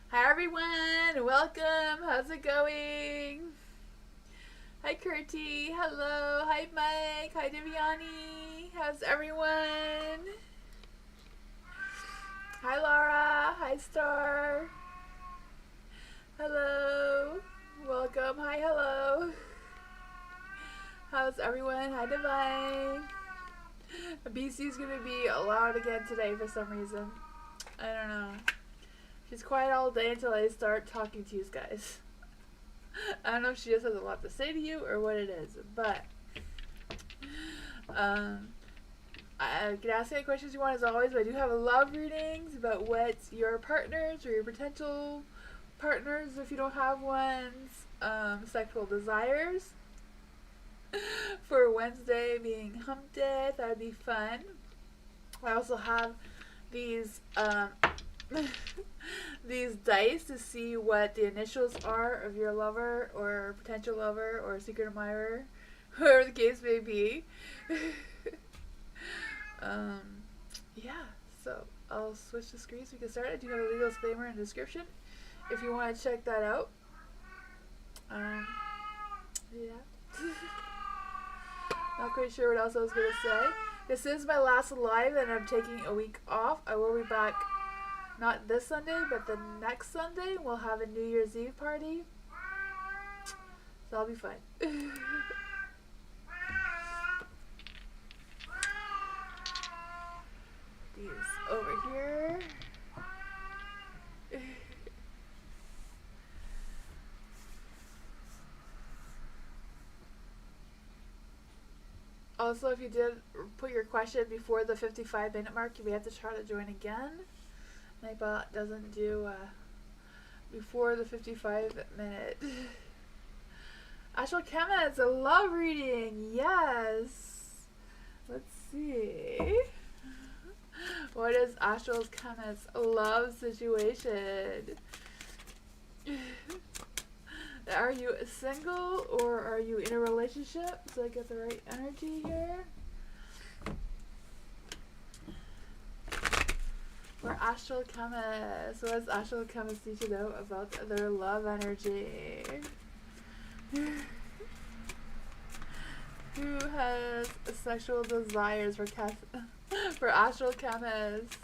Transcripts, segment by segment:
Hi everyone, welcome. How's it going? Hi Kurti, hello. Hi Mike, hi Deviani. How's everyone? Hi Laura, hi Star. Hello, welcome. Hi, hello. How's everyone? Hi Divine. BC's gonna be loud again today for some reason. I don't know. She's quiet all day until I start talking to you guys. I don't know if she just has a lot to say to you or what it is, but I can ask any questions you want as always, but I do have love readings about what your partners or your potential partners, if you don't have ones, sexual desires for Wednesday being hump day. That would be fun. I also have these these dice to see what the initials are of your lover or potential lover or secret admirer, whoever the case may be. Yeah, so I'll switch the screen so we can start. I do have a legal disclaimer in the description if you want to check that out. Yeah. Not quite sure what else I was going to say. This is my last live and I'm taking a week off. I will be back not this Sunday, but the next Sunday. We'll have a New Year's Eve party. So that'll be fun. These over here. Also, if you did put your question before the 55-minute mark, you may have to try to join again. My bot doesn't do before the 55-minute. Astral Chemist, a love reading. Yes. Let's see. What is Astral Chemist's love situation? Are you single or are you in a relationship? So I get the right energy here. For Astral Chemist, what does Astral Chemist need to know about their love energy? Who has sexual desires for Astral Chemist?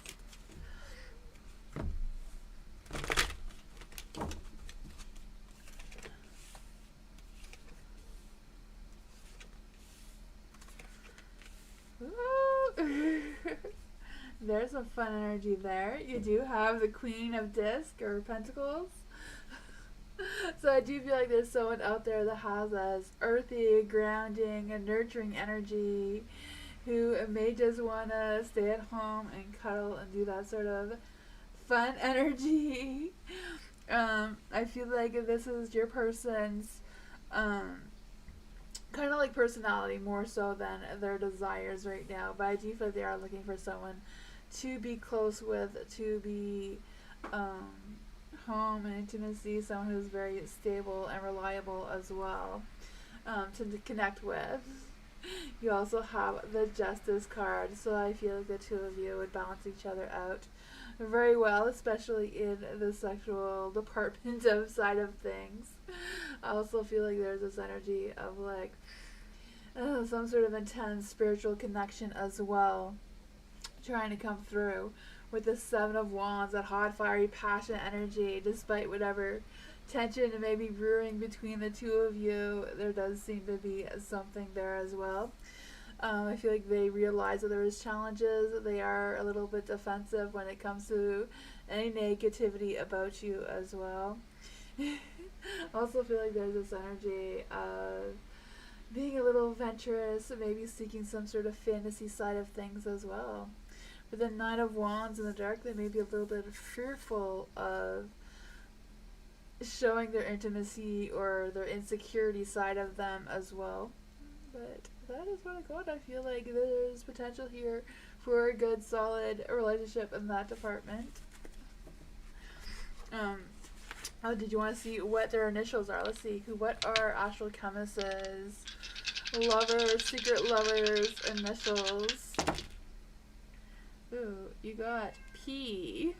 There's some fun energy there. You do have the Queen of Disc or Pentacles. So I do feel like there's someone out there that has this earthy, grounding, and nurturing energy who may just want to stay at home and cuddle and do that sort of fun energy. I feel like this is your person's kind of like personality more so than their desires right now. But I do feel like they are looking for someone to be close with, to be home and intimacy, someone who's very stable and reliable as well, to connect with. You also have the Justice card, so I feel like the two of you would balance each other out very well, especially in the sexual department of side of things. I also feel like there's this energy of like some sort of intense spiritual connection as well, trying to come through with the Seven of Wands, that hot, fiery, passionate energy. Despite whatever tension may be brewing between the two of you, there does seem to be something there as well. I feel like they realize that there is challenges. They are a little bit defensive when it comes to any negativity about you as well. Also feel like there's this energy of being a little adventurous, maybe seeking some sort of fantasy side of things as well. With the Nine of Wands in the dark, they may be a little bit fearful of showing their intimacy or their insecurity side of them as well. But that is what I got. I feel like there's potential here for a good, solid relationship in that department. Oh, did you want to see what their initials are? Let's see. What are astral chemists' lovers, secret lovers' initials? Ooh, you got P,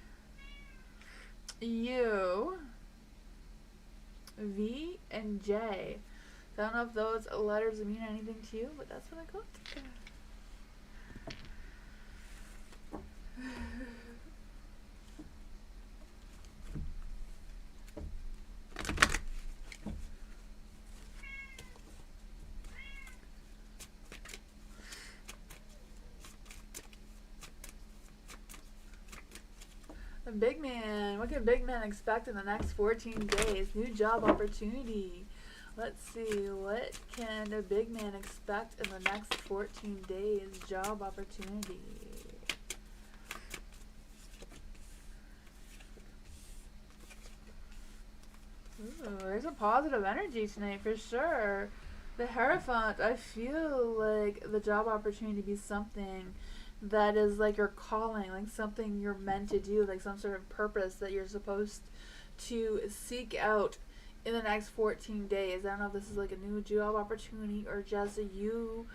U, V, and J. I don't know if those letters mean anything to you, but that's what I got. The big man. What can big man expect in the next 14 days? New job opportunity. Let's see. What can a big man expect in the next 14 days? Job opportunity. Ooh, there's a positive energy tonight for sure. The Hierophant, I feel like the job opportunity to be something that is like your calling, like something you're meant to do, like some sort of purpose that you're supposed to seek out in the next 14 days. I don't know if this is like a new job opportunity or just you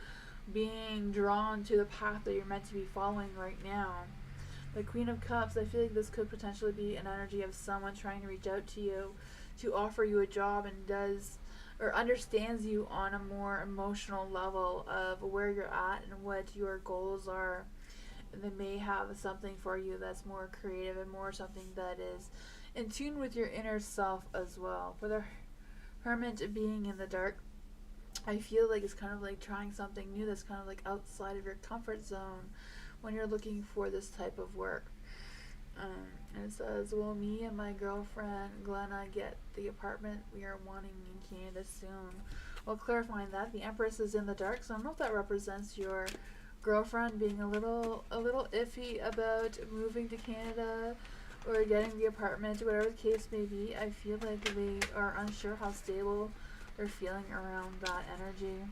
being drawn to the path that you're meant to be following right now. The Queen of Cups, I feel like this could potentially be an energy of someone trying to reach out to you to offer you a job and does or understands you on a more emotional level of where you're at and what your goals are. And they may have something for you that's more creative and more something that is in tune with your inner self as well. For the Hermit being in the dark, I feel like it's kind of like trying something new that's kind of like outside of your comfort zone when you're looking for this type of work. And it says, will me and my girlfriend Glenna get the apartment we are wanting in Canada soon? Well, clarifying that, the Empress is in the dark, so I don't know if that represents your girlfriend being a little iffy about moving to Canada or getting the apartment, whatever the case may be. I feel like they are unsure how stable they're feeling around that energy.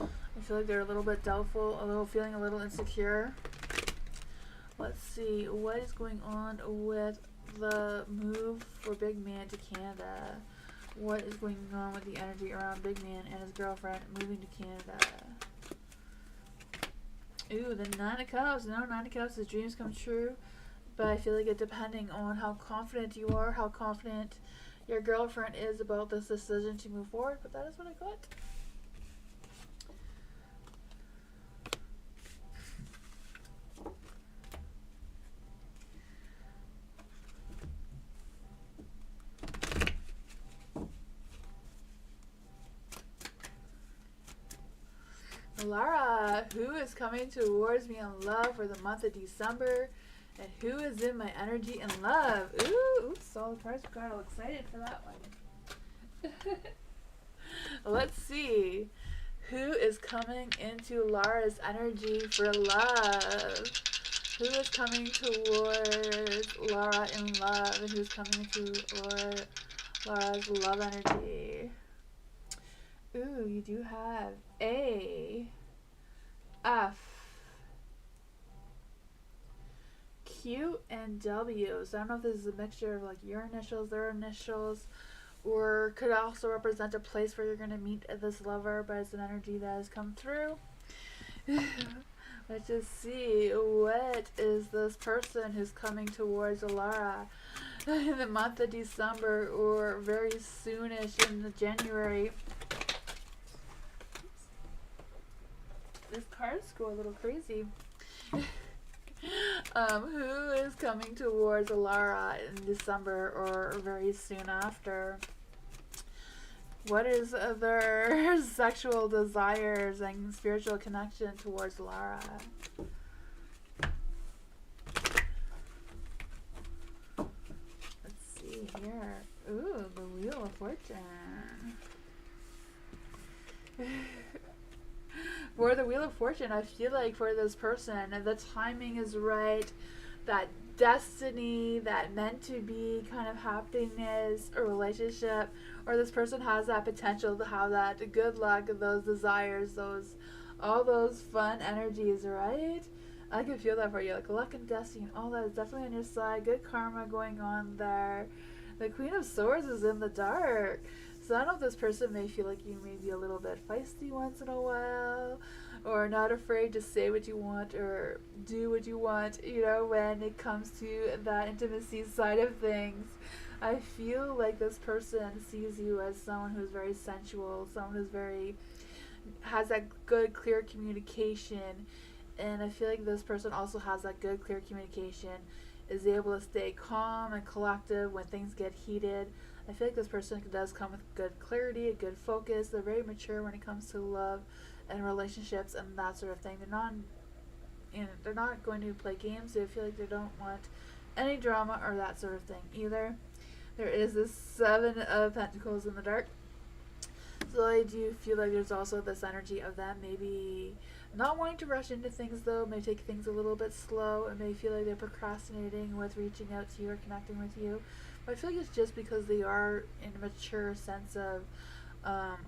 I feel like they're a little bit doubtful, feeling a little insecure. Let's see, what is going on with the move for Big Man to Canada? What is going on with the energy around Big Man and his girlfriend moving to Canada? Ooh, the Nine of Cups. No, Nine of Cups, his dreams come true. But I feel like it depending on how confident you are, how confident your girlfriend is about this decision to move forward. But that is what I got. Lara, who is coming towards me in love for the month of December? And who is in my energy and love? Ooh, solid cards. Got all excited for that one. Let's see. Who is coming into Lara's energy for love? Who is coming towards Lara in love? And who's coming into Lara's love energy? Ooh, you do have A, F, Q, and W. So I don't know if this is a mixture of like your initials, their initials, or could also represent a place where you're going to meet this lover, but it's an energy that has come through. Let's just see, what is this person who's coming towards Lara in the month of December or very soonish in January? This cards go a little crazy. Who is coming towards Lara in December or very soon after? What is their sexual desires and spiritual connection towards Lara? Let's see here. Ooh, the Wheel of Fortune. For the Wheel of Fortune, I feel like for this person, the timing is right, that destiny, that meant to be kind of happiness or relationship, or this person has that potential to have that good luck, those desires, all those fun energies, right? I can feel that for you, like luck and destiny and all that is definitely on your side. Good karma going on there. The Queen of Swords is in the dark. So I don't know if this person may feel like you may be a little bit feisty once in a while, or not afraid to say what you want or do what you want, you know, when it comes to that intimacy side of things. I feel like this person sees you as someone who's very sensual, someone who's very has that good clear communication, and I feel like this person also has that good clear communication, is able to stay calm and collective when things get heated. I feel like this person does come with good clarity, a good focus. They're very mature when it comes to love and relationships and that sort of thing. They're not going to play games. They feel like they don't want any drama or that sort of thing either. There is this Seven of Pentacles in the dark. So I do feel like there's also this energy of them maybe not wanting to rush into things, though, may take things a little bit slow, and may feel like they're procrastinating with reaching out to you or connecting with you. But I feel like it's just because they are in a mature sense of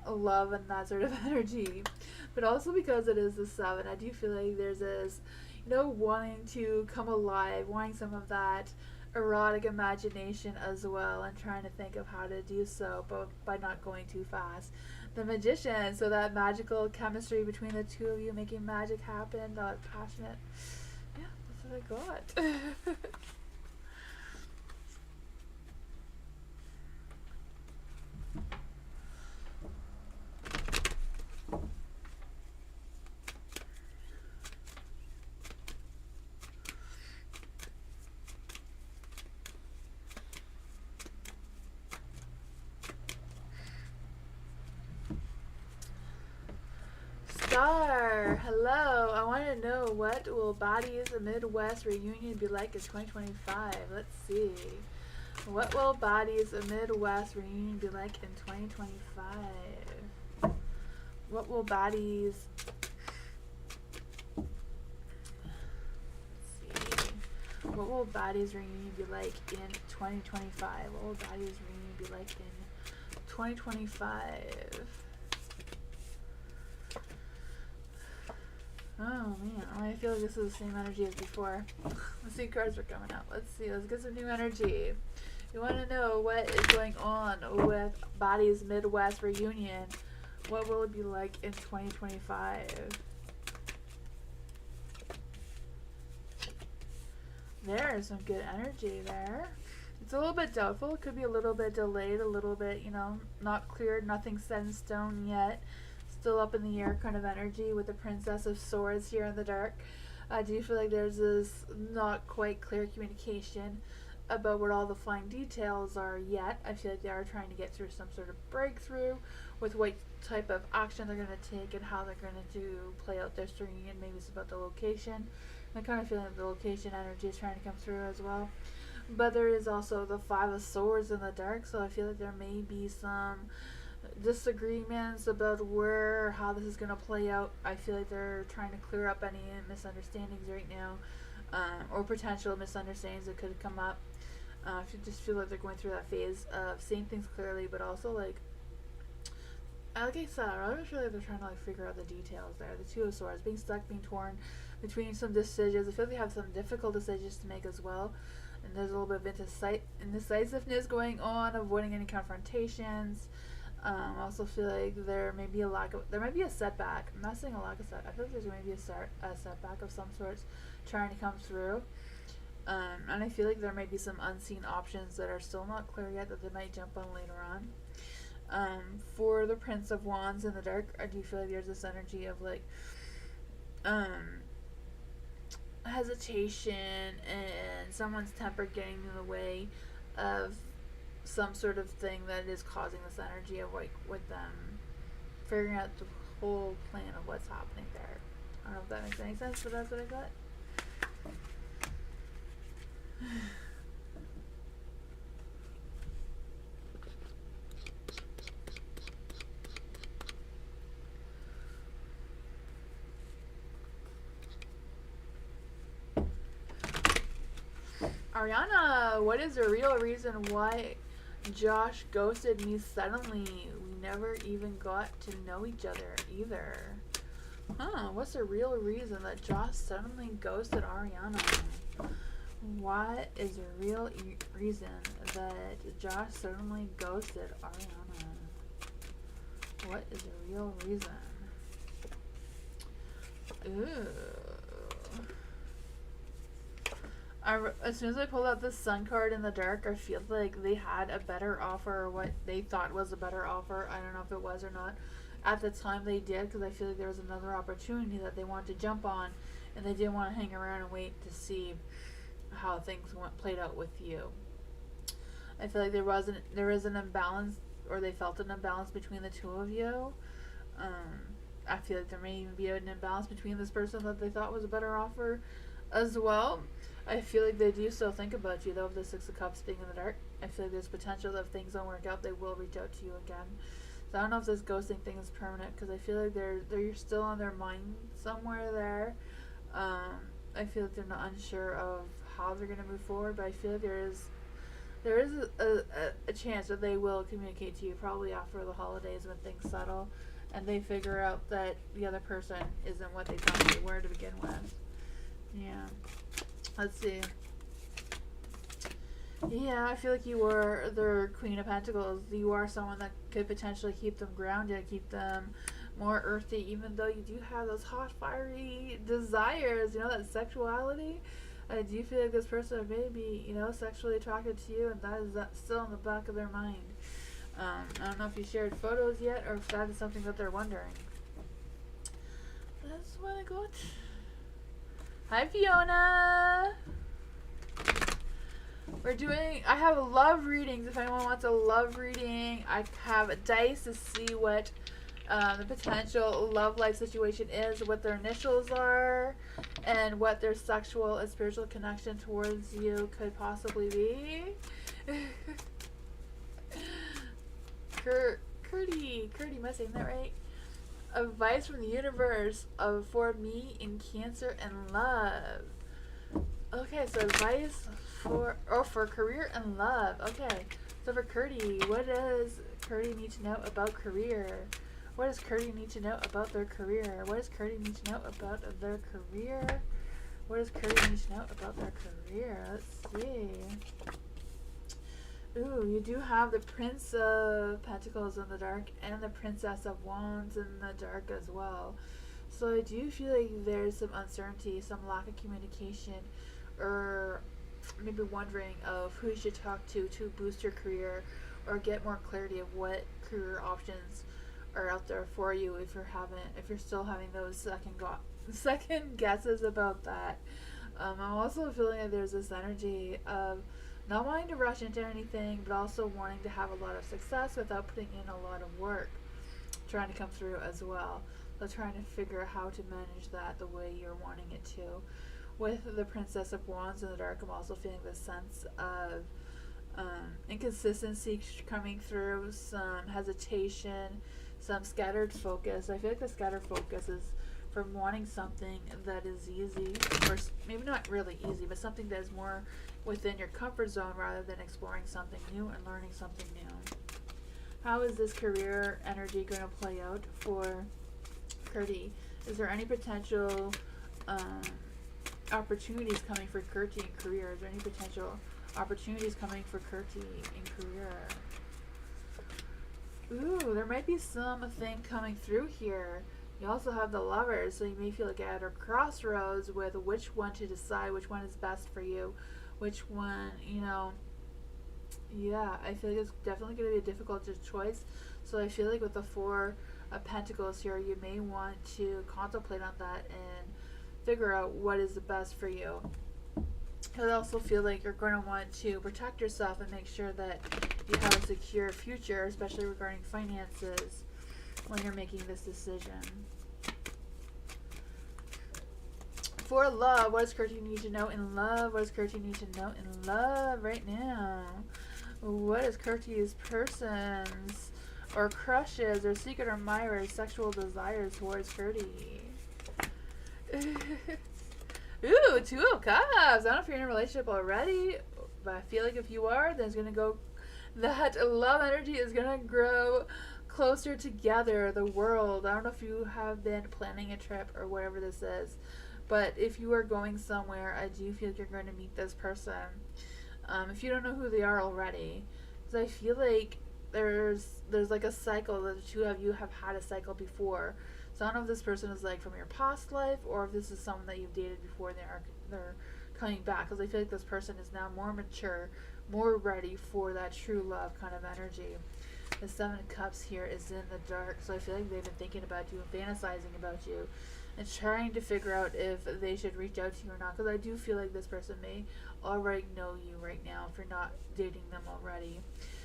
love and that sort of energy. But also because it is the Seven, I do feel like there's this, wanting to come alive, wanting some of that erotic imagination as well, and trying to think of how to do so, but by not going too fast. The Magician, so that magical chemistry between the two of you, making magic happen, that passionate. Yeah, that's what I got. Star, hello. I want to know, what will Bodies Midwest reunion be like in 2025? Let's see. What will Bodies Midwest reunion be like in 2025? What will Bodies... Let's see. What will Bodies reunion be like in 2025? What will Bodies reunion be like in 2025? Oh man, I feel like this is the same energy as before. Let's see, cards are coming out. Let's see, let's get some new energy. You want to know what is going on with Bodies Midwest reunion? What will it be like in 2025? There's some good energy there. It's a little bit doubtful. It could be a little bit delayed, a little bit, not cleared, nothing set in stone yet. Still up in the air kind of energy with the Princess of Swords here in the dark. I do feel like there's this not quite clear communication about what all the fine details are yet. I feel like they are trying to get through some sort of breakthrough with what type of action they're going to take and how they're going to play out their reunion. Maybe it's about the location. I kind of feel like the location energy is trying to come through as well. But there is also the Five of Swords in the dark, so I feel like there may be some disagreements about where or how this is going to play out. I feel like they're trying to clear up any misunderstandings right now, or potential misunderstandings that could come up. I just feel like they're going through that phase of seeing things clearly, but also like I said, I'm not sure like they're trying to figure out the details there. The Two of Swords, being stuck, being torn between some decisions. I feel like they have some difficult decisions to make as well. And there's a little bit of indecisiveness going on, avoiding any confrontations. I also feel like there may be a setback. I'm not saying a lack of setback. I feel like there's going to be a setback of some sorts trying to come through. And I feel like there may be some unseen options that are still not clear yet that they might jump on later on. For the Prince of Wands in the dark, I do feel like there's this energy of hesitation and someone's temper getting in the way of some sort of thing that is causing this energy of with them figuring out the whole plan of what's happening there. I don't know if that makes any sense, but that's what I got. Ariana, what is the real reason why Josh ghosted me suddenly? We never even got to know each other either. What's the real reason that Josh suddenly ghosted Ariana? What is the real reason that Josh suddenly ghosted Ariana? What is the real reason? Ooh. As soon as I pulled out the Sun card in the dark, I feel like they had a better offer, or what they thought was a better offer. I don't know if it was or not. At the time they did, because I feel like there was another opportunity that they wanted to jump on, and they didn't want to hang around and wait to see how things played out with you. I feel like there was an imbalance, or they felt an imbalance between the two of you. I feel like there may even be an imbalance between this person that they thought was a better offer as well. I feel like they do still think about you, though, with the Six of Cups being in the dark. I feel like there's potential that if things don't work out, they will reach out to you again. So I don't know if this ghosting thing is permanent, because I feel like they're still on their mind somewhere there. I feel like they're not unsure of how they're going to move forward, but I feel like there is a chance that they will communicate to you probably after the holidays when things settle and they figure out that the other person isn't what they thought they were to begin with. Yeah. Let's see. Yeah, I feel like you were their Queen of Pentacles. You are someone that could potentially keep them grounded, keep them more earthy, even though you do have those hot, fiery desires, that sexuality. I do feel like this person may be, sexually attracted to you, and that is still in the back of their mind. I don't know if you shared photos yet, or if that is something that they're wondering. That's what I got. Hi, Fiona! I have love readings. If anyone wants a love reading, I have dice to see what the potential love life situation is, what their initials are, and what their sexual and spiritual connection towards you could possibly be. Curdy, am I saying that right? Advice from the universe for me in Cancer and love. Okay, so advice for career and love. Okay, so for Curdy, what does Curdy need to know about career? What does Curdy need to know about their career? What does Curdy need to know about their career? What does Curdy need to know about their career? Let's see. Ooh, you do have the Prince of Pentacles in the dark and the Princess of Wands in the dark as well. So I do feel like there's some uncertainty, some lack of communication, or maybe wondering of who you should talk to boost your career or get more clarity of what career options are out there for you if you're still having those second guesses about that. I'm also feeling that there's this energy of not wanting to rush into anything, but also wanting to have a lot of success without putting in a lot of work, trying to come through as well. So trying to figure out how to manage that the way you're wanting it to. With the Princess of Wands in the dark, I'm also feeling this sense of inconsistency coming through, some hesitation, some scattered focus. I feel like the scattered focus is from wanting something that is easy, or maybe not really easy, but something that is more within your comfort zone rather than exploring something new and learning something new. How is this career energy going to play out for Curdy? Is there any potential opportunities coming for Curdy in career? Is there any potential opportunities coming for Curdy in career? Ooh, there might be something coming through here. You also have the Lovers, so you may feel like at a crossroads with which one to decide, which one is best for you, which one, yeah, I feel like it's definitely going to be a difficult choice. So I feel like with the Four of Pentacles here, you may want to contemplate on that and figure out what is the best for you. I also feel like you're going to want to protect yourself and make sure that you have a secure future, especially regarding finances, when you're making this decision. For love, what does Curdy need to know in love? What does Curdy need to know in love right now? What is Curdy's person's or crushes or secret admirers' sexual desires towards Curdy? Ooh, Two of Cups. I don't know if you're in a relationship already, but I feel like if you are, then it's going to go, that love energy is going to grow closer together, the world. I don't know if you have been planning a trip or whatever this is, but if you are going somewhere, I do feel like you're going to meet this person. if you don't know who they are already, because I feel like there's like a cycle that the two of you have had a cycle before. So I don't know if this person is like from your past life or if this is someone that you've dated before and they're coming back, because I feel like this person is now more mature, more ready for that true love kind of energy. The Seven of Cups here is in the dark, so I feel like they've been thinking about you and fantasizing about you and trying to figure out if they should reach out to you or not, because I do feel like this person may already know you right now if you're not dating them already.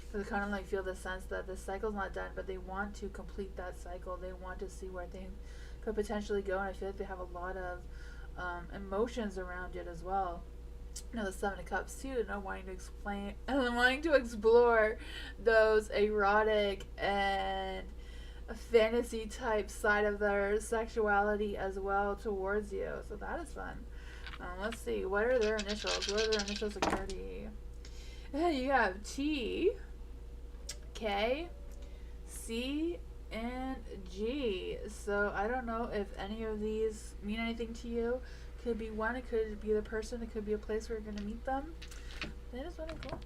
Because I kind of like feel the sense that this cycle's not done, but they want to complete that cycle. They want to see where things could potentially go, and I feel like they have a lot of emotions around it as well. You know, the Seven of Cups too, you know, wanting to explore those erotic and fantasy type side of their sexuality as well towards you. So that is fun. Let's see, what are their initials? What are their initial security? You have T, K, C, and G. So I don't know if any of these mean anything to you. Could be one, it could be the person, it could be a place where you're going to meet them. That is what I got.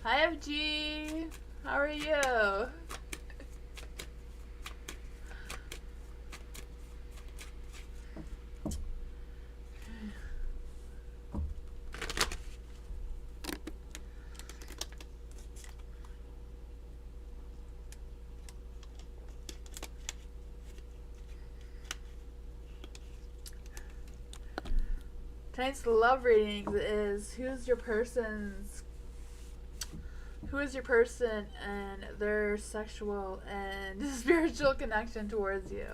Hi FG, how are you? Tonight's love readings is who is your person and their sexual and spiritual connection towards you.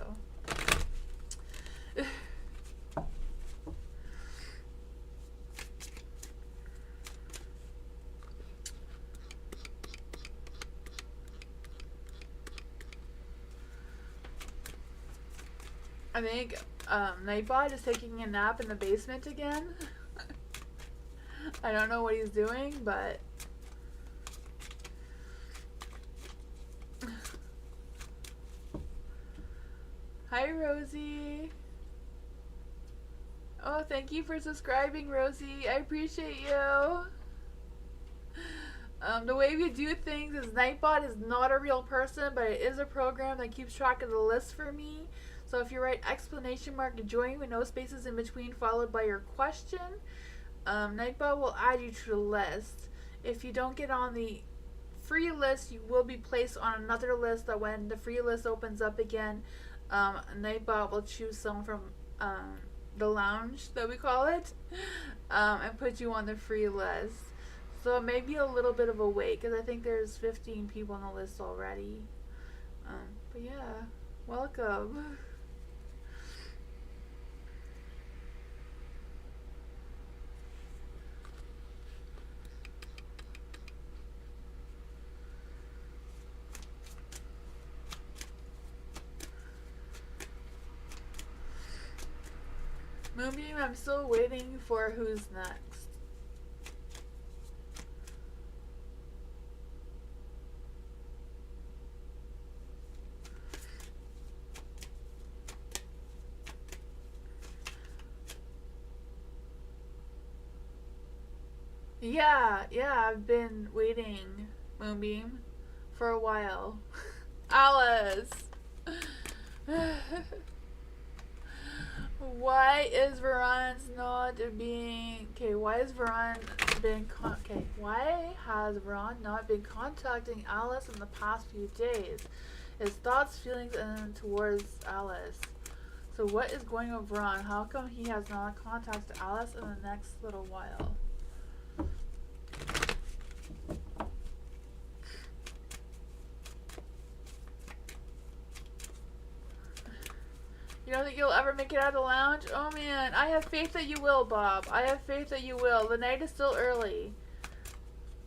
I think Nightbot is taking a nap in the basement again. I don't know what he's doing, but hi Rosie. Oh, thank you for subscribing, Rosie. I appreciate you. The way we do things is Nightbot is not a real person, but it is a program that keeps track of the list for me. So if you write exclamation mark join with no spaces in between followed by your question, Nightbot will add you to the list. If you don't get on the free list, you will be placed on another list that when the free list opens up again, Nightbot will choose someone from the lounge that we call it and put you on the free list. So it may be a little bit of a wait because I think there's 15 people on the list already. But yeah, welcome. Moonbeam, I'm still waiting for who's next. Yeah, I've been waiting, Moonbeam, for a while. Alice! Why is Veron's not being... Okay, why has Veron been... why has Veron not been contacting Alice in the past few days? His thoughts, feelings, and towards Alice. So what is going on with Veron? How come he has not contacted Alice in the next little while? You don't think you'll ever make it out of the lounge? Oh man, I have faith that you will, Bob. I have faith that you will. The night is still early.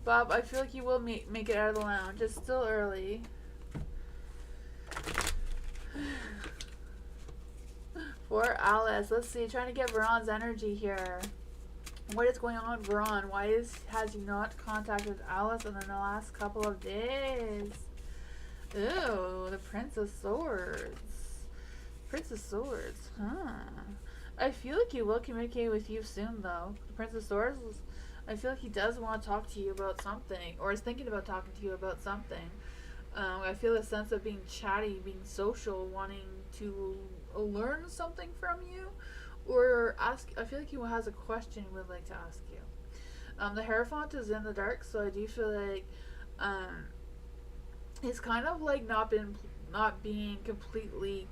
Bob, I feel like you will make it out of the lounge. It's still early. For Alice, let's see. Trying to get Veron's energy here. What is going on with Veron? Why has he not contacted Alice in the last couple of days? Ooh, the Prince of Swords. Prince of Swords, huh? I feel like he will communicate with you soon, though. The Prince of Swords, I feel like he does want to talk to you about something, or is thinking about talking to you about something. I feel a sense of being chatty, being social, wanting to learn something from you, or ask. I feel like he has a question he would like to ask you. The Hierophant is in the dark, so I do feel like he's kind of like not being completely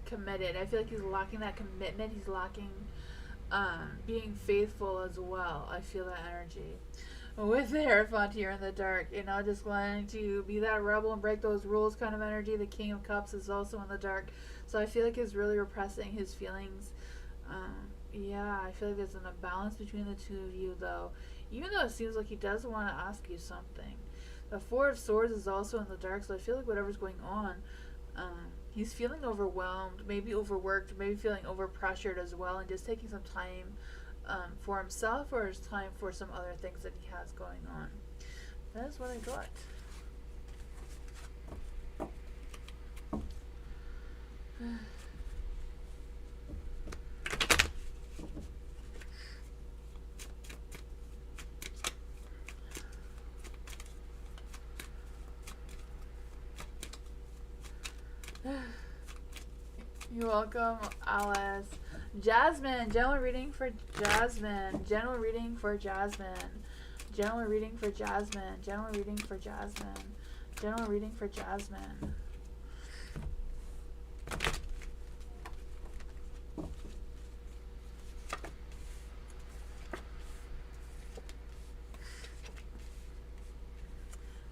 committed. I feel like he's lacking that commitment. He's lacking being faithful as well. I feel that energy. With the Hierophant here in the dark, just wanting to be that rebel and break those rules kind of energy. The King of Cups is also in the dark. So I feel like he's really repressing his feelings. Yeah, I feel like there's an imbalance between the two of you, though. Even though it seems like he does want to ask you something. The Four of Swords is also in the dark, so I feel like whatever's going on, he's feeling overwhelmed, maybe overworked, maybe feeling overpressured as well, and just taking some time for himself or his time for some other things that he has going on. That is what I got. You're welcome, Alice. Jasmine, general reading for Jasmine. General reading for Jasmine. General reading for Jasmine. General reading for Jasmine. General reading for Jasmine.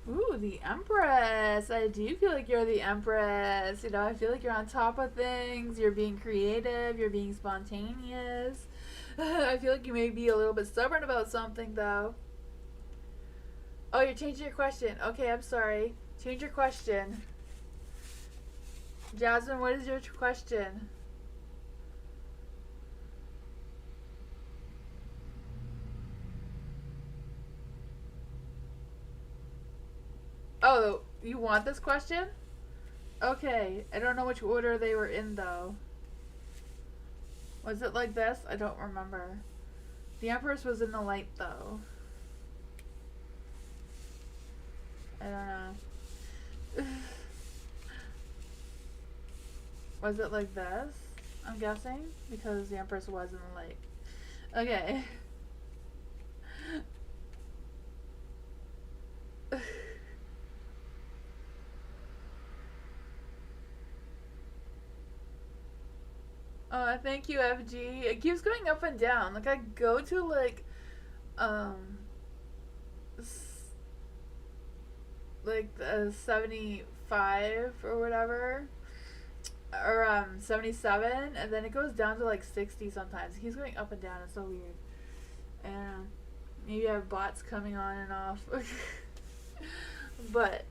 Ooh, the Empress. I do feel like you're the Empress. I feel like you're on top of things. You're being creative. You're being spontaneous. I feel like you may be a little bit stubborn about something, though. Oh, you're changing your question. Okay, I'm sorry. Change your question. Jasmine, what is your question? Oh, you want this question? Okay, I don't know which order they were in, though. Was it like this? I don't remember. The Empress was in the light, though. I don't know. Was it like this? I'm guessing? Because the Empress was in the light. Okay. Oh, thank you, FG. It keeps going up and down. Like, I go to, like 75 or whatever. Or, 77. And then it goes down to, like, 60 sometimes. It keeps going up and down. It's so weird. And maybe I have bots coming on and off. But,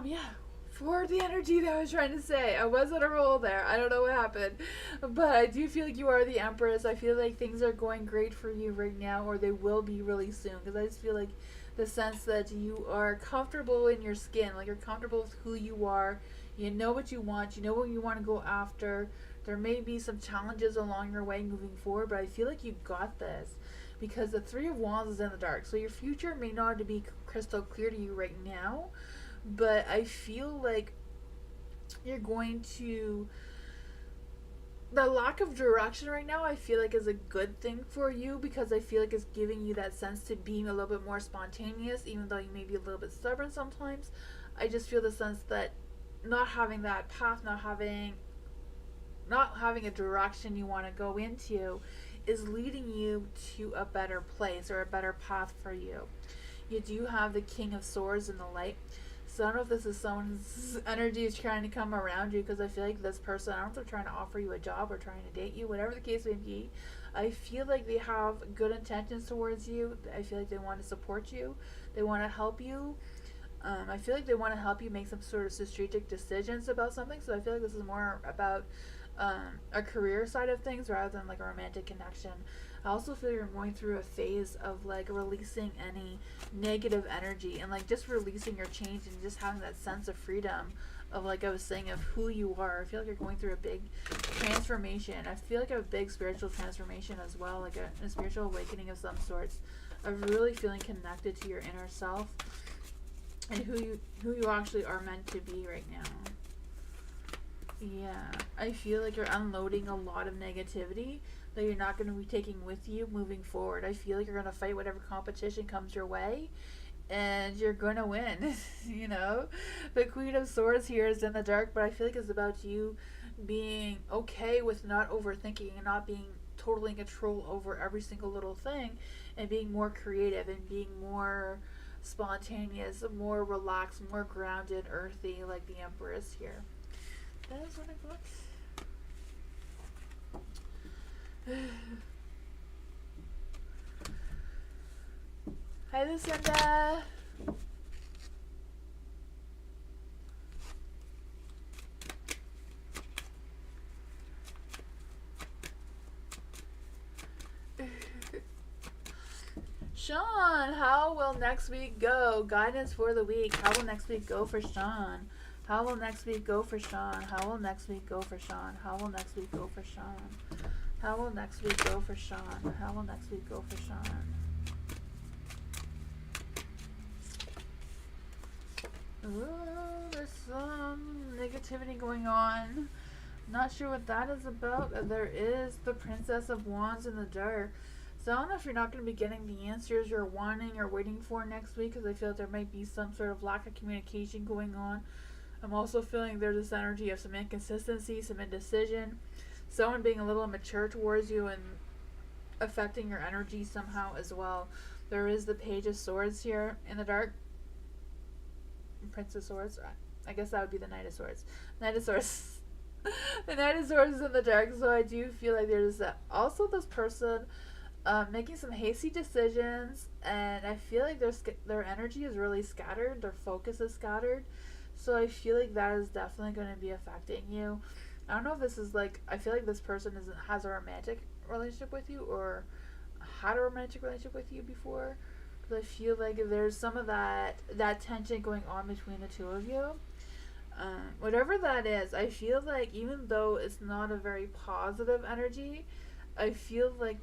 yeah. For the energy that I was trying to say. I was on a roll there. I don't know what happened. But I do feel like you are the Empress. I feel like things are going great for you right now, or they will be really soon. Because I just feel like the sense that you are comfortable in your skin. Like, you're comfortable with who you are. You know what you want. You know what you want to go after. There may be some challenges along your way moving forward, but I feel like you got this. Because the Three of Wands is in the dark. So your future may not be crystal clear to you right now. But I feel like you're going to... The lack of direction right now, I feel like, is a good thing for you, because I feel like it's giving you that sense to being a little bit more spontaneous, even though you may be a little bit stubborn sometimes. I just feel the sense that not having that path, not having a direction you want to go into is leading you to a better place or a better path for you. You do have the King of Swords in the light. So I don't know if this is someone's energy is trying to come around you, because I feel like this person, I don't know if they're trying to offer you a job or trying to date you, whatever the case may be. I feel like they have good intentions towards you. I feel like they want to support you. They want to help you. I feel like they want to help you make some sort of strategic decisions about something. So I feel like this is more about a career side of things rather than like a romantic connection. I also feel you're going through a phase of like releasing any negative energy and like just releasing your change and just having that sense of freedom of, like I was saying, of who you are. I feel like you're going through a big transformation. I feel like a big spiritual transformation as well, like a spiritual awakening of some sorts, of really feeling connected to your inner self and who you actually are meant to be right now. Yeah, I feel like you're unloading a lot of negativity that you're not going to be taking with you moving forward. I feel like you're going to fight whatever competition comes your way, and you're going to win. You know, the Queen of Swords here is in the dark, but I feel like it's about you being okay with not overthinking and not being totally in control over every single little thing, and being more creative and being more spontaneous, more relaxed, more grounded, earthy, like the Empress here. That is what I got. Hi, Lucinda. Sean, how will next week go? Guidance for the week. How will next week go for Sean? How will next week go for Sean? How will next week go for Sean? How will next week go for Sean? How will next week go for Sean? How will next week go for Sean? Ooh, there's some negativity going on. Not sure what that is about. There is the Princess of Wands in the dark. So I don't know if you're not going to be getting the answers you're wanting or waiting for next week, because I feel like there might be some sort of lack of communication going on. I'm also feeling there's this energy of some inconsistency, some indecision, someone being a little immature towards you and affecting your energy somehow as well. There is the Page of Swords here in the dark. Prince of Swords. I guess that would be the Knight of Swords. Knight of Swords. The Knight of Swords is in the dark, so I do feel like there's also this person making some hasty decisions, and I feel like their energy is really scattered, their focus is scattered, so I feel like that is definitely going to be affecting you. I don't know if this is like, I feel like this person has a romantic relationship with you, or had a romantic relationship with you before, because I feel like there's some of that tension going on between the two of you. Whatever that is, I feel like even though it's not a very positive energy, I feel like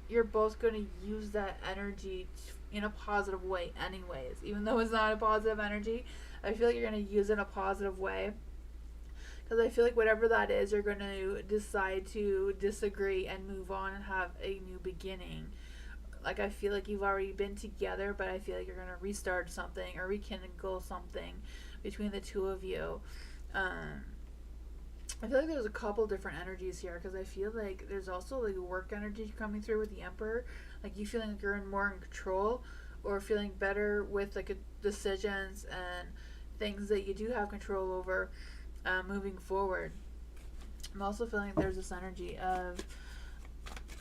you're both going to use that energy in a positive way anyways. Even though it's not a positive energy, I feel like you're going to use it in a positive way. Because I feel like whatever that is, you're going to decide to disagree and move on and have a new beginning. Like, I feel like you've already been together, but I feel like you're going to restart something or rekindle something between the two of you. I feel like there's a couple different energies here, because I feel like there's also like work energy coming through with the Emperor. Like, you feeling like you're more in control, or feeling better with like decisions and things that you do have control over moving forward. I'm also feeling like there's this energy of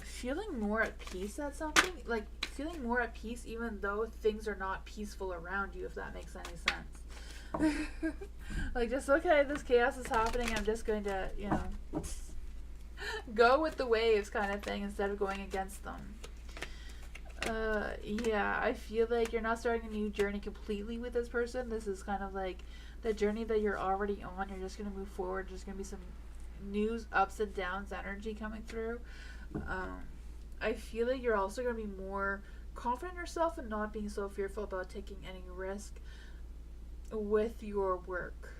feeling more at peace at something, like feeling more at peace even though things are not peaceful around you, if that makes any sense. Like, just, okay, this chaos is happening, I'm just going to, you know, go with the waves kind of thing instead of going against them. Yeah, I feel like you're not starting a new journey completely with this person. This is kind of like the journey that you're already on. You're just going to move forward. There's going to be some new ups and downs energy coming through. I feel like you're also going to be more confident in yourself and not being so fearful about taking any risk with your work.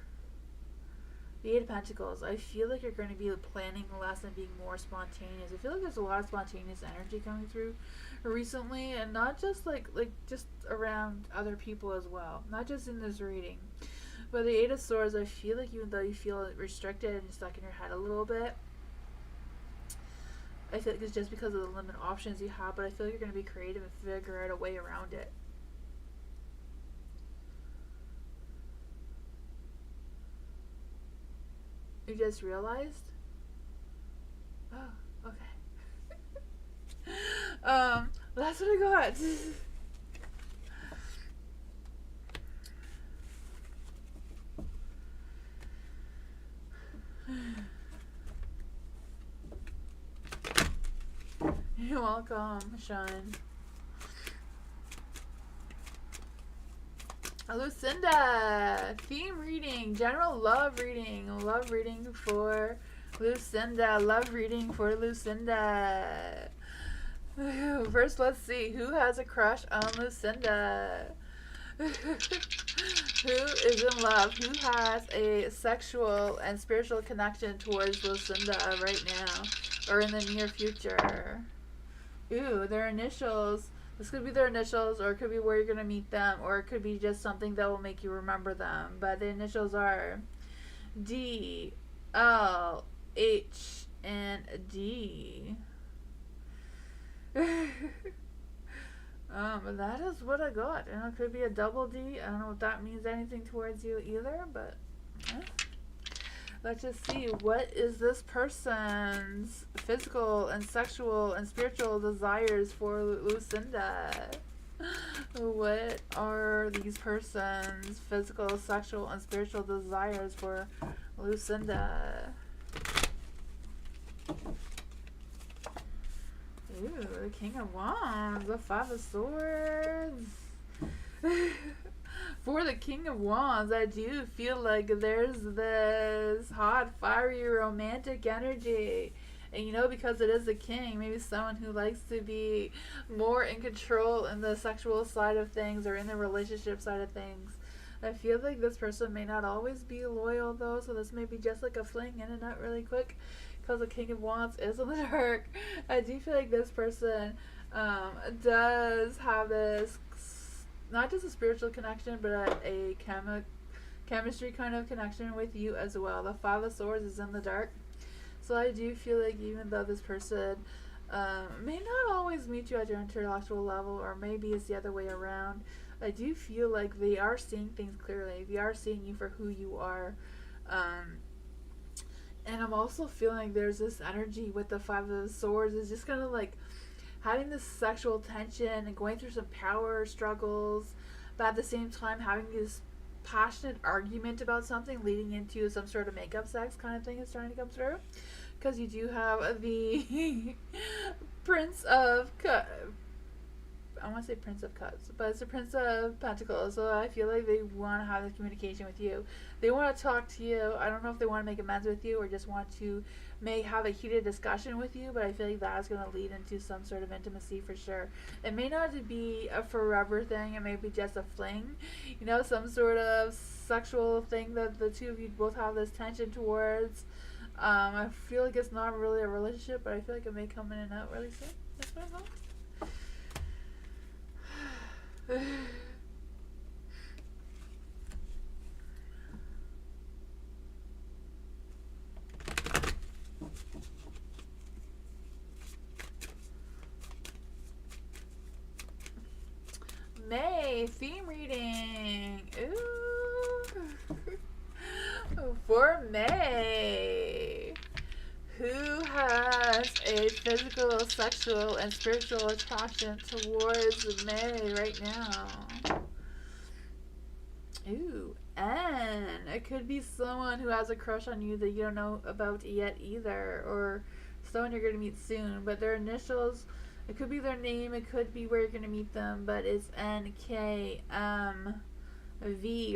The Eight of Pentacles. I feel like you're going to be planning less and being more spontaneous. I feel like there's a lot of spontaneous energy coming through recently, and not just like just around other people as well. Not just in this reading. But the Eight of Swords, I feel like even though you feel restricted and stuck in your head a little bit, I feel like it's just because of the limited options you have, but I feel like you're going to be creative and figure out a way around it. You just realized? Oh, okay. That's what I got. You're welcome, Sean. Lucinda, theme reading, general love reading for Lucinda, love reading for Lucinda. First, let's see who has a crush on Lucinda. Who is in love? Who has a sexual and spiritual connection towards Lucinda right now or in the near future? Ooh, their initials. This could be their initials, or it could be where you're going to meet them, or it could be just something that will make you remember them. But the initials are D, L, H, and D. That is what I got. And it could be a double D. I don't know if that means anything towards you either, but let's just see. What is this person's physical and sexual and spiritual desires for Lucinda? What are these person's physical, sexual, and spiritual desires for Lucinda? Ooh, the King of Wands, the Five of Swords. For the King of Wands, I do feel like there's this hot, fiery, romantic energy. And you know, because it is a king, maybe someone who likes to be more in control in the sexual side of things or in the relationship side of things. I feel like this person may not always be loyal though, so this may be just like a fling in and out really quick. Because the King of Wands is in the dark, I do feel like this person does have this, not just a spiritual connection, but a chemistry kind of connection with you as well. The Five of Swords is in the dark. So I do feel like even though this person may not always meet you at your intellectual level, or maybe it's the other way around, I do feel like they are seeing things clearly. They are seeing you for who you are. And I'm also feeling there's this energy with the Five of Swords is just kind of like having this sexual tension and going through some power struggles, but at the same time having this passionate argument about something leading into some sort of makeup sex kind of thing is starting to come through. Because you do have the Prince of I want to say Prince of Cups, but it's the Prince of Pentacles. So I feel like they want to have this communication with you. They want to talk to you. I don't know if they want to make amends with you or just want to may have a heated discussion with you, but I feel like that's going to lead into some sort of intimacy for sure. It may not be a forever thing. It may be just a fling, you know, some sort of sexual thing that the two of you both have this tension towards. I feel like it's not really a relationship, but I feel like it may come in and out really soon. That's what I thought. May theme reading. Ooh. For May, who has a physical, sexual, and spiritual attraction towards May right now? Ooh, and it could be someone who has a crush on you that you don't know about yet either, or someone you're going to meet soon, but their initials, it could be their name, it could be where you're going to meet them, but it's NKMV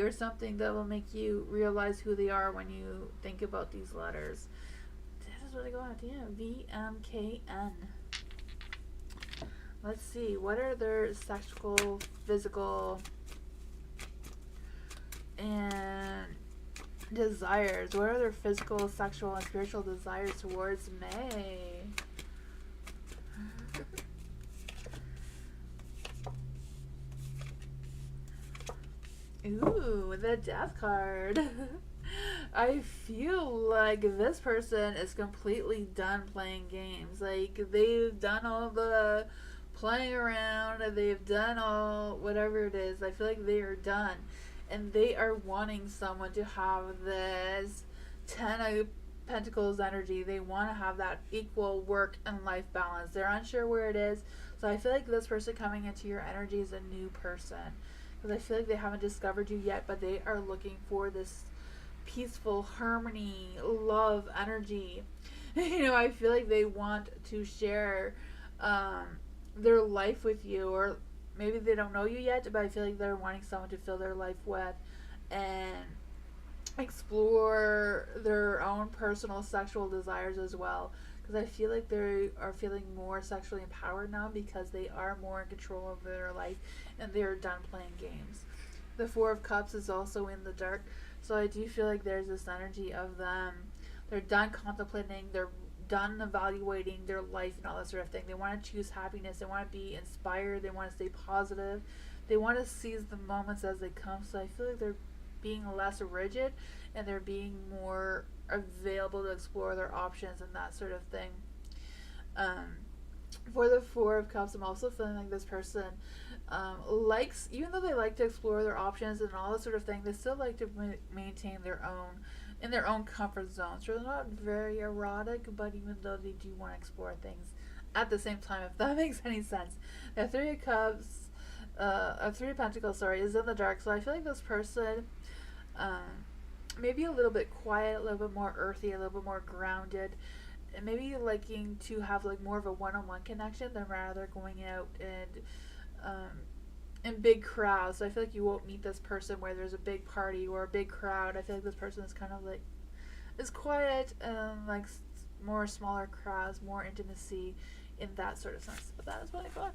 or something that will make you realize who they are when you think about these letters. This is what I got, yeah, VMKN. Let's see, what are their sexual, physical, and desires? What are their physical, sexual, and spiritual desires towards May? Ooh, the Death card. I feel like this person is completely done playing games. Like, they've done all the playing around, they've done all whatever it is. I feel like they are done. And they are wanting someone to have this Ten of Pentacles energy. They want to have that equal work and life balance. They're unsure where it is. So I feel like this person coming into your energy is a new person. Because I feel like they haven't discovered you yet, but they are looking for this peaceful harmony, love, energy. You know, I feel like they want to share their life with you, or maybe they don't know you yet, but I feel like they're wanting someone to fill their life with and explore their own personal sexual desires as well. Because I feel like they are feeling more sexually empowered now because they are more in control of their life and they're done playing games. The Four of Cups is also in the dark, so I do feel like there's this energy of them. They're done contemplating, they're done evaluating their life and all that sort of thing. They want to choose happiness, they want to be inspired, they want to stay positive, they want to seize the moments as they come. So I feel like they're being less rigid and they're being more available to explore their options and that sort of thing. Um, for the Four of Cups, I'm also feeling like this person likes, even though they like to explore their options and all that sort of thing, they still like to maintain their own in their own comfort zone. So they're not very erotic, but even though they do want to explore things at the same time, if that makes any sense. The Three of Cups, Three of Pentacles, sorry, is in the dark. So I feel like this person, maybe a little bit quiet, a little bit more earthy, a little bit more grounded, and maybe liking to have like more of a one-on-one connection than rather going out and in big crowds. So I feel like you won't meet this person where there's a big party or a big crowd. I feel like this person is kind of like is quiet and like more smaller crowds, more intimacy in that sort of sense. But that is what I got.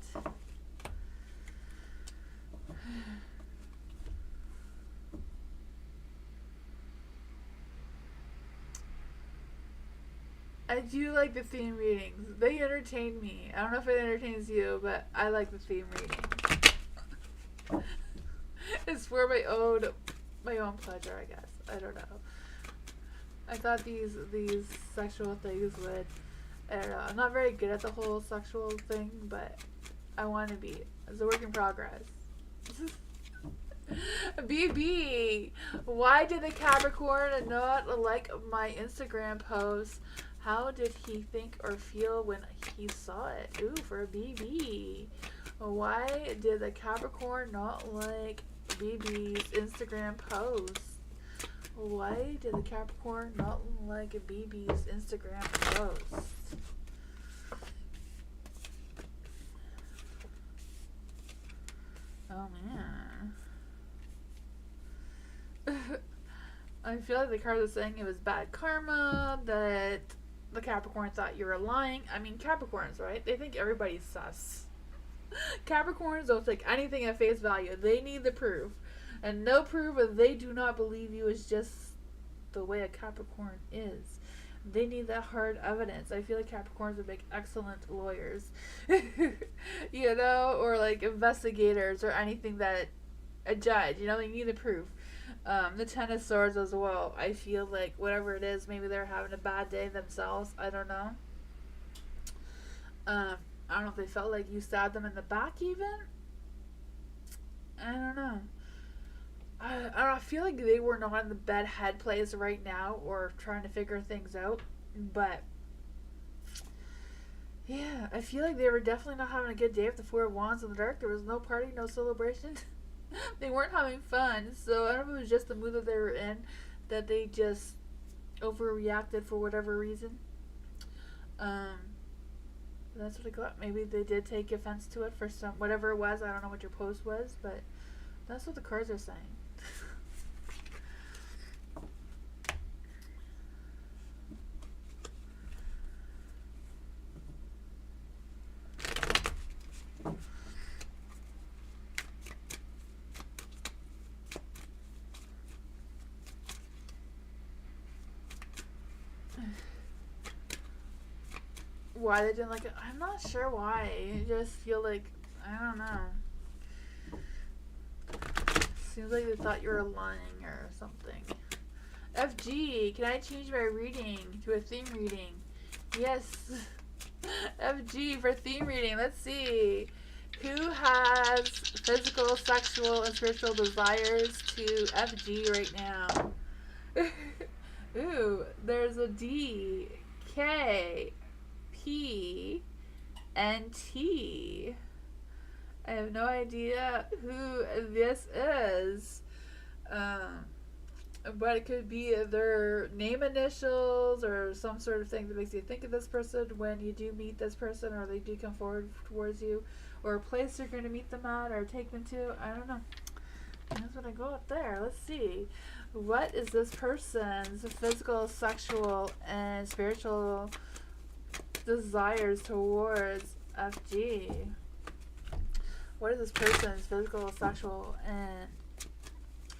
I do like the theme readings. They entertain me. I don't know if it entertains you, but I like the theme reading. It's for my own pleasure, I guess. I don't know. I thought these sexual things would, I don't know. I'm not very good at the whole sexual thing, but I want to be. It's a work in progress. BB, why did the Capricorn not like my Instagram post? How did he think or feel when he saw it? Ooh, for a BB. Why did the Capricorn not like BB's Instagram post? Why did the Capricorn not like BB's Instagram post? Oh man. I feel like the cards are saying it was bad karma, that the Capricorn thought you were lying. I mean, Capricorns, right? They think everybody's sus. Capricorns don't take anything at face value. They need the proof. And no proof if they do not believe you is just the way a Capricorn is. They need that hard evidence. I feel like Capricorns would make excellent lawyers. You know, or like investigators or anything that a judge, you know, they need the proof. The Ten of Swords as well. I feel like whatever it is, maybe they're having a bad day themselves. I don't know. I don't know if they felt like you stabbed them in the back even. I don't know. I don't know. I feel like they were not in the bed head place right now or trying to figure things out. But yeah, I feel like they were definitely not having a good day with the Four of Wands in the dark. There was no party, no celebration. They weren't having fun. So I don't know if it was just the mood that they were in, that they just overreacted for whatever reason. That's what I got. Maybe they did take offense to it for some, whatever it was. I don't know what your post was, but that's what the cards are saying. Why they didn't like it? I'm not sure why. I just feel like, I don't know. Seems like they thought you were lying or something. FG, can I change my reading to a theme reading? Yes. FG for theme reading. Let's see. Who has physical, sexual, and spiritual desires to FG right now? Ooh, there's a D, K, P, and T. I have no idea who this is. But it could be their name initials or some sort of thing that makes you think of this person when you do meet this person, or they do come forward towards you, or a place you're going to meet them at or take them to. I don't know. That's what I go up there. Let's see. What is this person's physical, sexual, and spiritual desires towards FG? What is this person's physical, sexual, and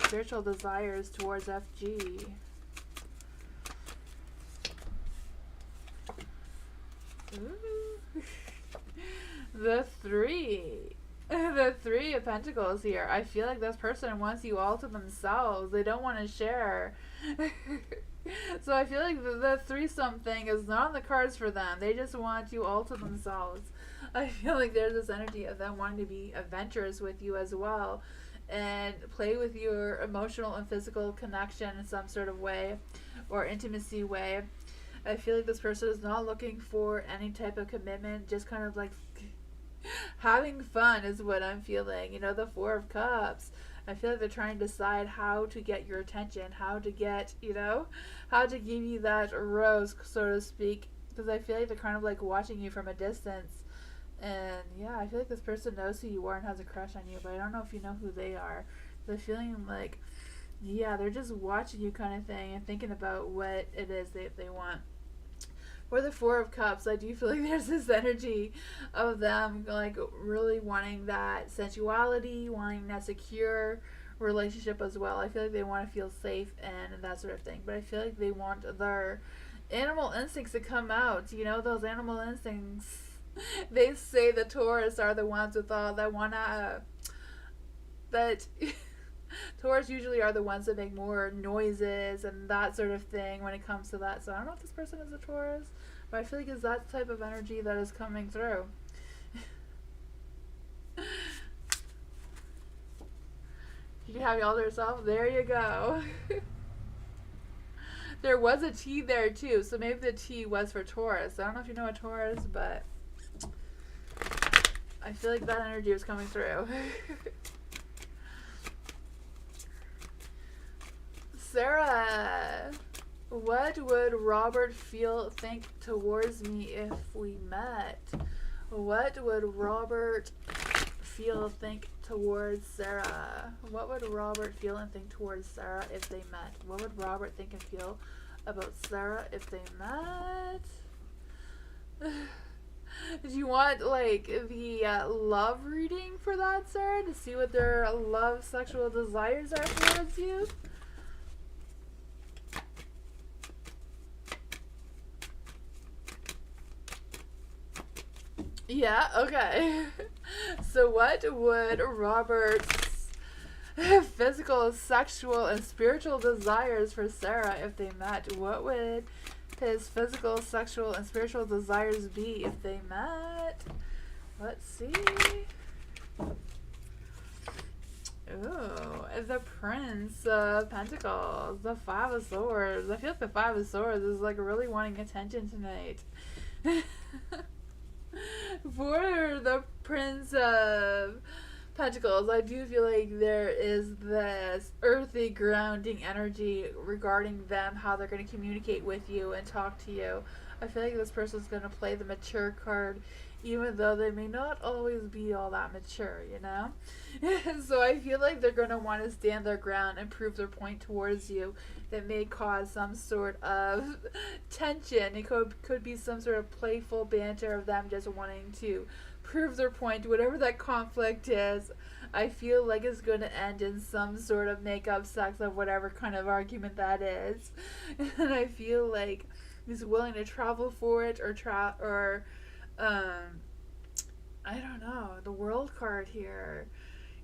spiritual desires towards FG? Ooh. The three. The Three of Pentacles here. I feel like this person wants you all to themselves. They don't want to share. So I feel like the threesome thing is not on the cards for them. They just want you all to themselves. I feel like there's this energy of them wanting to be adventurous with you as well, and play with your emotional and physical connection in some sort of way, or intimacy way. I feel like this person is not looking for any type of commitment, just kind of like having fun is what I'm feeling. You know, the Four of Cups. I feel like they're trying to decide how to get your attention, how to get, you know, how to give you that rose, so to speak. Because I feel like they're kind of like watching you from a distance. And yeah, I feel like this person knows who you are and has a crush on you, but I don't know if you know who they are. They're feeling like, yeah, they're just watching you kind of thing and thinking about what it is they want. For the Four of Cups, I do feel like there's this energy of them like really wanting that sensuality, wanting that secure relationship as well. I feel like they want to feel safe and that sort of thing. But I feel like they want their animal instincts to come out. You know, those animal instincts. They say the Taurus are the ones with all that wanna that Taurus usually are the ones that make more noises and that sort of thing when it comes to that. So I don't know if this person is a Taurus, but I feel like it's that type of energy that is coming through. You can have y'all to yourself. There you go. There was a T there too, so maybe the T was for Taurus. I don't know if you know a Taurus, but I feel like that energy was coming through. Sarah, what would Robert think towards me if we met? What would Robert think towards Sarah? What would Robert feel and think towards Sarah if they met? What would Robert think and feel about Sarah if they met? Do you want like the love reading for that, Sarah, to see what their love sexual desires are towards you? Yeah, okay. So what would Robert's physical, sexual, and spiritual desires for Sarah if they met? What would his physical, sexual, and spiritual desires be if they met? Let's see. Ooh, the Prince of Pentacles, the Five of Swords. I feel like the Five of Swords is like really wanting attention tonight. For the Prince of Pentacles, I do feel like there is this earthy grounding energy regarding them, how they're going to communicate with you and talk to you. I feel like this person's going to play the mature card, even though they may not always be all that mature, you know? So I feel like they're going to want to stand their ground and prove their point towards you. That may cause some sort of tension. It could be some sort of playful banter of them just wanting to prove their point, whatever that conflict is. I feel like it's going to end in some sort of make-up sex of whatever kind of argument that is. And I feel like he's willing to travel for it, or I don't know, the World card here.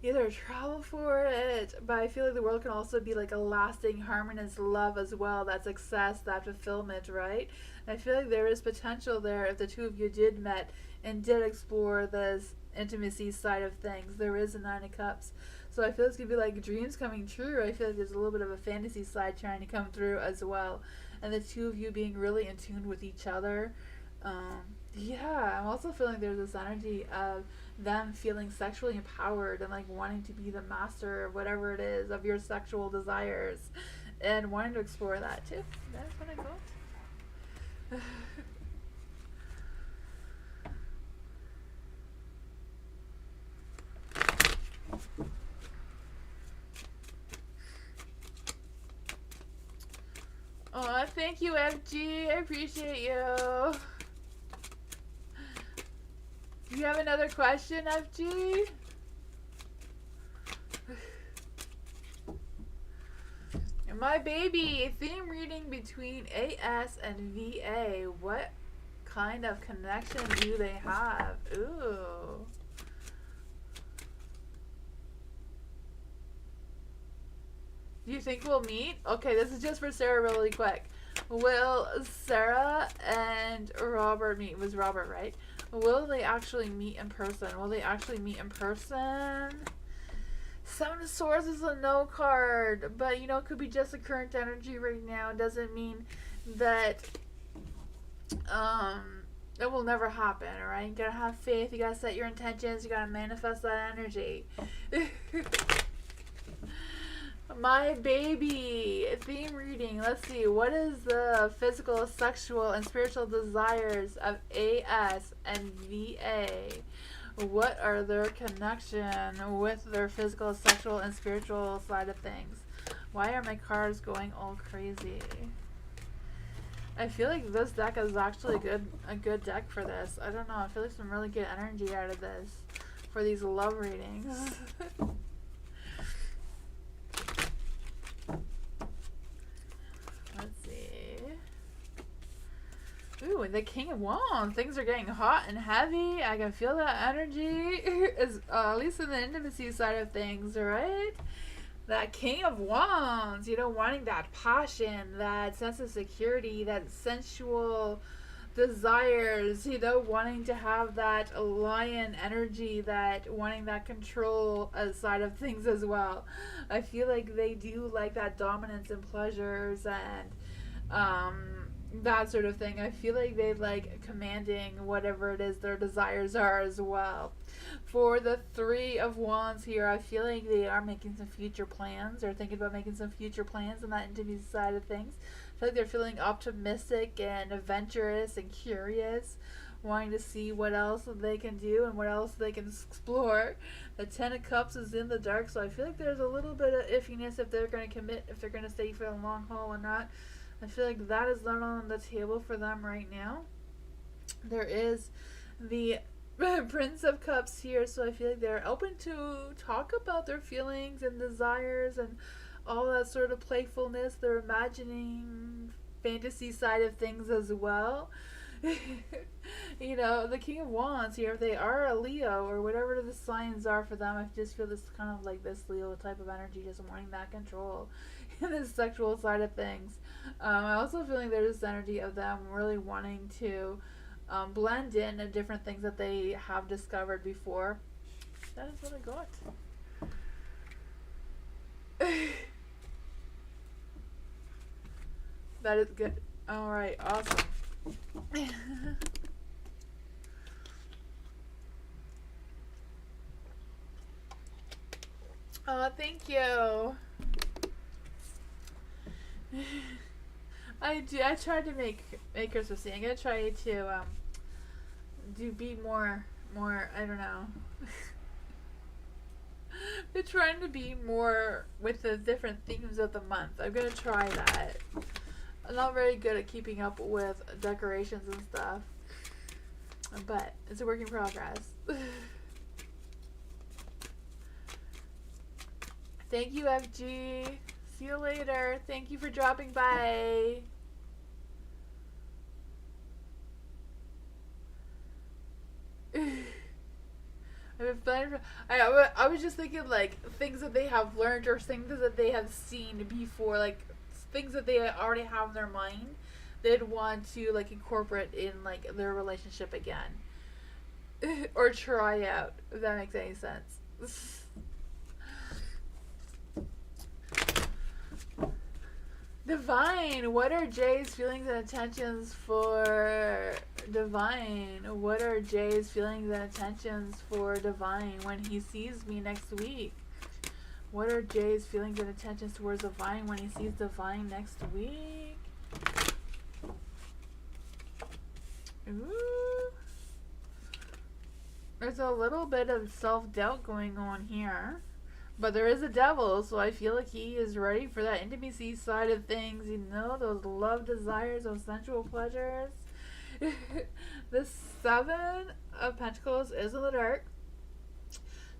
Either travel for it, but I feel like the world can also be like a lasting, harmonious love as well, that success, that fulfillment, right? And I feel like there is potential there if the two of you did met and did explore this intimacy side of things. There is a Nine of Cups. So I feel it's going to be like dreams coming true. I feel like there's a little bit of a fantasy side trying to come through as well. And the two of you being really in tune with each other. Yeah, I'm also feeling there's this energy of them feeling sexually empowered and like wanting to be the master of whatever it is of your sexual desires. and wanting to explore that too. That's what I got. Oh, thank you, FG. I appreciate you. Do you have another question, FG? My baby, theme reading between AS and VA. What kind of connection do they have? Ooh. Do you think we'll meet? Okay, this is just for Sarah really quick. Will Sarah and Robert meet? It was Robert, right? Will they actually meet in person? Will they actually meet in person? Seven of Swords is a no card, but you know, it could be just a current energy right now. It doesn't mean that it will never happen, alright? You gotta have faith, you gotta set your intentions, you gotta manifest that energy. My baby, theme reading. Let's see, what is the physical, sexual, and spiritual desires of AS and VA? What are their connection with their physical, sexual, and spiritual side of things? Why are my cards going all crazy? I feel like this deck is actually a good deck for this. I don't know. I feel like some really good energy out of this for these love readings. Let's see. Ooh, the King of Wands. Things are getting hot and heavy. I can feel that energy. Is at least in the intimacy side of things, right? That King of Wands, you know, wanting that passion, that sense of security, that sensual desires, you know, wanting to have that lion energy, that wanting that control side of things as well. I feel like they do like that dominance and pleasures and that sort of thing. I feel like they like commanding whatever it is their desires are as well. For the Three of Wands here, I feel like they are making some future plans. They're thinking about making some future plans on that intimacy side of things. I feel like they're feeling optimistic and adventurous and curious, wanting to see what else they can do and what else they can explore. The Ten of Cups is in the dark, so I feel like there's a little bit of iffiness if they're going to commit, if they're going to stay for the long haul or not. I feel like that is not on the table for them right now. There is the Prince of Cups here, so I feel like they're open to talk about their feelings and desires and all that sort of playfulness. They're imagining fantasy side of things as well. You know, the King of Wands here, if they are a Leo or whatever the signs are for them, I just feel this kind of like this Leo type of energy, just wanting that control in the sexual side of things. I also feel like there's this energy of them really wanting to blend in the different things that they have discovered before. That is what I got. That is good. Alright, awesome. Oh, thank you. I tried to make Christmas Eve. I'm gonna try to be more I don't know. They're trying to be more with the different themes of the month. I'm gonna try that. I'm not very good at keeping up with decorations and stuff, but it's a work in progress. Thank you, FG. See you later. Thank you for dropping by. I was just thinking like things that they have learned or things that they have seen before, like things that they already have in their mind. They'd want to like incorporate in like their relationship again, or try out. If that makes any sense. Divine, what are Jay's feelings and intentions for Divine? What are Jay's feelings and intentions for Divine when he sees me next week? What are Jay's feelings and intentions towards Divine when he sees Divine next week? Ooh. There's a little bit of self-doubt going on here. But there is a devil, so I feel like he is ready for that intimacy side of things. You know, those love desires, those sensual pleasures. The Seven of Pentacles is in the dark.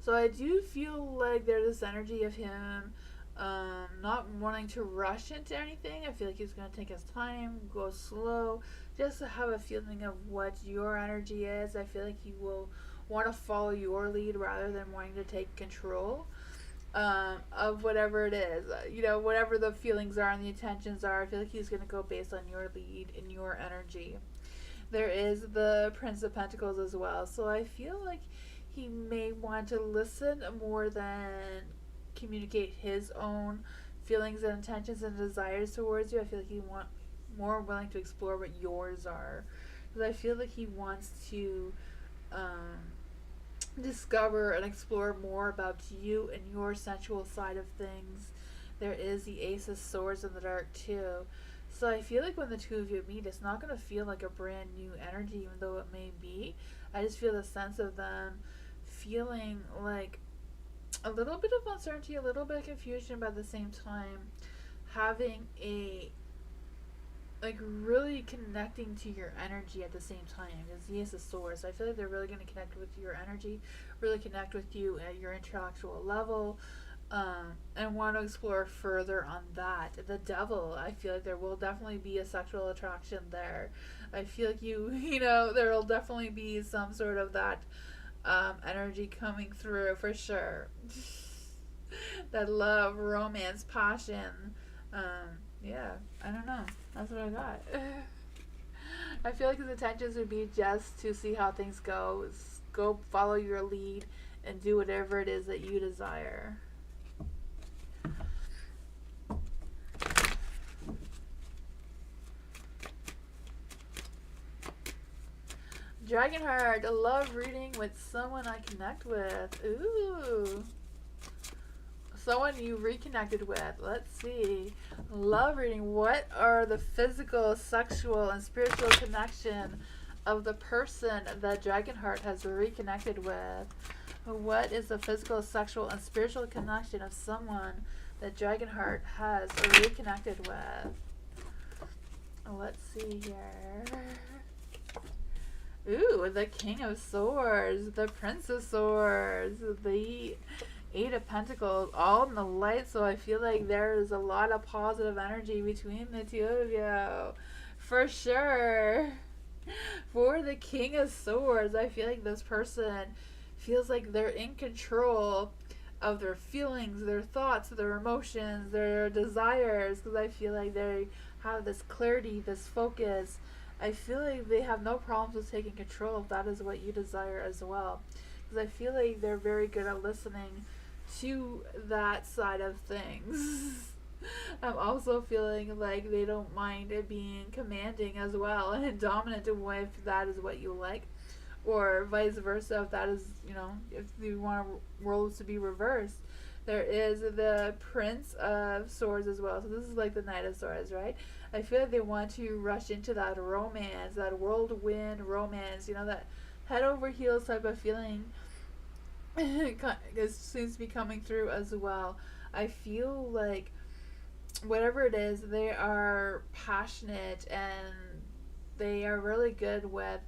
So I do feel like there's this energy of him not wanting to rush into anything. I feel like he's going to take his time, go slow, just to have a feeling of what your energy is. I feel like he will want to follow your lead rather than wanting to take control of whatever it is. You know, whatever the feelings are and the intentions are, I feel like he's going to go based on your lead and your energy. There is the Prince of Pentacles as well. So I feel like he may want to listen more than communicate his own feelings and intentions and desires towards you. I feel like he wants more willing to explore what yours are. Because I feel like he wants to discover and explore more about you and your sensual side of things. There is the Ace of Swords in the dark too. So I feel like when the two of you meet, it's not going to feel like a brand new energy, even though it may be. I just feel the sense of them feeling like a little bit of uncertainty, a little bit of confusion, but at the same time having a like really connecting to your energy at the same time. Because he is a source. I feel like they're really going to connect with your energy, really connect with you at your intellectual level, and want to explore further on that. The devil, I feel like there will definitely be a sexual attraction there. I feel like you know, there will definitely be some sort of that energy coming through for sure. That love, romance, passion. Yeah, I don't know. That's what I got. I feel like his intentions would be just to see how things go. Go follow your lead and do whatever it is that you desire. Dragonheart, a love reading with someone I connect with. Ooh. Someone you reconnected with. Let's see. Love reading. What are the physical, sexual, and spiritual connection of the person that Dragonheart has reconnected with? What is the physical, sexual, and spiritual connection of someone that Dragonheart has reconnected with? Let's see here. Ooh, the King of Swords, the Prince of Swords, the Eight of Pentacles, all in the light. So I feel like there is a lot of positive energy between the two of you. For sure. For the King of Swords, I feel like this person feels like they're in control of their feelings, their thoughts, their emotions, their desires. Because I feel like they have this clarity, this focus. I feel like they have no problems with taking control if that is what you desire as well. Because I feel like they're very good at listening to that side of things. I'm also feeling like they don't mind it being commanding as well and dominant if that is what you like, or vice versa if that is, you know, if you want roles to be reversed. There is the Prince of Swords as well. So this is like the Knight of Swords, right? I feel like they want to rush into that romance, that whirlwind romance, you know, that head over heels type of feeling. It seems to be coming through as well. I feel like whatever it is, they are passionate and they are really good with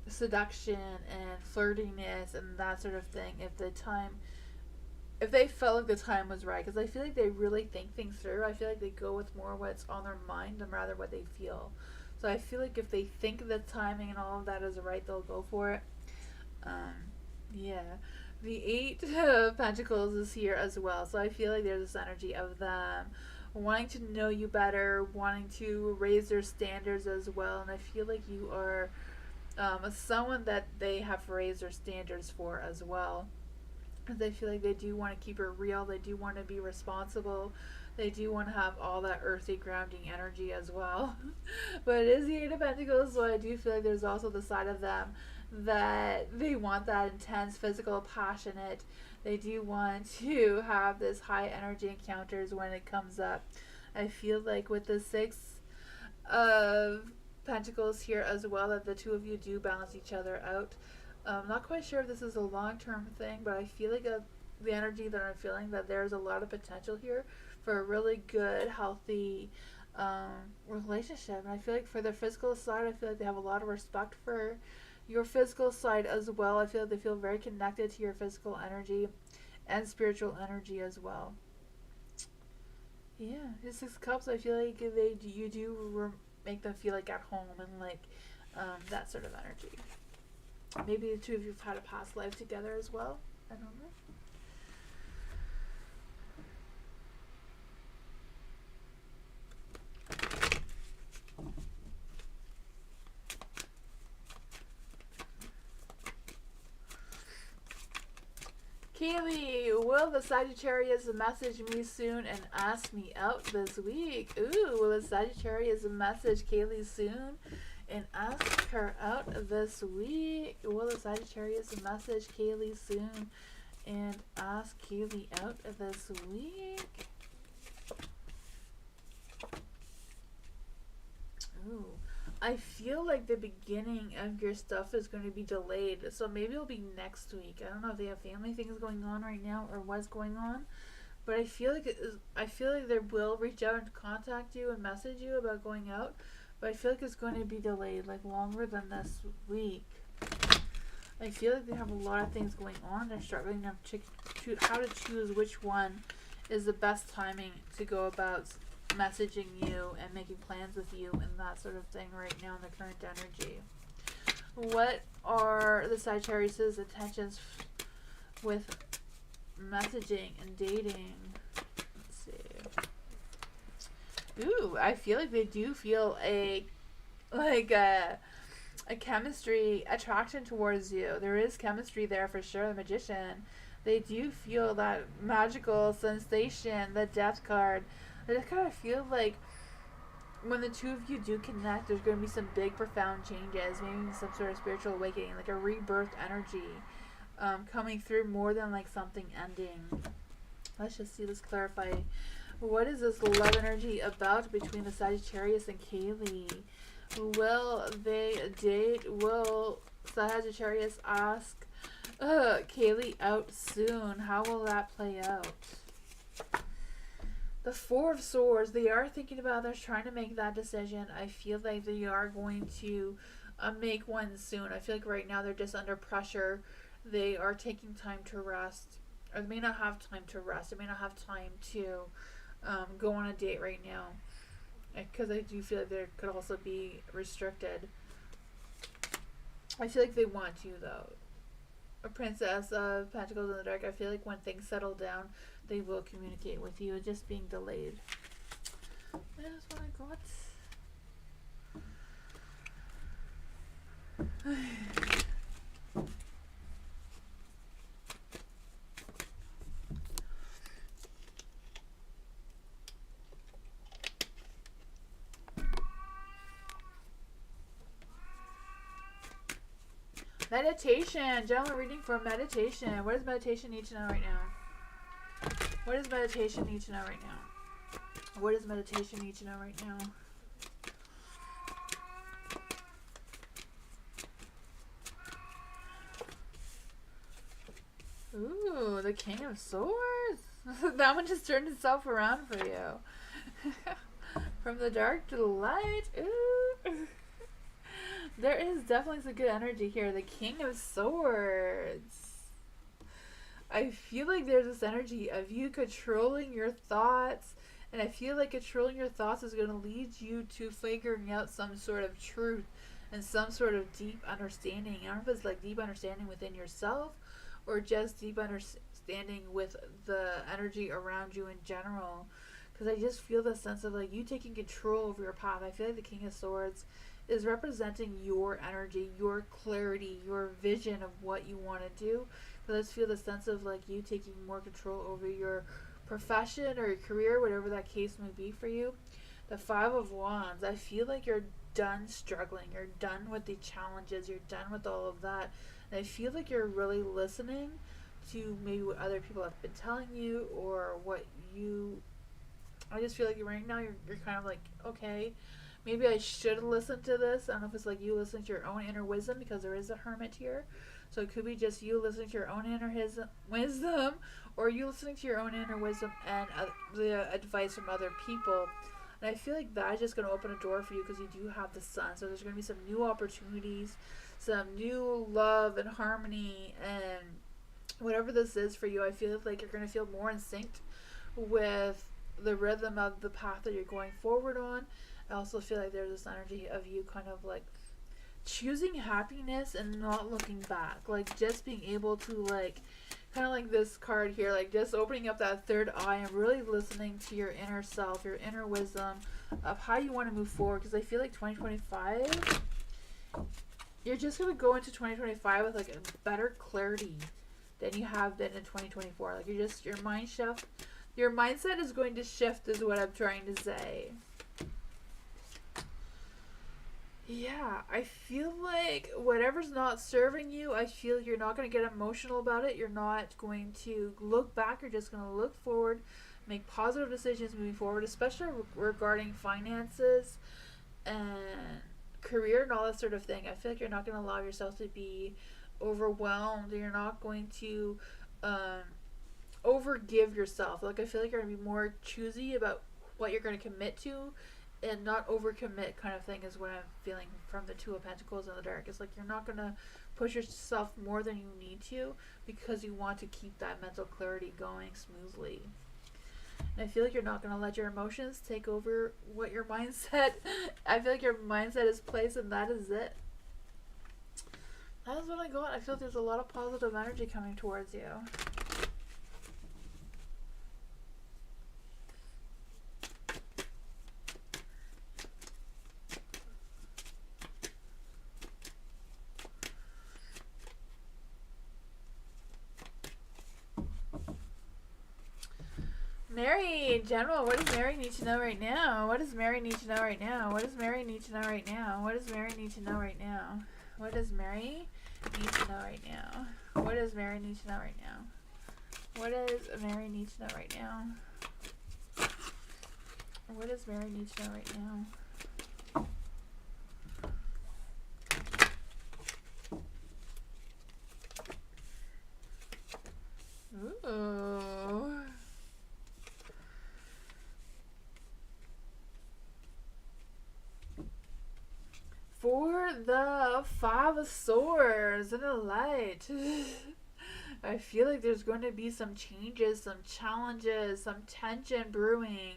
seduction and flirtiness and that sort of thing. If they felt like the time was right, because I feel like they really think things through. I feel like they go with more what's on their mind than rather what they feel. So I feel like if they think the timing and all of that is right, they'll go for it. Yeah. The Eight of Pentacles is here as well. So I feel like there's this energy of them wanting to know you better, wanting to raise their standards as well. And I feel like you are someone that they have raised their standards for as well. They feel like they do want to keep it real. They do want to be responsible. They do want to have all that earthy grounding energy as well. But it is the Eight of Pentacles, so I do feel like there's also the side of them that they want that intense physical, passionate. They do want to have this high energy encounters when it comes up. I feel like with the Six of Pentacles here as well, that the two of you do balance each other out. I'm not quite sure if this is a long-term thing, but I feel like the energy that I'm feeling, that there's a lot of potential here for a really good, healthy relationship. And I feel like for the physical side, I feel like they have a lot of respect for your physical side as well. I feel like they feel very connected to your physical energy and spiritual energy as well. Yeah, the Six of Cups, I feel like you do make them feel like at home and like that sort of energy. Maybe the two of you have had a past life together as well. I don't know. Kaylee, will the Sagittarius message me soon and ask me out this week? Ooh, will the Sagittarius message Kaylee soon and ask her out this week? Will the Sagittarius message Kaylee soon and ask Kaylee out this week? Ooh. I feel like the beginning of your stuff is going to be delayed, so maybe it'll be next week. I don't know if they have family things going on right now or what's going on, but I feel like they will reach out and contact you and message you about going out, but I feel like it's going to be delayed, like longer than this week. I feel like they have a lot of things going on. They're struggling to how to choose which one is the best timing to go about messaging you and making plans with you and that sort of thing right now in the current energy. What are the Sagittarius' intentions with messaging and dating? Let's see. Ooh, I feel like they do feel a chemistry attraction towards you. There is chemistry there for sure. The Magician. They do feel that magical sensation, the Death card. I just kind of feel like when the two of you do connect, there's going to be some big, profound changes. Maybe some sort of spiritual awakening, like a rebirth energy coming through more than like something ending. Let's just see. Let's clarify. What is this love energy about between the Sagittarius and Kaylee? Will they date? Will Sagittarius ask Kaylee out soon? How will that play out? The Four of Swords, they are thinking about this, trying to make that decision. I feel like they are going to make one soon. I feel like right now they're just under pressure. They are taking time to rest. Or they may not have time to rest. They may not have time to go on a date right now. Because I do feel like they could also be restricted. I feel like they want you, though. A Princess of Pentacles in the Dark, I feel like when things settle down, they will communicate with you. It's just being delayed. That is what I got. Meditation. General reading for meditation. What does meditation need to know right now? What does meditation need to know right now? What does meditation need to know right now? Ooh, the King of Swords. That one just turned itself around for you. From the dark to the light. Ooh. There is definitely some good energy here. The King of Swords. I feel like there's this energy of you controlling your thoughts. And I feel like controlling your thoughts is going to lead you to figuring out some sort of truth and some sort of deep understanding. I don't know if it's like deep understanding within yourself or just deep understanding with the energy around you in general. Because I just feel the sense of like you taking control over your path. I feel like the King of Swords is representing your energy, your clarity, your vision of what you want to do. But let's feel the sense of like you taking more control over your profession or your career, whatever that case may be for you. The Five of Wands, I feel like you're done struggling. You're done with the challenges. You're done with all of that. And I feel like you're really listening to maybe what other people have been telling you, or what you. I just feel like right now you're kind of like, okay, maybe I should listen to this. I don't know if it's like you listen to your own inner wisdom, because there is a hermit here. So it could be just you listening to your own inner wisdom, or you listening to your own inner wisdom and the advice from other people. And I feel like that's just going to open a door for you, because you do have the sun. So there's going to be some new opportunities, some new love and harmony, and whatever this is for you, I feel like you're going to feel more in sync with the rhythm of the path that you're going forward on. I also feel like there's this energy of you kind of like choosing happiness and not looking back. Like just being able to like, kind of like this card here, like just opening up that third eye and really listening to your inner self, your inner wisdom of how you want to move forward. Because I feel like 2025, you're just going to go into 2025 with like a better clarity than you have been in 2024. Like you're just, your mindset is going to shift, is what I'm trying to say. Yeah, I feel like whatever's not serving you, I feel you're not going to get emotional about it. You're not going to look back. You're just going to look forward, make positive decisions moving forward, especially regarding finances and career and all that sort of thing. I feel like you're not going to allow yourself to be overwhelmed. You're not going to overgive yourself. Like I feel like you're going to be more choosy about what you're going to commit to, and not overcommit, kind of thing, is what I'm feeling from the Two of Pentacles in the dark. It's like you're not going to push yourself more than you need to, because you want to keep that mental clarity going smoothly. And I feel like you're not going to let your emotions take over what your mindset. I feel like your mindset is placed, and that is it. That is what I got. I feel like there's a lot of positive energy coming towards you. Mary, General, what does Mary need to know right now? What does Mary need to know right now? What does Mary need to know right now? What does Mary need to know right now? What does Mary need to know right now? What does Mary need to know right now? What does Mary need to know right now? What does Mary need to know right now? Ooh. For the Five of Swords and the Light, I feel like there's going to be some changes, some challenges, some tension brewing.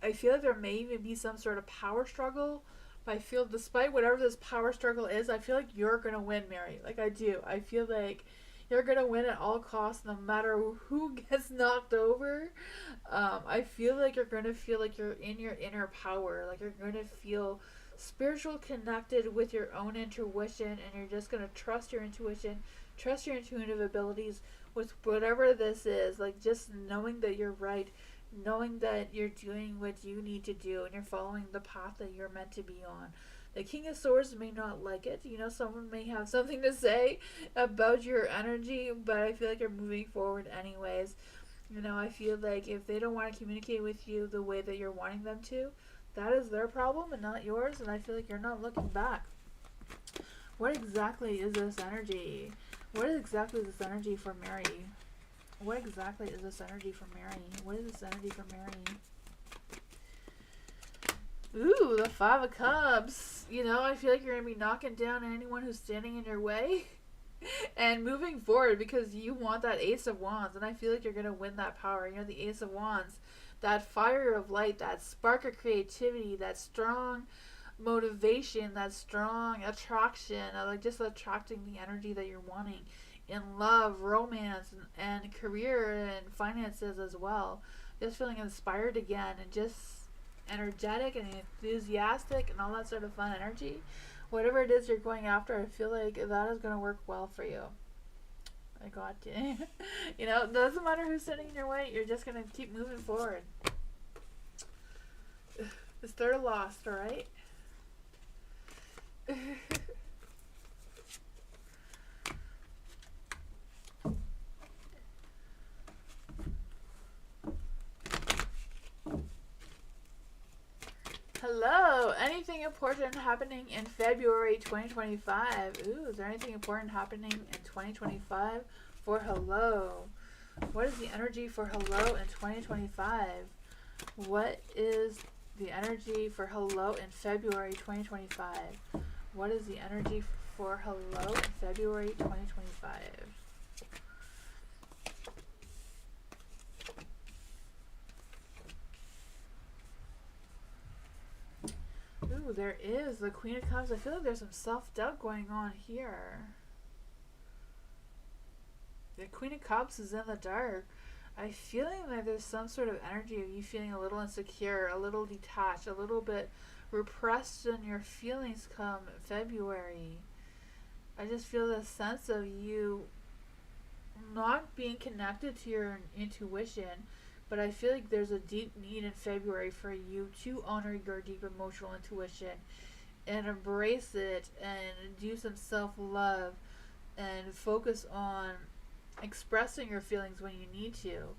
I feel like there may even be some sort of power struggle. But I feel despite whatever this power struggle is, I feel like you're going to win, Mary. Like I do. I feel like you're going to win at all costs, no matter who gets knocked over. I feel like you're going to feel like you're in your inner power. Like you're going to feel spiritual connected with your own intuition, and you're just going to trust your intuition, trust your intuitive abilities with whatever this is. Like just knowing that you're right, knowing that you're doing what you need to do, and you're following the path that you're meant to be on. The King of Swords may not like it. You know, someone may have something to say about your energy, but I feel like you're moving forward anyways. You know, I feel like if they don't want to communicate with you the way that you're wanting them to, that is their problem and not yours, and I feel like you're not looking back. What exactly is this energy? What exactly is this energy for Mary? What exactly is this energy for Mary? What is this energy for Mary? Ooh, the Five of Cups. You know, I feel like you're going to be knocking down anyone who's standing in your way and moving forward, because you want that Ace of Wands, and I feel like you're going to win that power. You know, the Ace of Wands, that fire of light, that spark of creativity, that strong motivation, that strong attraction, like just attracting the energy that you're wanting in love, romance, and career and finances as well. Just feeling inspired again, and just energetic and enthusiastic and all that sort of fun energy. Whatever it is you're going after, I feel like that is going to work well for you. I got you. You know, it doesn't matter who's sitting in your way, you're just going to keep moving forward. It's third lost, alright? anything important happening in February 2025? Ooh, is there anything important happening in 2025 for hello? What is the energy for hello in 2025? What is the energy for hello in February 2025? What is the energy for hello in February 2025? Ooh, there is the Queen of Cups. I feel like there's some self-doubt going on here. The Queen of Cups is in the dark. I'm feeling like there's some sort of energy of you feeling a little insecure, a little detached, a little bit repressed in your feelings come February. I just feel this sense of you not being connected to your intuition, but I feel like there's a deep need in February for you to honor your deep emotional intuition and embrace it and do some self-love and focus on expressing your feelings when you need to.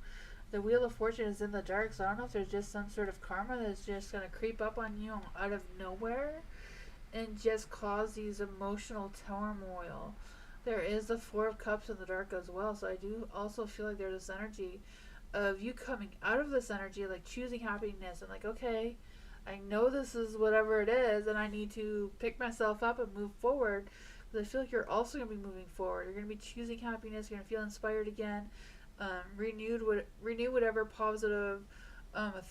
The Wheel of Fortune is in the dark, so I don't know if there's just some sort of karma that's just going to creep up on you out of nowhere and just cause these emotional turmoil. There is the Four of Cups in the dark as well, so I do also feel like there's this energy of you coming out of this energy, like choosing happiness and like, okay, I know this is whatever it is and I need to pick myself up and move forward. But I feel like you're also going to be moving forward. You're going to be choosing happiness. You're going to feel inspired again. Renew whatever positive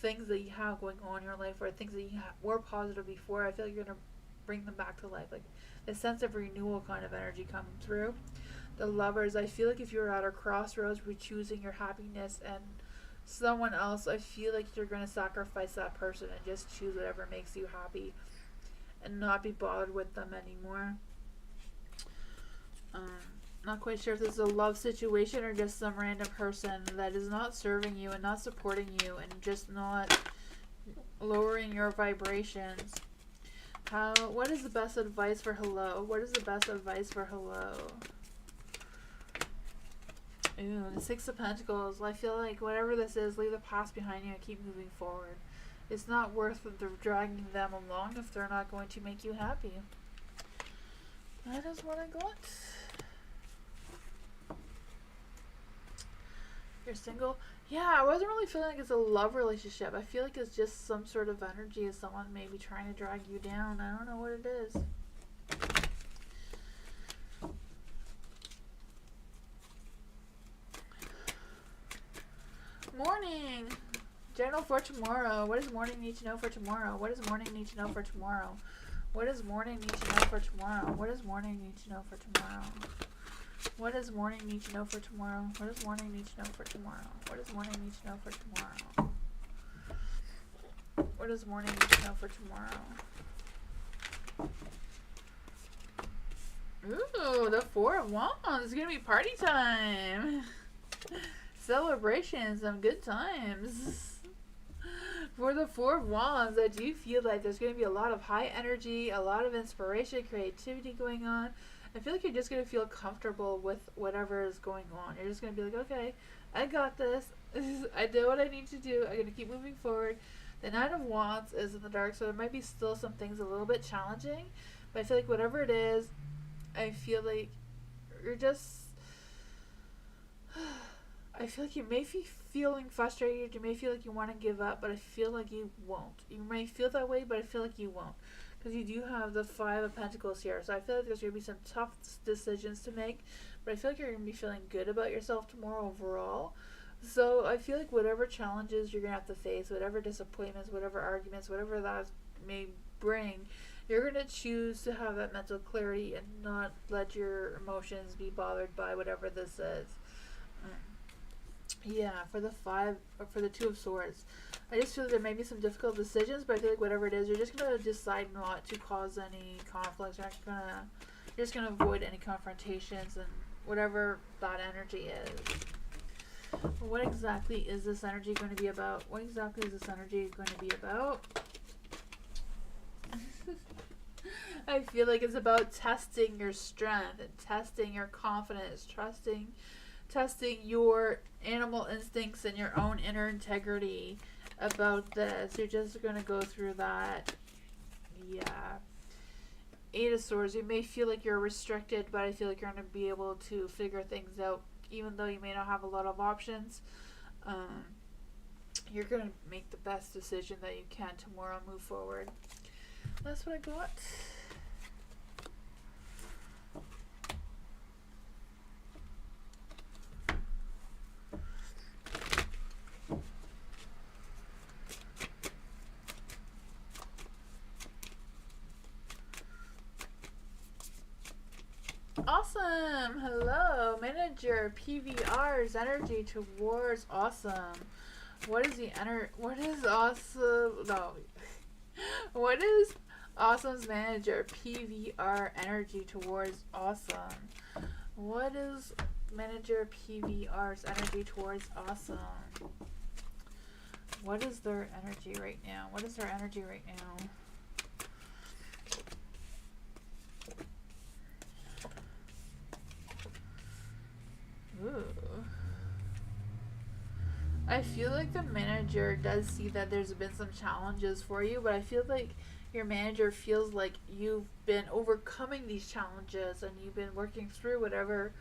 things that you have going on in your life, or things that you were positive before. I feel like you're going to bring them back to life. Like a sense of renewal kind of energy coming through. The Lovers, I feel like if you're at a crossroads, we're choosing your happiness and someone else, I feel like you're going to sacrifice that person and just choose whatever makes you happy and not be bothered with them anymore. Not quite sure if this is a love situation or just some random person that is not serving you and not supporting you and just not lowering your vibrations. What is the best advice for hello? What is the best advice for hello? Ooh, the Six of Pentacles. I feel like whatever this is, leave the past behind you and keep moving forward. It's not worth dragging them along if they're not going to make you happy. That is what I got. You're single? Yeah, I wasn't really feeling like it's a love relationship. I feel like it's just some sort of energy of someone maybe trying to drag you down. I don't know what it is. Morning! General for tomorrow. What does morning need to know for tomorrow? What does morning need to know for tomorrow? What does morning need to know for tomorrow? What does morning need to know for tomorrow? What does morning need to know for tomorrow? What does morning need to know for tomorrow? What does morning need to know for tomorrow? What does morning need to know for tomorrow? Ooh, the Four of Wands. It's gonna be party time. Celebration, some good times. For the Four of Wands, I do feel like there's going to be a lot of high energy, a lot of inspiration, creativity going on. I feel like you're just going to feel comfortable with whatever is going on. You're just going to be like, okay, I got this. I know what I need to do. I'm going to keep moving forward. The Nine of Wands is in the dark, so there might be still some things a little bit challenging. But I feel like whatever it is, I feel like you're just... I feel like you may be feeling frustrated. You may feel like you want to give up, but I feel like you won't. You may feel that way, but I feel like you won't. Because you do have the Five of Pentacles here. So I feel like there's going to be some tough decisions to make. But I feel like you're going to be feeling good about yourself tomorrow overall. So I feel like whatever challenges you're going to have to face, whatever disappointments, whatever arguments, whatever that may bring, you're going to choose to have that mental clarity and not let your emotions be bothered by whatever this is. Yeah, for the Two of Swords, I just feel like there may be some difficult decisions, but I feel like whatever it is, you're just gonna decide not to cause any conflicts. You're just gonna avoid any confrontations and whatever that energy is. What exactly is this energy going to be about? What exactly is this energy going to be about? I feel like it's about testing your strength and testing your confidence, testing your animal instincts and your own inner integrity about this. You're just going to go through that. the Eight of Swords. You may feel like you're restricted, but I feel like you're going to be able to figure things out, even though you may not have a lot of options. You're going to make the best decision that you can tomorrow, move forward. That's what I got. Awesome. Hello. Manager PVR's energy towards awesome. What is the what is awesome? No. What is awesome's manager PVR energy towards awesome? What is manager PVR's energy towards awesome? What is their energy right now? What is their energy right now? Ooh. I feel like the manager does see that there's been some challenges for you, but I feel like your manager feels like you've been overcoming these challenges and you've been working through whatever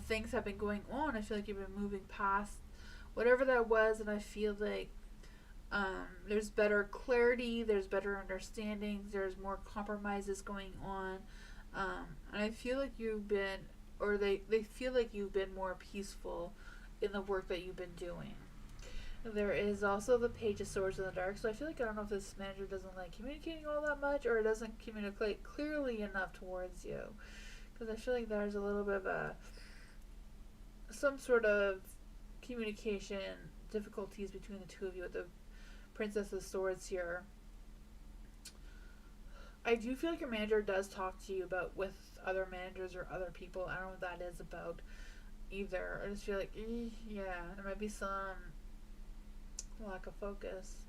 things have been going on. I feel like you've been moving past whatever that was, and I feel like there's better clarity, there's better understandings, there's more compromises going on, and I feel like you've been, or they feel like you've been more peaceful in the work that you've been doing. There is also the Page of Swords in the Dark, so I feel like, I don't know if this manager doesn't like communicating all that much, or it doesn't communicate clearly enough towards you, because I feel like there's a little bit of some sort of communication difficulties between the two of you with the Princess of Swords here. I do feel like your manager does talk to you about with other managers or other people. I don't know what that is about either. I just feel like, yeah, there might be some lack of focus.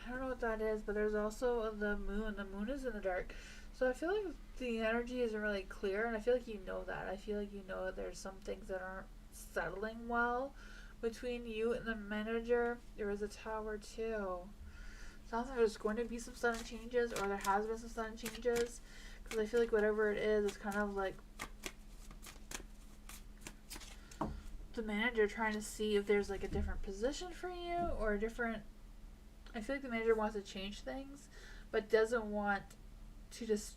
I don't know what that is, but there's also the moon. The moon is in the dark. So I feel like the energy isn't really clear, and I feel like you know that. I feel like you know that there's some things that aren't settling well between you and the manager. There is a Tower too. Sounds like there's going to be some sudden changes, or there has been some sudden changes, because I feel like whatever it is, it's kind of like the manager trying to see if there's like a different position for you, or a different, I feel like the manager wants to change things, but doesn't want to just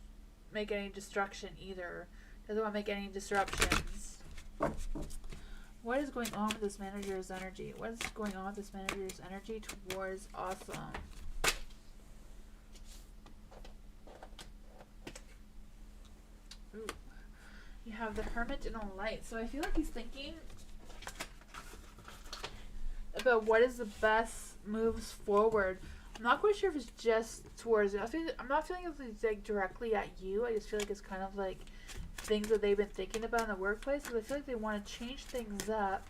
make any destruction either. Doesn't want to make any disruptions. What is going on with this manager's energy? What is going on with this manager's energy towards awesome? Ooh. You have the Hermit and a Light. So I feel like he's thinking about what is the best moves forward. I'm not quite sure if it's just towards you. I'm not feeling it's like directly at you. I just feel like it's kind of like things that they've been thinking about in the workplace, because I feel like they want to change things up.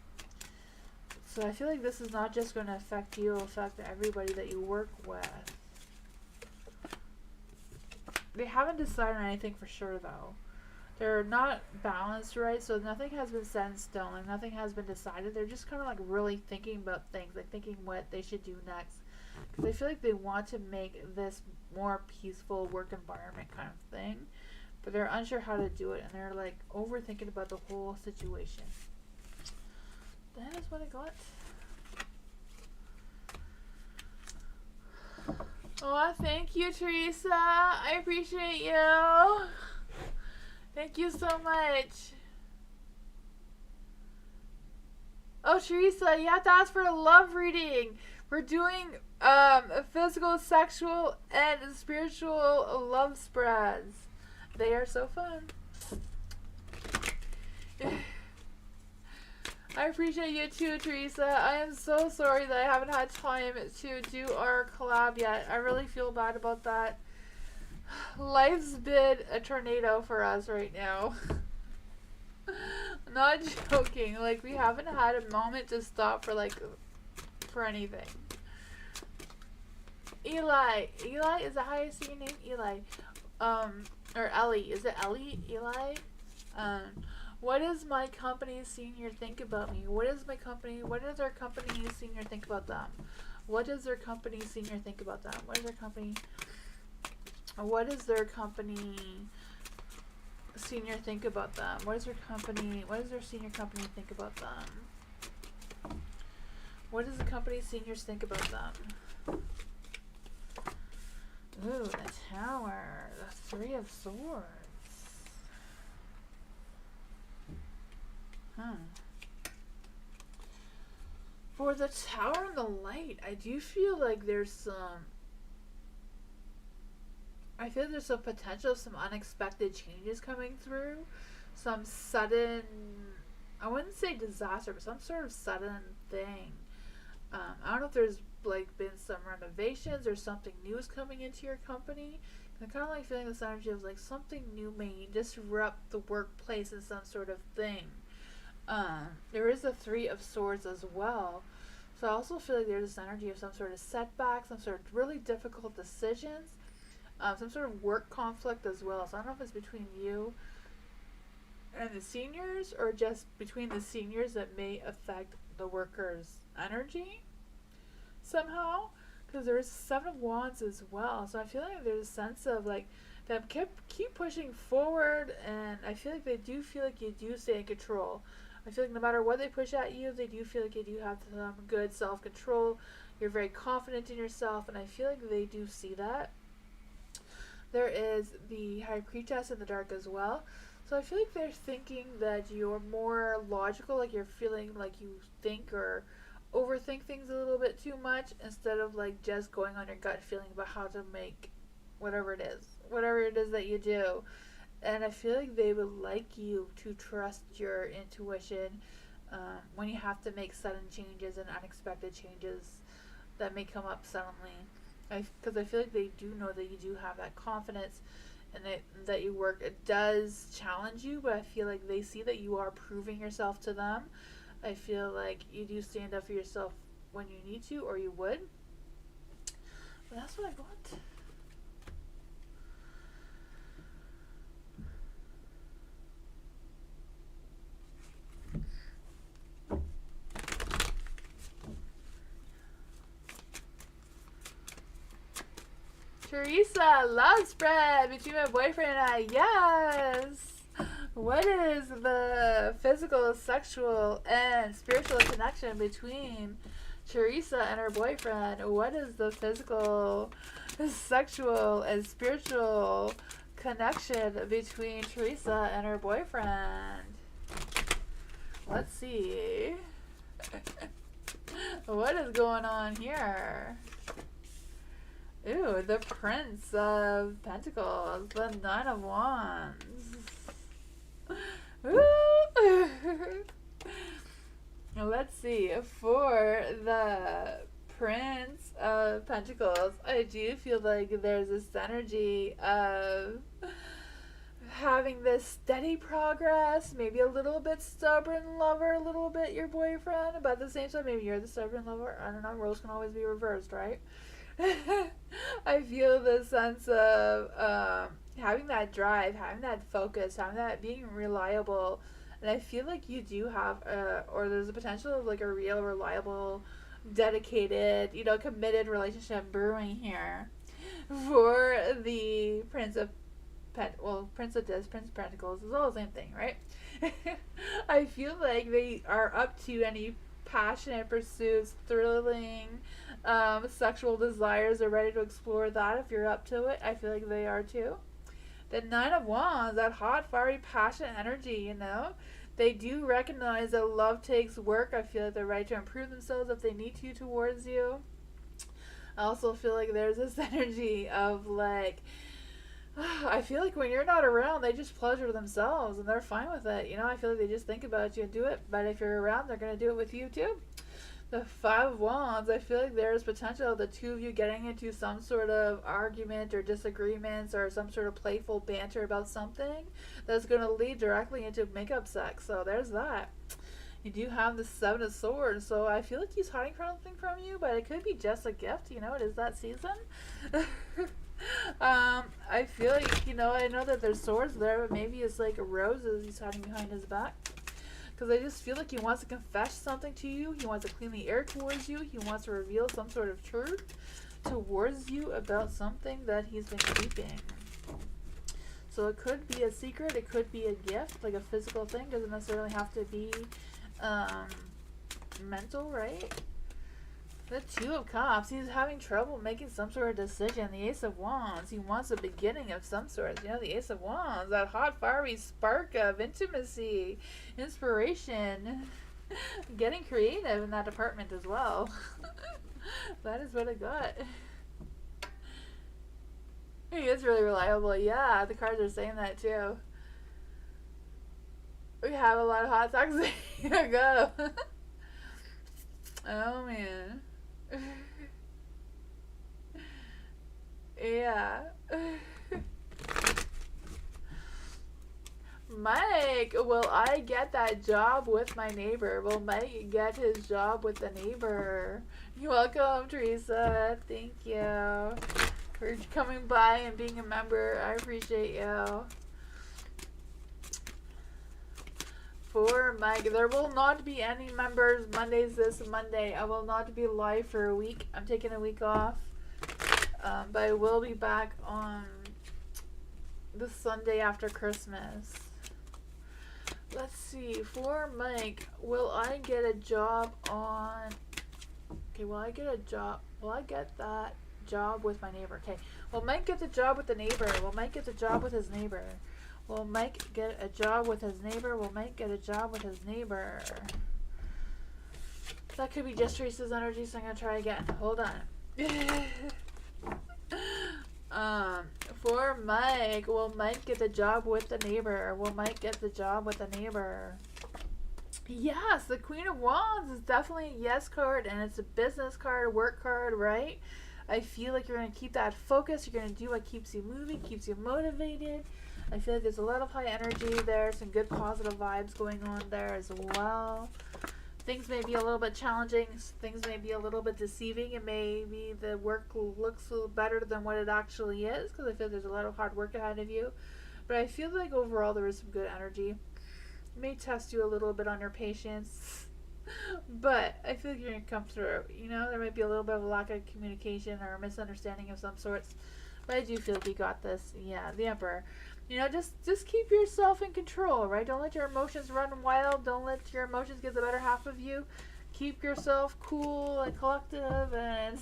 So I feel like this is not just going to affect you, it'll affect everybody that you work with. They haven't decided on anything for sure though. They're not balanced right, so nothing has been set in stone, like nothing has been decided. They're just kind of like really thinking about things, like thinking what they should do next. Because I feel like they want to make this more peaceful work environment kind of thing, but they're unsure how to do it, and they're like overthinking about the whole situation. That is what I got. Oh, thank you, Teresa. I appreciate you. Thank you so much. Oh, Teresa, you have to ask for a love reading. We're doing physical, sexual, and spiritual love spreads. They are so fun. I appreciate you too, Teresa. I am so sorry that I haven't had time to do our collab yet. I really feel bad about that. Life's been a tornado for us right now. Not joking. Like, we haven't had a moment to stop for anything. Eli, is that how you say your name? Eli. Or Ellie. Is it Ellie? Eli? What does my company senior think about me? What does our company senior think about them? What does their company senior think about them? What does their company What does their company senior think about them? What does their senior company think about them? What does the company seniors think about them? Ooh, the Tower. The Three of Swords. For the Tower and the Light, I do feel like there's some... I feel there's some potential of some unexpected changes coming through. Some sudden... I wouldn't say disaster, but some sort of sudden thing. I don't know if there's like been some renovations or something new is coming into your company. I'm kind of like feeling this energy of like something new may disrupt the workplace in some sort of thing. There is a Three of Swords as well. So I also feel like there's this energy of some sort of setback, some sort of really difficult decisions, some sort of work conflict as well. So I don't know if it's between you and the seniors or just between the seniors that may affect the workers' energy somehow. Because there's Seven of Wands as well. So I feel like there's a sense of like them keep pushing forward, and I feel like they do feel like you do stay in control. I feel like no matter what they push at you, they do feel like you do have some good self-control. You're very confident in yourself, and I feel like they do see that. There is the High Priestess in the dark as well. So I feel like they're thinking that you're more logical, like you're feeling like you think or overthink things a little bit too much instead of like just going on your gut feeling about how to make whatever it is that you do. And I feel like they would like you to trust your intuition when you have to make sudden changes and unexpected changes that may come up suddenly. Because I feel like they do know that you do have that confidence and that your work, it does challenge you, but I feel like they see that you are proving yourself to them. I feel like you do stand up for yourself when you need to, or you would. But that's what I got. Teresa, love spread between my boyfriend and I. Yes! What is the physical, sexual, and spiritual connection between Teresa and her boyfriend? What is the physical, sexual, and spiritual connection between Teresa and her boyfriend? Let's see. What is going on here? Ooh, the Prince of Pentacles, the Nine of Wands. Ooh. Let's see. For the Prince of Pentacles, I do feel like there's this energy of having this steady progress, maybe a little bit stubborn lover, a little bit your boyfriend, but at the same time, maybe you're the stubborn lover. I don't know, roles can always be reversed, right? I feel the sense of having that drive, having that focus, having that being reliable, and I feel like you do have or there's a potential of like a real, reliable, dedicated, committed relationship brewing here for the Prince of Prince of Pentacles is all the same thing, right? I feel like they are up to any passionate pursuits, thrilling sexual desires. Are ready to explore that. If you're up to it, I feel like they are too. The Nine of Wands, that hot, fiery, passionate energy, they do recognize that love takes work. I feel like they're ready to improve themselves if they need to towards you. I also feel like there's this energy of like, I feel like when you're not around, they just pleasure themselves and they're fine with it. I feel like they just think about you and do it. But if you're around, they're going to do it with you too. The Five of Wands, I feel like there's potential of the two of you getting into some sort of argument or disagreements or some sort of playful banter about something that's going to lead directly into makeup sex. So there's that. You do have the Seven of Swords, so I feel like he's hiding something from you, but it could be just a gift. It is that season. I feel like, I know that there's swords there, but maybe it's like roses he's hiding behind his back. Because I just feel like he wants to confess something to you. He wants to clean the air towards you. He wants to reveal some sort of truth. towards you about something that he's been keeping. So it could be a secret, it could be a gift, like a physical thing. Doesn't necessarily have to be mental, right? The Two of Cups, he's having trouble making some sort of decision. The Ace of Wands, he wants a beginning of some sort. You know, the Ace of Wands, that hot, fiery spark of intimacy, inspiration, getting creative in that department as well. That is what I got. He is really reliable. Yeah, the cards are saying that too. We have a lot of hot talks. There you go. Oh man. Yeah. Mike, will I get that job with my neighbor? Will Mike get his job with the neighbor? You're welcome, Teresa. Thank you for coming by and being a member. I appreciate you. For Mike, there will not be any members Mondays this Monday. I will not be live for a week. I'm taking a week off. But I will be back on the Sunday after Christmas. Let's see. For Mike, will I get a job on... Okay, will I get a job... Will I get that job with my neighbor? Okay. Will Mike get the job with the neighbor? Will Mike get the job with his neighbor? Will Mike get a job with his neighbor? Will Mike get a job with his neighbor? That could be just Teresa's energy, so I'm going to try again. Hold on. For Mike, will Mike get the job with the neighbor? Will Mike get the job with the neighbor? Yes, the Queen of Wands is definitely a yes card, and it's a business card, work card, right? I feel like you're going to keep that focus. You're going to do what keeps you moving, keeps you motivated. I feel like there's a lot of high energy there, some good positive vibes going on there as well. Things may be a little bit challenging, things may be a little bit deceiving, and maybe the work looks a little better than what it actually is, because I feel there's a lot of hard work ahead of you. But I feel like overall there is some good energy. It may test you a little bit on your patience, but I feel like you're going to come through. You know, there might be a little bit of a lack of communication or a misunderstanding of some sorts, but I do feel like you got this. Yeah, the Emperor. You know, just keep yourself in control, right? Don't let your emotions run wild. Don't let your emotions get the better half of you. Keep yourself cool and collective and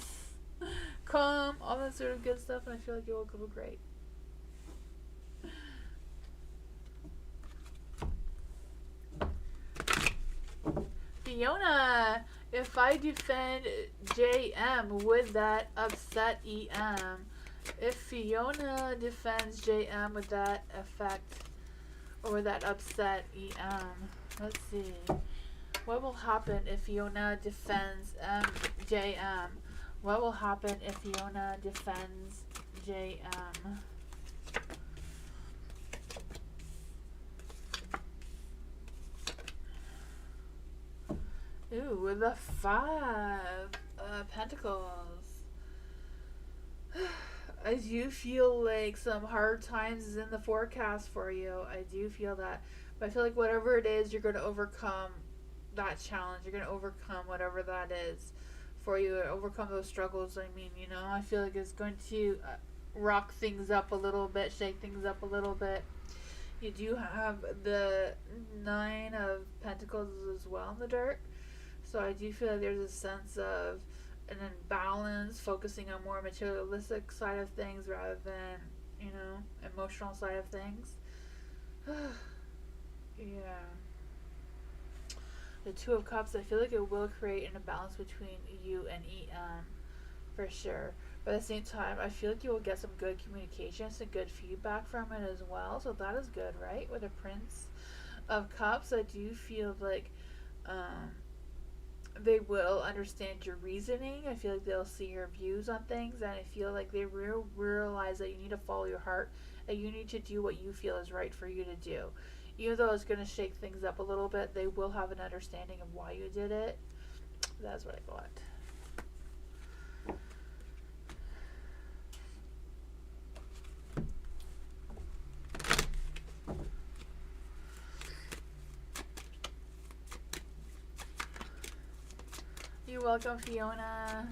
calm, all that sort of good stuff, and I feel like you will go great. Fiona, if I defend JM, would that upset EM? If Fiona defends JM, would that affect or would that upset EM? Let's see. What will happen if Fiona defends JM? What will happen if Fiona defends JM? Ooh, the 5 of Pentacles. I do feel like some hard times is in the forecast for you. I do feel that. But I feel like whatever it is, you're going to overcome that challenge. You're going to overcome whatever that is for you. Overcome those struggles, I mean, you know. I feel like it's going to rock things up a little bit, shake things up a little bit. You do have the 9 of Pentacles as well in the dark. So I do feel like there's a sense of an imbalance, focusing on more materialistic side of things rather than, you know, emotional side of things. Yeah. The 2 of Cups, I feel like it will create an imbalance between you and EM, for sure. But at the same time, I feel like you will get some good communication, some good feedback from it as well. So that is good, right? With the Prince of Cups, I do feel like they will understand your reasoning. I feel like they'll see your views on things, and I feel like they realize that you need to follow your heart, and you need to do what you feel is right for you to do. Even though it's going to shake things up a little bit, they will have an understanding of why you did it. That's what I got. You're welcome, Fiona.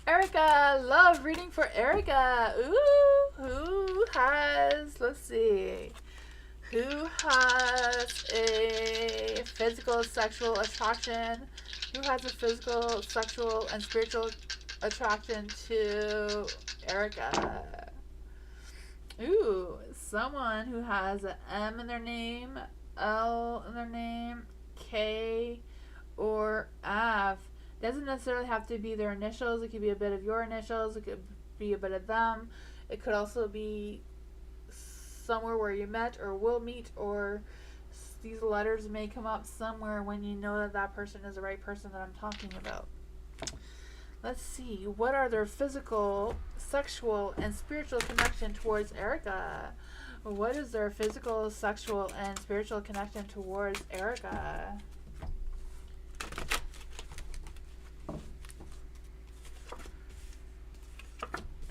Erica, love reading for Erica. Ooh, who has, let's see, who has a physical sexual attraction? Who has a physical, sexual, and spiritual attraction to Erica? Ooh, someone who has an M in their name, L in their name, K, or F. Doesn't necessarily have to be their initials. It could be a bit of your initials. It could be a bit of them. It could also be somewhere where you met or will meet, or these letters may come up somewhere when you know that that person is the right person that I'm talking about. Let's see. What are their physical, sexual, and spiritual connection towards Erica? What is their physical, sexual, and spiritual connection towards Erica?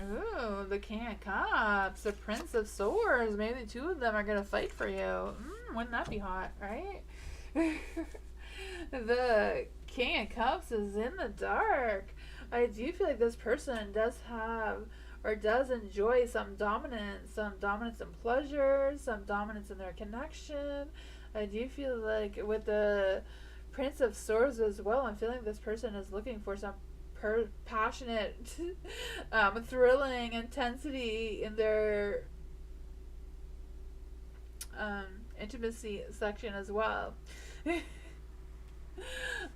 Ooh, the King of Cups, the Prince of Swords. Maybe the two of them are going to fight for you. Wouldn't that be hot, right? The King of Cups is in the dark. I do feel like this person does have or does enjoy some dominance in pleasure, some dominance in their connection. I do feel like with the Prince of Swords as well, I'm feeling this person is looking for some passionate, thrilling intensity in their intimacy section as well.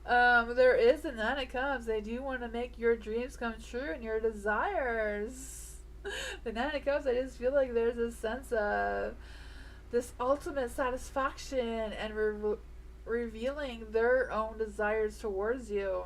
There is a Nine of Cups. They do want to make your dreams come true and your desires. The Nine of Cups, I just feel like there's a sense of this ultimate satisfaction and revealing their own desires towards you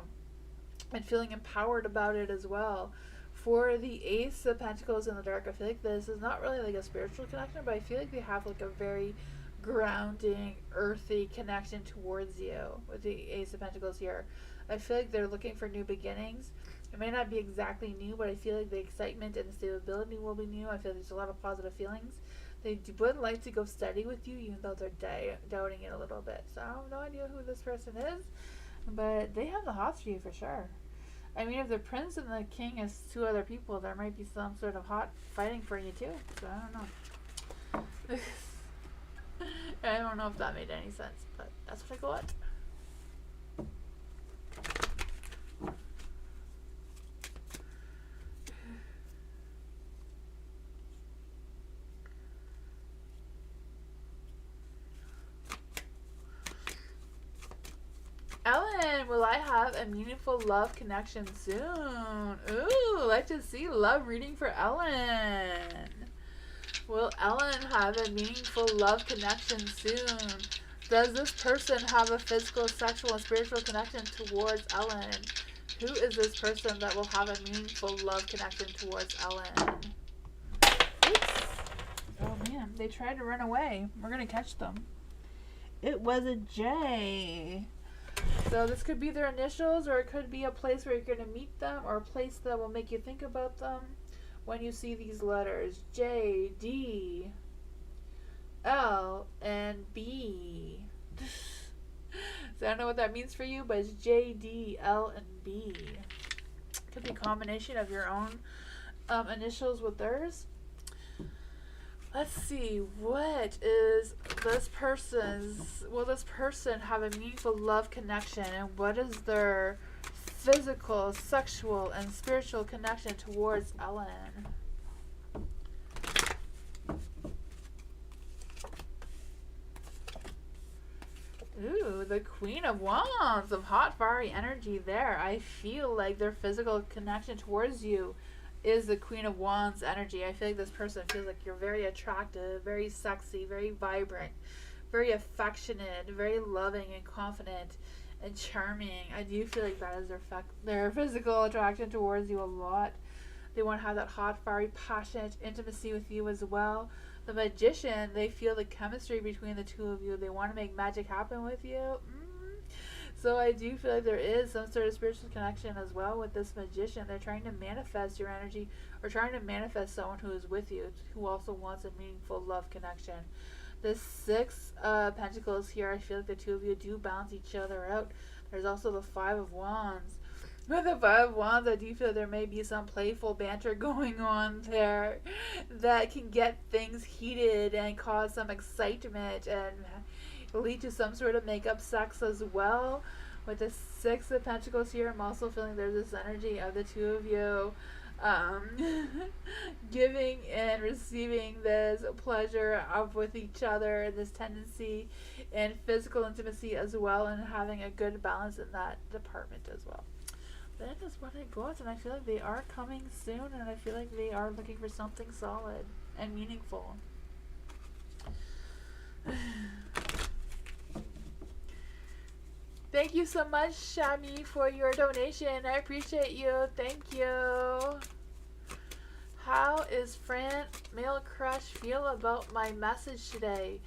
and feeling empowered about it as well. For the Ace of Pentacles in the dark, I feel like this is not really like a spiritual connection, but I feel like they have like a very grounding, earthy connection towards you with the Ace of Pentacles here. I feel like they're looking for new beginnings. It may not be exactly new, but I feel like the excitement and the stability will be new. I feel like there's a lot of positive feelings. They would like to go steady with you, even though they're doubting it a little bit. So I have no idea who this person is, but they have the hots for you for sure. I mean, if the Prince and the King is two other people, there might be some sort of hot fighting for you too. So I don't know. I don't know if that made any sense, but that's what I got. Ellen, will I have a meaningful love connection soon? Ooh, like to see love reading for Ellen. Will Ellen have a meaningful love connection soon? Does this person have a physical, sexual, and spiritual connection towards Ellen? Who is this person that will have a meaningful love connection towards Ellen? Oops. Oh man, they tried to run away. We're gonna catch them. It was a J. So this could be their initials, or it could be a place where you're going to meet them, or a place that will make you think about them when you see these letters. J, D, L, and B. So I don't know what that means for you, but it's J, D, L, and B. Could be a combination of your own initials with theirs. Let's see, what is this person's, will this person have a meaningful love connection, and what is their physical, sexual, and spiritual connection towards Ellen? Ooh, the Queen of Wands, of hot, fiery energy there. I feel like their physical connection towards you is the Queen of Wands energy. I feel like this person feels like you're very attractive, very sexy, very vibrant, very affectionate, very loving and confident and charming. I do feel like that is their physical attraction towards you a lot. They want to have that hot, fiery, passionate intimacy with you as well. The Magician, they feel the chemistry between the two of you. They want to make magic happen with you. So I do feel like there is some sort of spiritual connection as well with this Magician. They're trying to manifest your energy, or trying to manifest someone who is with you, who also wants a meaningful love connection. The Six of Pentacles here, I feel like the two of you do balance each other out. There's also the Five of Wands. With the Five of Wands, I do feel there may be some playful banter going on there that can get things heated and cause some excitement and lead to some sort of make-up sex as well. With the Six of Pentacles here, I'm also feeling there's this energy of the two of you um, giving and receiving this pleasure of with each other, and this tendency in physical intimacy as well, and having a good balance in that department as well. That is what I got, and I feel like they are coming soon, and I feel like they are looking for something solid and meaningful. Thank you so much, Shami, for your donation. I appreciate you. Thank you. How is Fran Male Crush feel about my message today?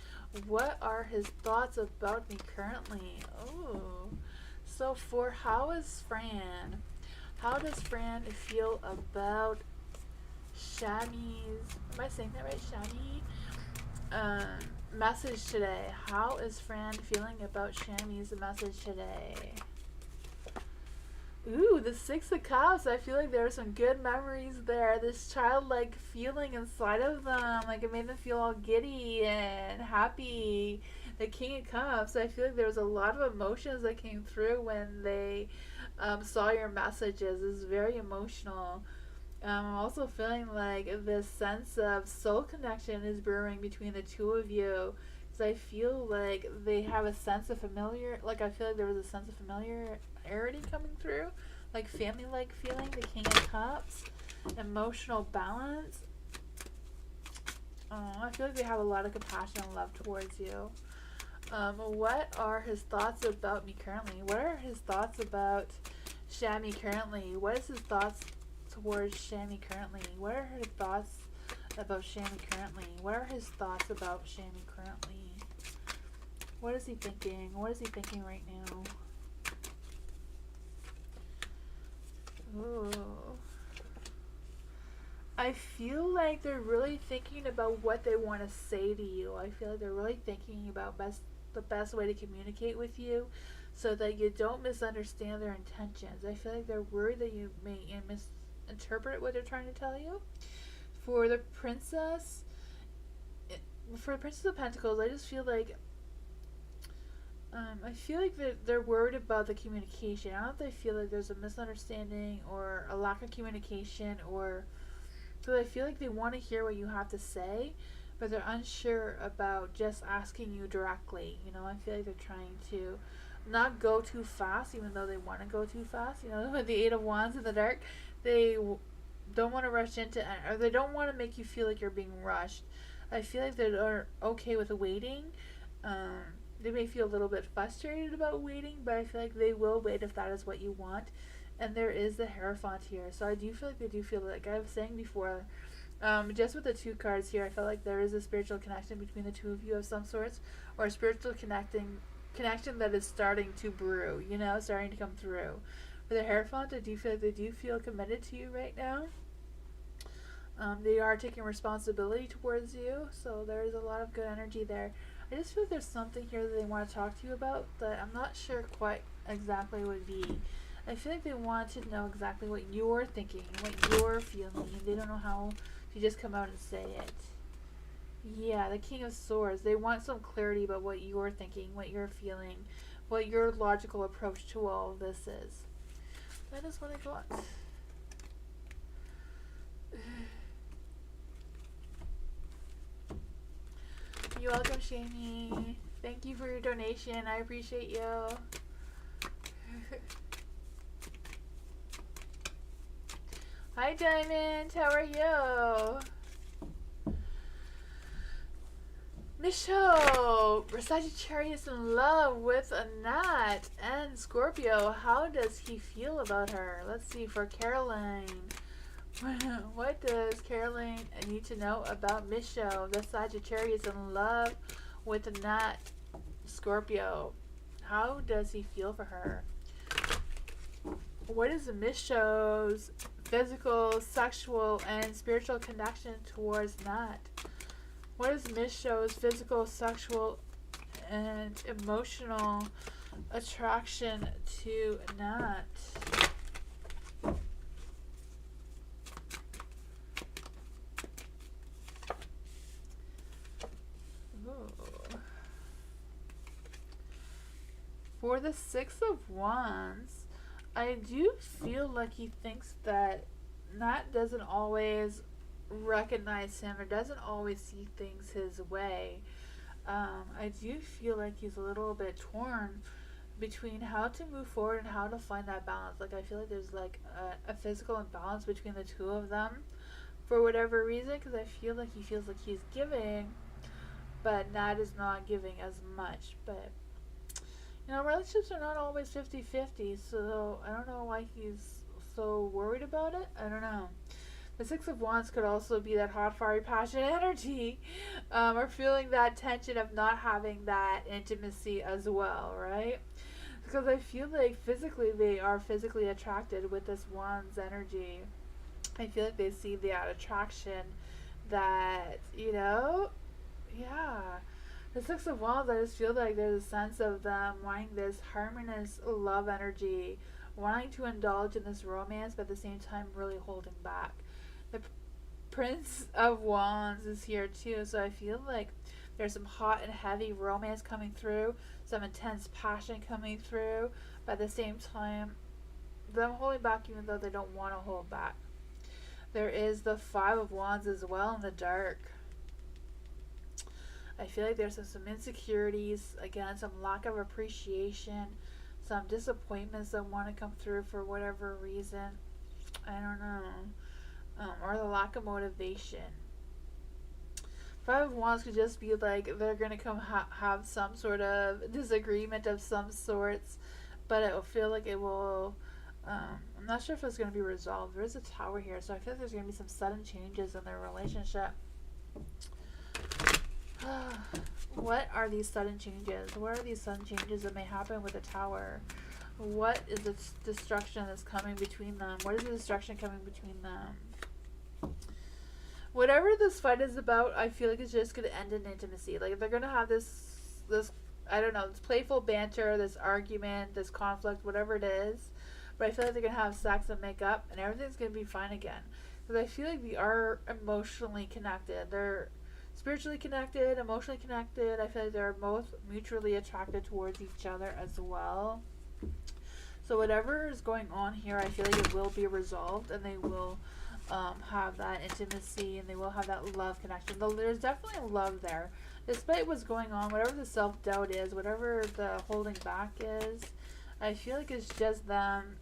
What are his thoughts about me currently? Oh. So for how is Fran? How does Fran feel about Shami's, am I saying that right? Shami? Message today. How is Fran feeling about Shami's message today? Ooh, the Six of Cups. I feel like there are some good memories there. This childlike feeling inside of them. Like it made them feel all giddy and happy. The King of Cups. I feel like there was a lot of emotions that came through when they saw your messages. It's very emotional. I'm also feeling like this sense of soul connection is brewing between the two of you. Because I feel like they have a sense of familiar. Like I feel like there was a sense of familiarity coming through. Like family-like feeling. The King of Cups. Emotional balance. I feel like they have a lot of compassion and love towards you. What are his thoughts about me currently? What are his thoughts about Shami currently? What is his thoughts towards Shami currently? What are her thoughts about Shami currently? What are his thoughts about Shami currently? What is he thinking? What is he thinking right now? Ooh. I feel like they're really thinking about what they want to say to you. I feel like they're really thinking about the best way to communicate with you so that you don't misunderstand their intentions. I feel like they're worried that you may misinterpret what they're trying to tell you. For the Princess of Pentacles, I just feel like they're worried about the communication. I don't know if they feel like there's a misunderstanding or a lack of communication, or so I feel like they want to hear what you have to say, but they're unsure about just asking you directly. You know, I feel like they're trying to not go too fast, even though they want to go too fast. You know, with the Eight of Wands in the dark, they don't want to rush into, or they don't want to make you feel like you're being rushed. I feel like they're okay with waiting. They may feel a little bit frustrated about waiting, but I feel like they will wait if that is what you want. And there is the Hierophant here, so I do feel like they do feel like I was saying before. Just with the two cards here, I felt like there is a spiritual connection between the two of you of some sorts, or a spiritual connection that is starting to brew, you know, starting to come through. For the Hierophant, I do feel like they do feel committed to you right now. They are taking responsibility towards you, so there is a lot of good energy there. I just feel like there's something here that they want to talk to you about that I'm not sure quite exactly what would be. I feel like they want to know exactly what you're thinking, what you're feeling, and they don't know how to just come out and say it. Yeah, the King of Swords. They want some clarity about what you're thinking, what you're feeling, what your logical approach to all of this is. That is what I got. You're welcome, Shani. Thank you for your donation. I appreciate you. Hi, Diamond. How are you? Michelle, Sagittarius in love with a Nat and Scorpio. How does he feel about her? Let's see, for Caroline. What does Caroline need to know about Michelle, the Sagittarius in love with a Nat Scorpio? How does he feel for her? What is Michelle's physical, sexual, and spiritual connection towards Nat? What is Michelle's physical, sexual, and emotional attraction to Nat? For the Six of Wands, I do feel like he thinks that Nat doesn't always recognize him or doesn't always see things his way. I do feel like he's a little bit torn between how to move forward and how to find that balance. Like, I feel like there's like a physical imbalance between the two of them for whatever reason, because I feel like he feels like he's giving, but Nat is not giving as much. But relationships are not always 50-50, so I don't know why he's so worried about it. I don't know. The Six of Wands could also be that hot, fiery, passionate energy, or feeling that tension of not having that intimacy as well, right? Because I feel like physically they are physically attracted with this Wands energy. I feel like they see that attraction that, yeah. The Six of Wands, I just feel like there's a sense of them wanting this harmonious love energy, wanting to indulge in this romance, but at the same time really holding back. The Prince of Wands is here too, so I feel like there's some hot and heavy romance coming through, some intense passion coming through, but at the same time, them holding back even though they don't want to hold back. There is the Five of Wands as well in the dark. I feel like there's some insecurities, again, some lack of appreciation, some disappointments that want to come through for whatever reason. I don't know. Or the lack of motivation. Five of Wands could just be like they're going to come have some sort of disagreement of some sorts, but it will feel like it will. I'm not sure if it's going to be resolved. There is a Tower here, so I feel like there's going to be some sudden changes in their relationship. What are these sudden changes? What are these sudden changes that may happen with the Tower? What is the destruction that's coming between them? What is the destruction coming between them? Whatever this fight is about, I feel like it's just going to end in intimacy. Like, they're going to have this, I don't know, this playful banter, this argument, this conflict, whatever it is. But I feel like they're going to have sex and make up, and everything's going to be fine again. Because I feel like they are emotionally connected. They're spiritually connected, emotionally connected. I feel like they're both mutually attracted towards each other as well. So whatever is going on here, I feel like it will be resolved, and they will have that intimacy, and they will have that love connection. There's definitely love there. Despite what's going on, whatever the self-doubt is, whatever the holding back is, I feel like it's just them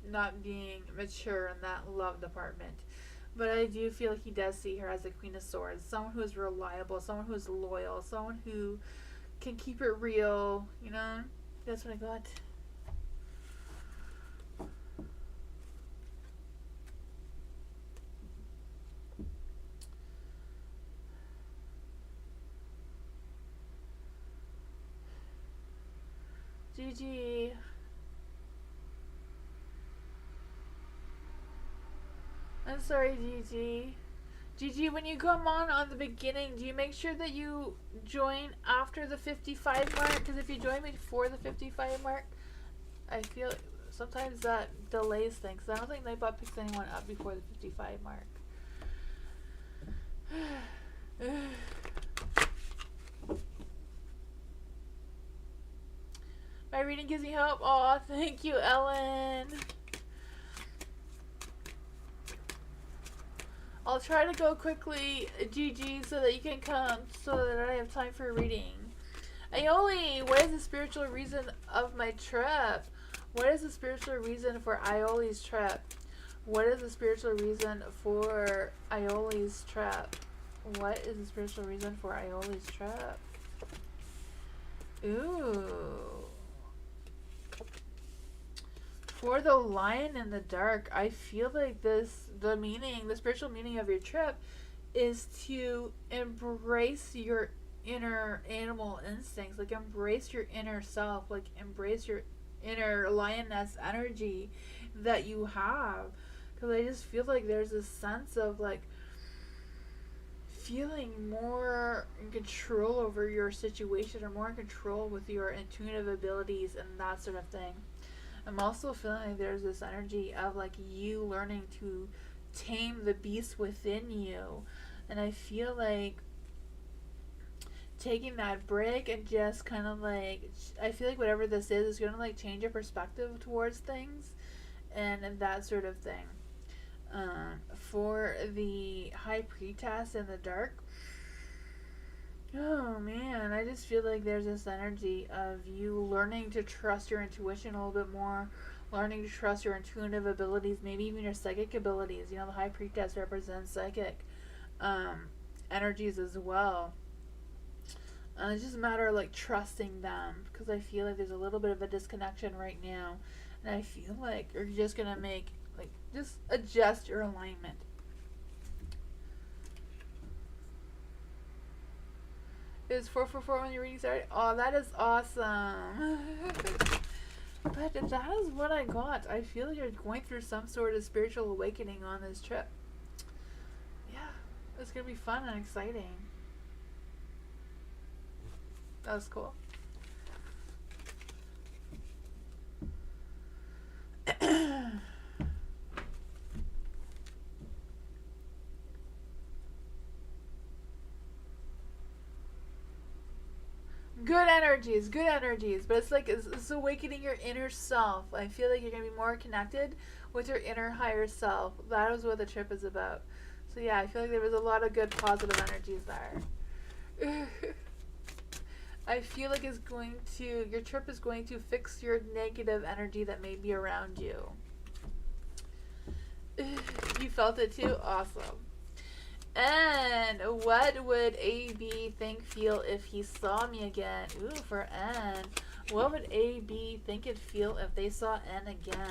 not being mature in that love department. But I do feel like he does see her as the Queen of Swords, someone who is reliable, someone who is loyal, someone who can keep it real, That's what I got. GG. I'm sorry, Gigi. Gigi, when you come on the beginning, do you make sure that you join after the 55 mark? Because if you join before the 55 mark, I feel sometimes that delays things. I don't think Nightbot picks anyone up before the 55 mark. My reading gives me hope. Aw, thank you, Ellen. I'll try to go quickly, Gigi, so that you can come, so that I have time for reading. Aioli, what is the spiritual reason of my trip? What is the spiritual reason for Aioli's trip? What is the spiritual reason for Aioli's trip? What is the spiritual reason for Aioli's trip? Ooh. For the Lion in the Dark, I feel like the spiritual meaning of your trip is to embrace your inner animal instincts, like embrace your inner self, like embrace your inner lioness energy that you have. Because I just feel like there's a sense of like feeling more in control over your situation, or more in control with your intuitive abilities and that sort of thing. I'm also feeling like there's this energy of like you learning to tame the beast within you. And I feel like taking that break and just kind of like, I feel like whatever this is going to like change your perspective towards things and that sort of thing. For the high priestess in the dark, oh man, I just feel like there's this energy of you learning to trust your intuition a little bit more, learning to trust your intuitive abilities, maybe even your psychic abilities. You know, the high priestess represents psychic energies as well. It's just a matter of like trusting them, because I feel like there's a little bit of a disconnection right now, and I feel like you're just gonna make like just adjust your alignment. It was 444 when your reading started. Oh, that is awesome. But that is what I got. I feel like you're going through some sort of spiritual awakening on this trip. Yeah, it's gonna be fun and exciting. That was cool. Good energies, but it's like it's awakening your inner self. I feel like you're gonna be more connected with your inner higher self. That is what the trip is about. So yeah, I feel like there was a lot of good positive energies there. I feel like your trip is going to fix your negative energy that may be around you. You felt it too? Awesome. And what would AB think, feel if he saw me again? Ooh, for N. What would AB think and feel if they saw N again?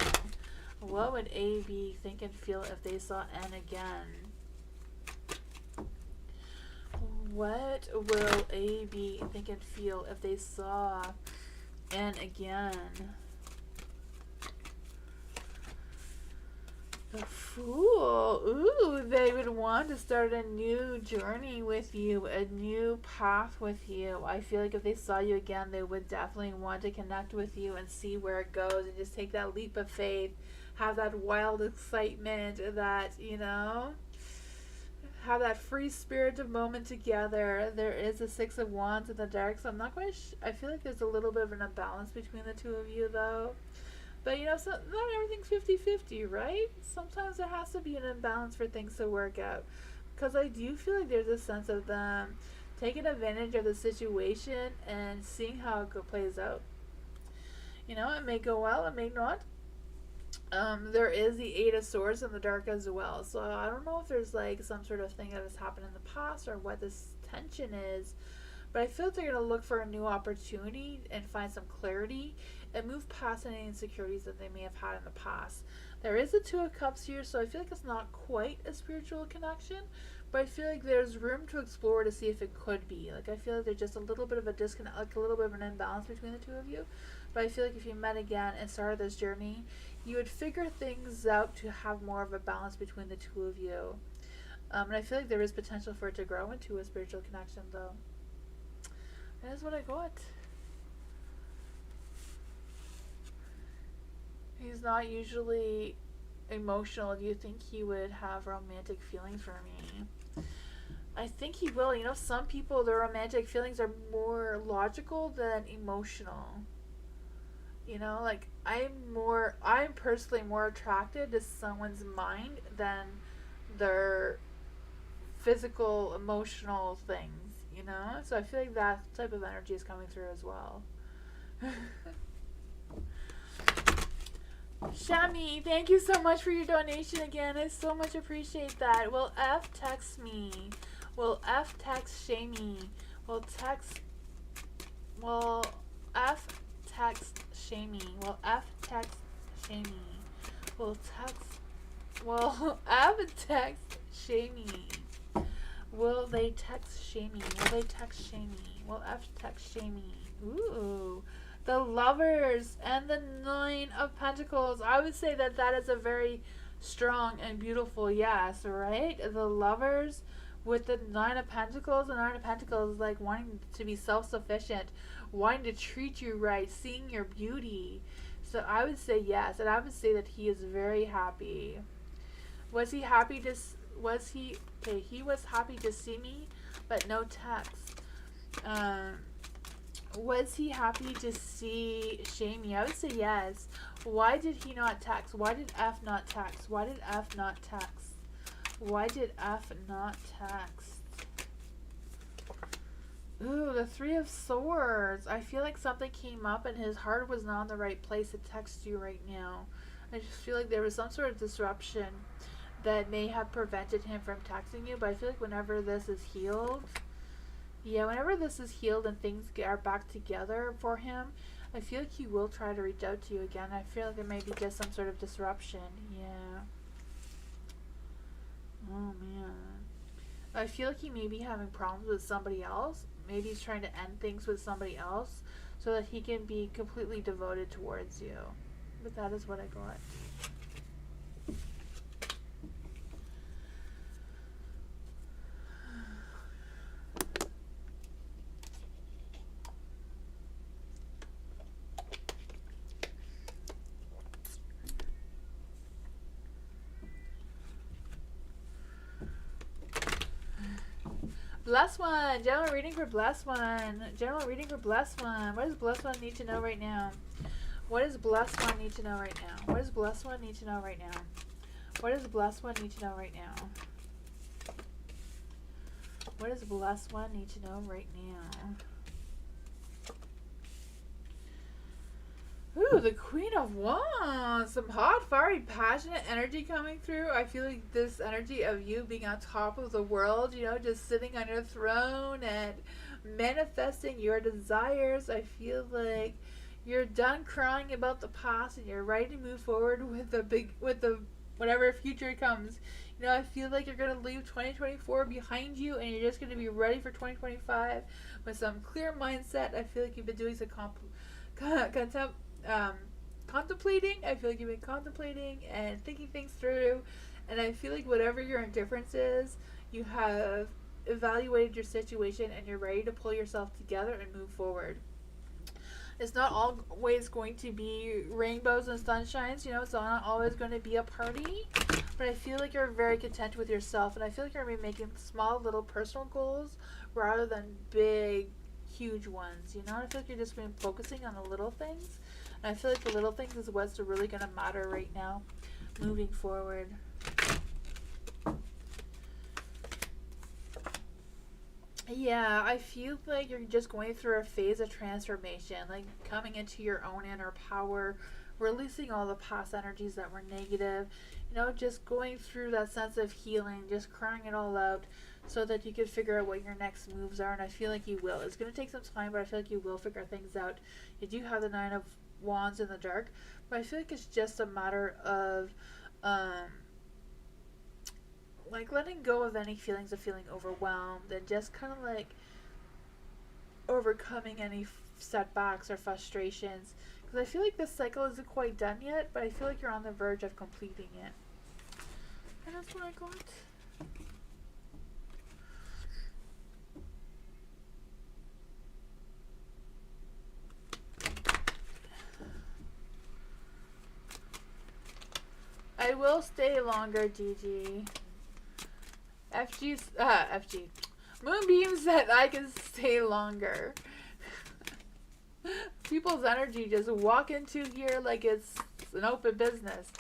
What would AB think and feel if they saw N again? What will AB think and feel if they saw N again? The Fool. Ooh, they would want to start a new journey with you, a new path with you. I feel like if they saw you again, they would definitely want to connect with you and see where it goes and just take that leap of faith, have that wild excitement, that, you know, have that free spirited moment together. There is a Six of Wands in the dark, so I'm not quite I feel like there's a little bit of an imbalance between the two of you, though. But, you know, so not everything's 50-50, right? Sometimes there has to be an imbalance for things to work out. Because I do feel like there's a sense of them taking advantage of the situation and seeing how it plays out. You know, it may go well, it may not. There is the Eight of Swords in the dark as well. So I don't know if there's like some sort of thing that has happened in the past or what this tension is. But I feel like they're going to look for a new opportunity and find some clarity and move past any insecurities that they may have had in the past. There is a Two of Cups here, so I feel like it's not quite a spiritual connection, but I feel like there's room to explore to see if it could be. Like, I feel like there's just a little bit of a disconnect, like a little bit of an imbalance between the two of you. But I feel like if you met again and started this journey, you would figure things out to have more of a balance between the two of you. And I feel like there is potential for it to grow into a spiritual connection, though. That is what I got. He's not usually emotional. Do you think he would have romantic feelings for me? I think he will. You know, some people, their romantic feelings are more logical than emotional. You know, like, I'm personally more attracted to someone's mind than their physical, emotional things, you know? So I feel like that type of energy is coming through as well. Shami, thank you so much for your donation again. I so much appreciate that. Will F text me? Will F text Shami? Will F text Shami? Will F text Shami? Will F text Shami? Will they text Shami? Will they text Shami? Will F text Shami? Ooh. The Lovers and the Nine of Pentacles. I would say that that is a very strong and beautiful yes, right? The Lovers with the Nine of Pentacles. The Nine of Pentacles is like wanting to be self-sufficient, wanting to treat you right, seeing your beauty. So I would say yes, and I would say that he is very happy. Was he happy to... he was happy to see me, but no text. Um, was he happy to see Shamey? I would say yes. Why did he not text? Why did F not text? Why did F not text? Why did F not text? Ooh, the Three of Swords. I feel like something came up and his heart was not in the right place to text you right now. I just feel like there was some sort of disruption that may have prevented him from texting you, but I feel like whenever this is healed, yeah, whenever this is healed and things are back together for him, I feel like he will try to reach out to you again. I feel like it may be just some sort of disruption. Yeah. Oh, man. I feel like he may be having problems with somebody else. Maybe he's trying to end things with somebody else so that he can be completely devoted towards you. But that is what I got. Blessed one. General reading for Blessed one. General reading for Blessed one. What does Blessed one need to know right now? What does Blessed one need to know right now? What does Blessed one need to know right now? What does Blessed one need to know right now? What does Blessed one need to know right now? Ooh, the Queen of Wands. Some hot, fiery, passionate energy coming through. I feel like this energy of you being on top of the world, you know, just sitting on your throne and manifesting your desires. I feel like you're done crying about the past and you're ready to move forward with the whatever future comes. You know, I feel like you're going to leave 2024 behind you and you're just going to be ready for 2025 with some clear mindset. I feel like you've been doing some contemplating. I feel like you've been contemplating and thinking things through, and I feel like whatever your indifference is, you have evaluated your situation and you're ready to pull yourself together and move forward. It's not always going to be rainbows and sunshines, you know, it's not always going to be a party, but I feel like you're very content with yourself, and I feel like you're going to be making small little personal goals rather than big huge ones, you know. I feel like you're just been focusing on the little things, and I feel like the little things is what's really going to matter right now moving forward. Yeah, I feel like you're just going through a phase of transformation, like coming into your own inner power, releasing all the past energies that were negative, you know, just going through that sense of healing, just crying it all out so that you can figure out what your next moves are, and I feel like you will. It's going to take some time, but I feel like you will figure things out. You do have the Nine of Wands in the dark, but I feel like it's just a matter of like letting go of any feelings of feeling overwhelmed and just kind of like overcoming any setbacks or frustrations, because I feel like this cycle isn't quite done yet, but I feel like you're on the verge of completing it, and that's what I got. I will stay longer, DG. FG. Moonbeam said I can stay longer. People's energy just walk into here like it's an open business.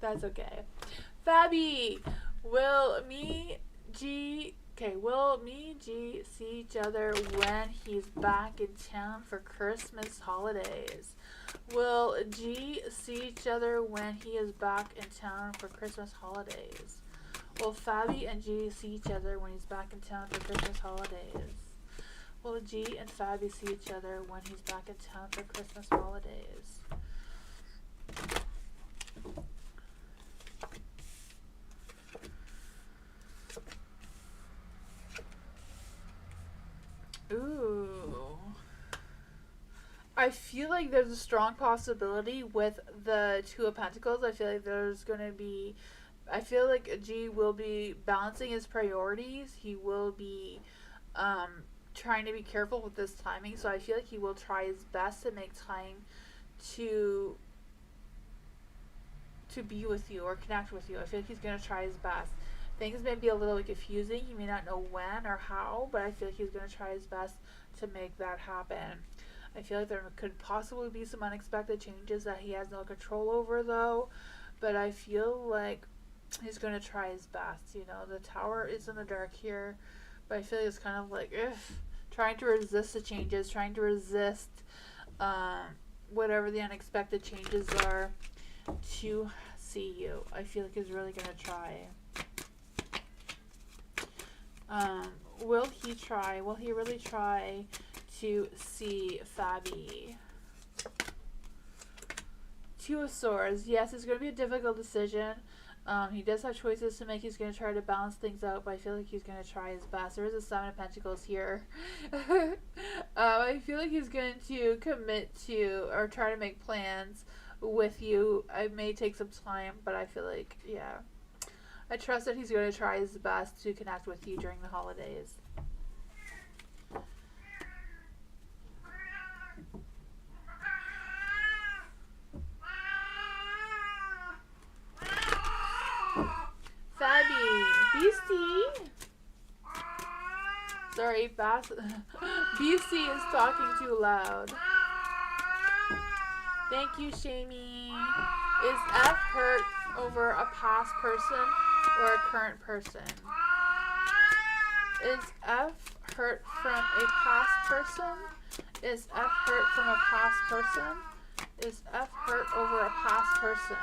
That's okay. Fabi, will me, G see each other when he's back in town for Christmas holidays? Will G see each other when he is back in town for Christmas holidays? Will Fabi and G see each other when he's back in town for Christmas holidays? Will G and Fabi see each other when he's back in town for Christmas holidays? Ooh. I feel like there's a strong possibility with the Two of Pentacles. I feel like there's going to be... I feel like G will be balancing his priorities. He will be trying to be careful with this timing. So I feel like he will try his best to make time to be with you or connect with you. I feel like he's going to try his best. Things may be a little confusing. He may not know when or how, but I feel like he's going to try his best to make that happen. I feel like there could possibly be some unexpected changes that he has no control over, though. But I feel like he's going to try his best. You know, the tower is in the dark here, but I feel like it's kind of like, trying to resist the changes, trying to resist whatever the unexpected changes are to see you. I feel like he's really going to try. Will he try? Will he really try to see Fabi? Two of Swords. Yes, it's going to be a difficult decision. He does have choices to make. He's going to try to balance things out, but I feel like he's going to try his best. There is a Seven of Pentacles here. I feel like he's going to commit to or try to make plans with you. It may take some time, but I feel like, yeah. I trust that he's going to try his best to connect with you during the holidays. Fabi, Beastie. Sorry, Beastie is talking too loud. Thank you, Shamie. Is F hurt over a past person or a current person? Is F hurt from a past person? Is F hurt from a past person? Is F hurt over a past person?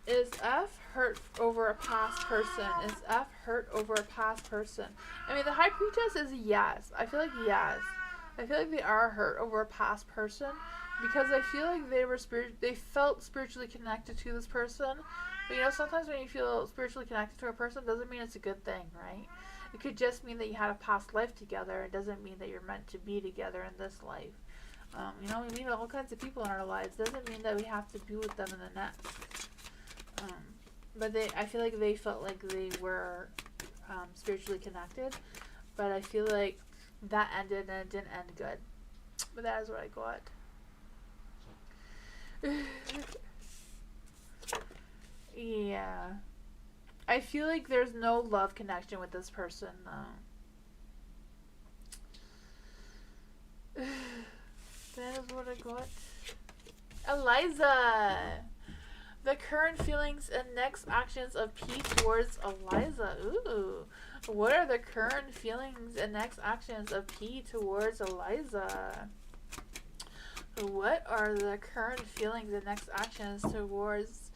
Is F hurt over a past person? Is F hurt over a past person? I mean, the High Priestess is yes. I feel like yes. I feel like they are hurt over a past person because I feel like they felt spiritually connected to this person. But you know, sometimes when you feel spiritually connected to a person, doesn't mean it's a good thing, right? It could just mean that you had a past life together. It doesn't mean that you're meant to be together in this life. You know, we meet all kinds of people in our lives. Doesn't mean that we have to be with them in the next. But I feel like they felt like they were spiritually connected. But I feel like that ended and it didn't end good. But that is what I got. Yeah. I feel like there's no love connection with this person, though. That is what I got. Eliza! The current feelings and next actions of P towards Eliza. Ooh. What are the current feelings and next actions of P towards Eliza? What are the current feelings and next actions towards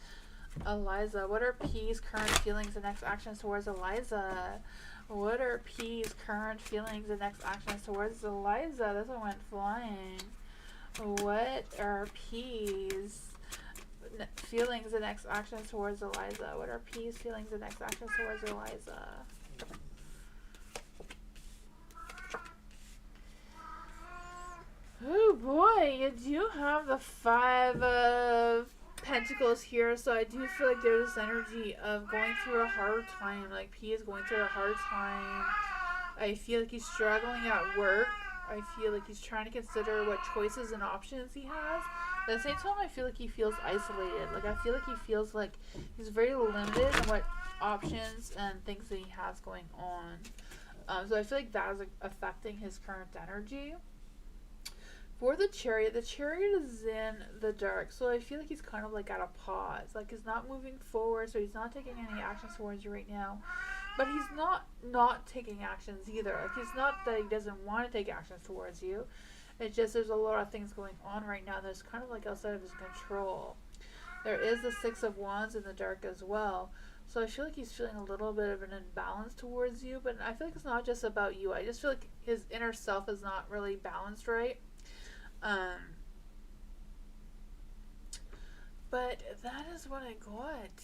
Eliza? What are P's current feelings and next actions towards Eliza? What are P's current feelings and next actions towards Eliza? This one went flying. What are P's feelings and next actions towards Eliza? What are P's feelings and next actions towards Eliza? Oh boy, you do have the Five of Pentacles here, so I do feel like there's this energy of going through a hard time. Like P is going through a hard time. I feel like he's struggling at work. I feel like he's trying to consider what choices and options he has. At the same time, I feel like he feels isolated. Like, I feel like he feels like he's very limited in what options and things that he has going on. So I feel like that is affecting his current energy. For the Chariot is in the dark. So I feel like he's kind of like at a pause. Like, he's not moving forward, so he's not taking any actions towards you right now. But he's not taking actions either. Like, it's not that he doesn't want to take actions towards you. It's just there's a lot of things going on right now that's kind of like outside of his control. There is the Six of Wands in the dark as well. So I feel like he's feeling a little bit of an imbalance towards you. But I feel like it's not just about you. I just feel like his inner self is not really balanced right. But that is what I got.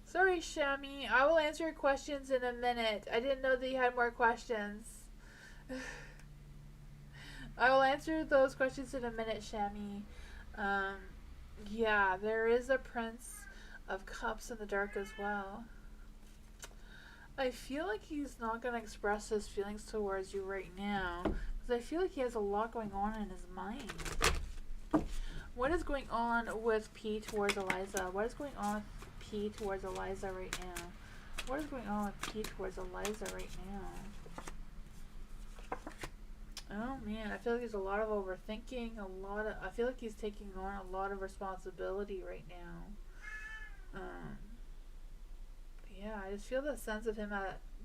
Sorry, Shami. I will answer your questions in a minute. I didn't know that you had more questions. I will answer those questions in a minute, Shami. Yeah, there is a Prince of Cups in the dark as well. I feel like he's not going to express his feelings towards you right now. Because I feel like he has a lot going on in his mind. What is going on with P towards Eliza? What is going on with P towards Eliza right now? What is going on with P towards Eliza right now? Oh man, I feel like there's a lot of overthinking, I feel like he's taking on a lot of responsibility right now. Yeah, I just feel the sense of him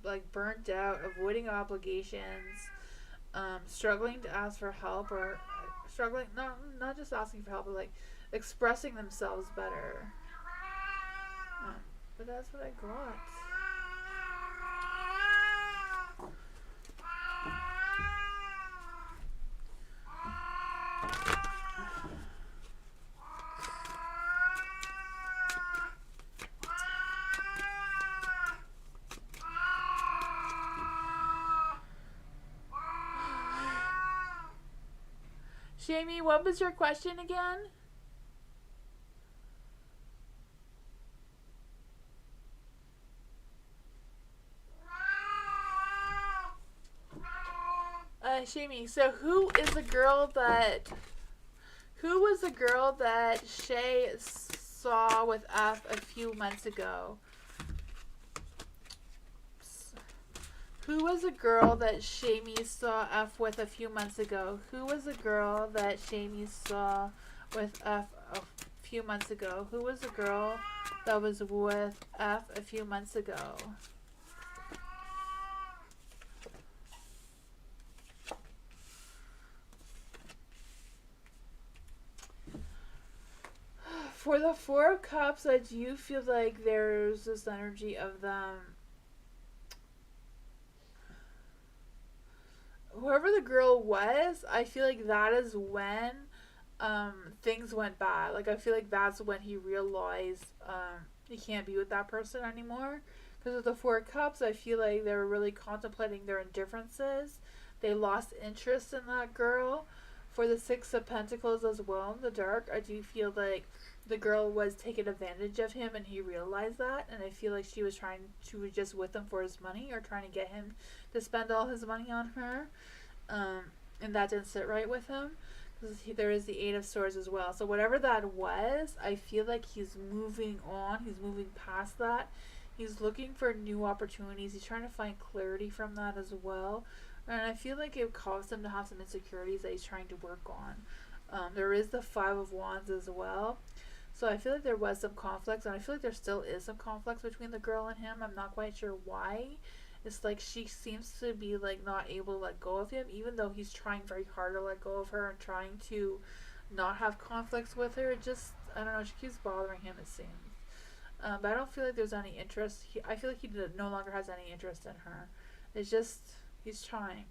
like burnt out, avoiding obligations, struggling to ask for help, or struggling not just asking for help, but like expressing themselves better. But that's what I got. Shamie, what was your question again? Shamie, so who was the girl that Shay saw with F a few months ago? Who was the girl that Shamie saw F with a few months ago? Who was the girl that Shamie saw with F a few months ago? Who was the girl that was with F a few months ago? For the Four of Cups, I do feel like there's this energy of them. Whoever the girl was, I feel like that is when things went bad. Like, I feel like that's when he realized he can't be with that person anymore. Because with the Four of Cups, I feel like they were really contemplating their indifferences. They lost interest in that girl. For the Six of Pentacles as well in the dark, I do feel like the girl was taking advantage of him and he realized that, and I feel like she was just with him for his money or trying to get him to spend all his money on her, and that didn't sit right with him because there is the Eight of Swords as well. So whatever that was, I feel like he's moving on, he's moving past that, he's looking for new opportunities, he's trying to find clarity from that as well, and I feel like it caused him to have some insecurities that he's trying to work on. There is the Five of Wands as well. So I feel like there was some conflict, and I feel like there still is some conflict between the girl and him. I'm not quite sure why. It's like she seems to be like not able to let go of him, even though he's trying very hard to let go of her and trying to not have conflicts with her. It just, I don't know, she keeps bothering him, it seems. But I don't feel like there's any interest. I feel like he no longer has any interest in her. It's just, he's trying.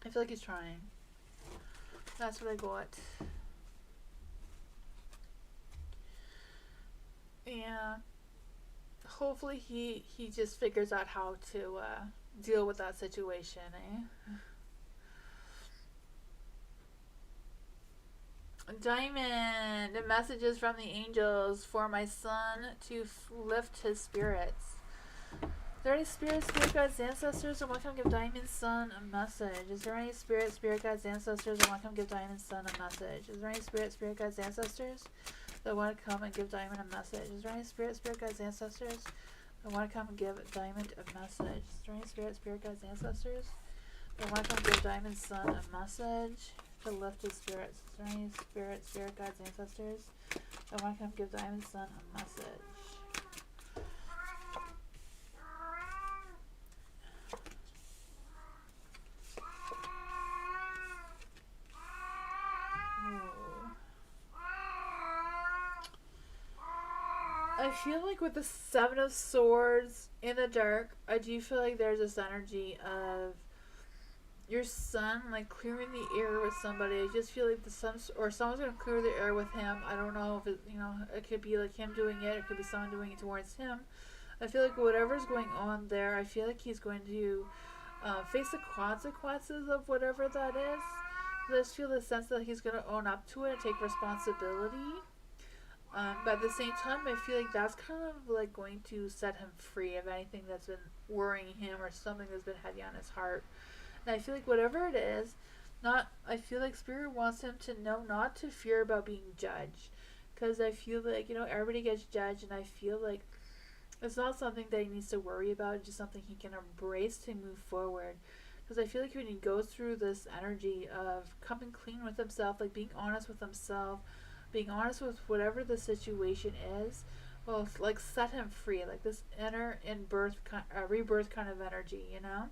I feel like he's trying. That's what I got. Yeah. Hopefully he just figures out how to deal with that situation, eh? Diamond, messages from the angels for my son to lift his spirits. Is there any spirit guides, ancestors that want to come give Diamond's son a message? Is there any spirit guides, ancestors that want to come give Diamond's son a message? Is there any spirit guides, ancestors that want to come and give Diamond a message? Is there any spirit guides, ancestors that want to come and give Diamond a message? Is there any spirit guides, ancestors that want to come give Diamond's son a message to lift his spirits? Is there any spirit guides, ancestors that want to come give Diamond's son a message? I feel like with the Seven of Swords in the dark, I do feel like there's this energy of your son like clearing the air with somebody. I just feel like someone's gonna clear the air with him. I don't know if it could be like him doing it, or it could be someone doing it towards him. I feel like whatever's going on there, I feel like he's going to face the consequences of whatever that is. I just feel the sense that he's going to own up to it and take responsibility. But at the same time, I feel like that's kind of like going to set him free of anything that's been worrying him or something that's been heavy on his heart. And I feel like whatever it is, not I feel like Spirit wants him to know not to fear about being judged, because I feel like everybody gets judged, and I feel like it's not something that he needs to worry about. It's just something he can embrace to move forward. Because I feel like when he goes through this energy of coming clean with himself, like being honest with himself, being honest with whatever the situation is, will like set him free, like this inner rebirth kind of energy, you know.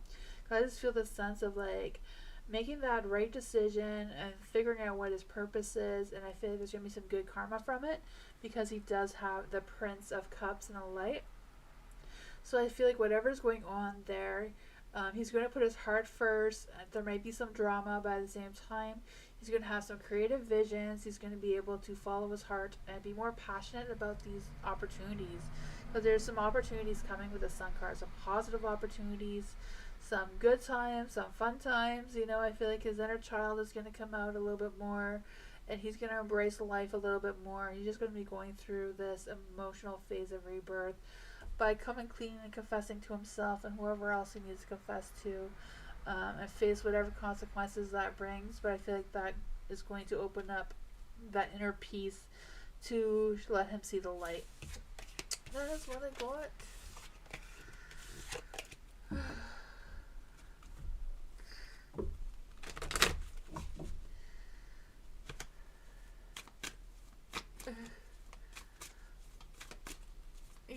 'Cause I just feel this sense of like making that right decision and figuring out what his purpose is, and I feel like there's gonna be some good karma from it because he does have the Prince of Cups and the Light. So I feel like whatever's going on there, he's going to put his heart first. There might be some drama, but at the same time, he's going to have some creative visions. He's going to be able to follow his heart and be more passionate about these opportunities. But there's some opportunities coming with the Sun card, some positive opportunities, some good times, some fun times. I feel like his inner child is going to come out a little bit more, and he's going to embrace life a little bit more. He's just going to be going through this emotional phase of rebirth by coming clean and confessing to himself and whoever else he needs to confess to, and face whatever consequences that brings. But I feel like that is going to open up that inner peace to let him see the light. That is what I got.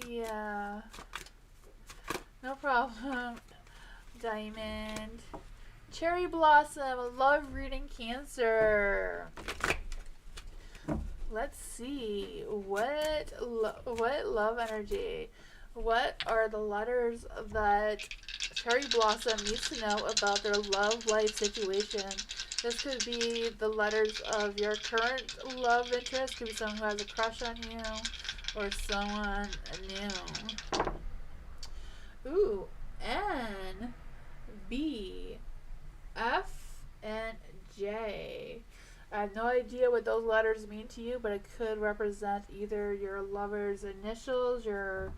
Yeah, no problem. Diamond. Cherry Blossom, love reading Cancer. Let's see what love energy. What are the letters that Cherry Blossom needs to know about their love life situation? This could be the letters of your current love interest. Could be someone who has a crush on you, or someone new. Ooh, N, B, F, and J. I have no idea what those letters mean to you, but it could represent either your lover's initials, your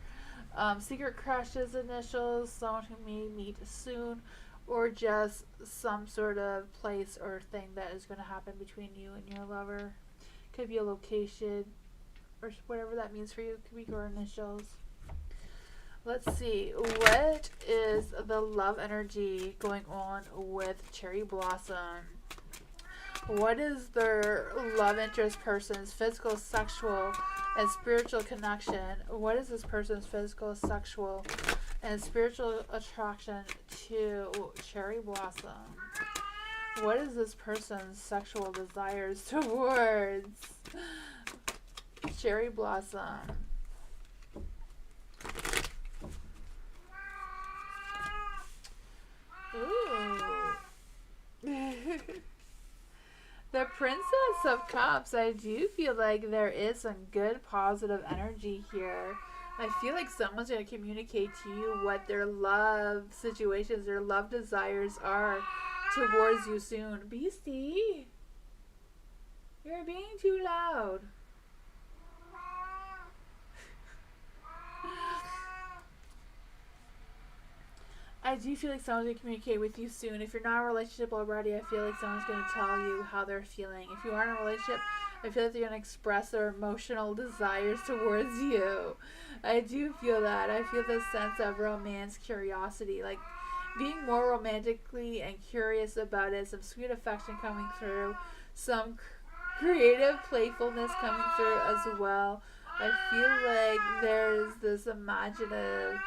secret crush's initials, someone who may meet soon, or just some sort of place or thing that is going to happen between you and your lover. Could be a location, or whatever that means for you. Could be your initials. Let's see. What is the love energy going on with Cherry Blossom? What is their love interest person's physical, sexual, and spiritual connection? What is this person's physical, sexual, and spiritual attraction to Cherry Blossom? What is this person's sexual desires towards Cherry Blossom? Ooh. The Princess of Cups. I do feel like there is some good positive energy here. I feel like someone's going to communicate to you what their love situations, their love desires are towards you soon. Beastie, you're being too loud. I do feel like someone's going to communicate with you soon. If you're not in a relationship already, I feel like someone's going to tell you how they're feeling. If you are in a relationship, I feel like they're going to express their emotional desires towards you. I do feel that. I feel this sense of romance, curiosity, like being more romantically and curious about it, some sweet affection coming through, some creative playfulness coming through as well. I feel like there's this imaginative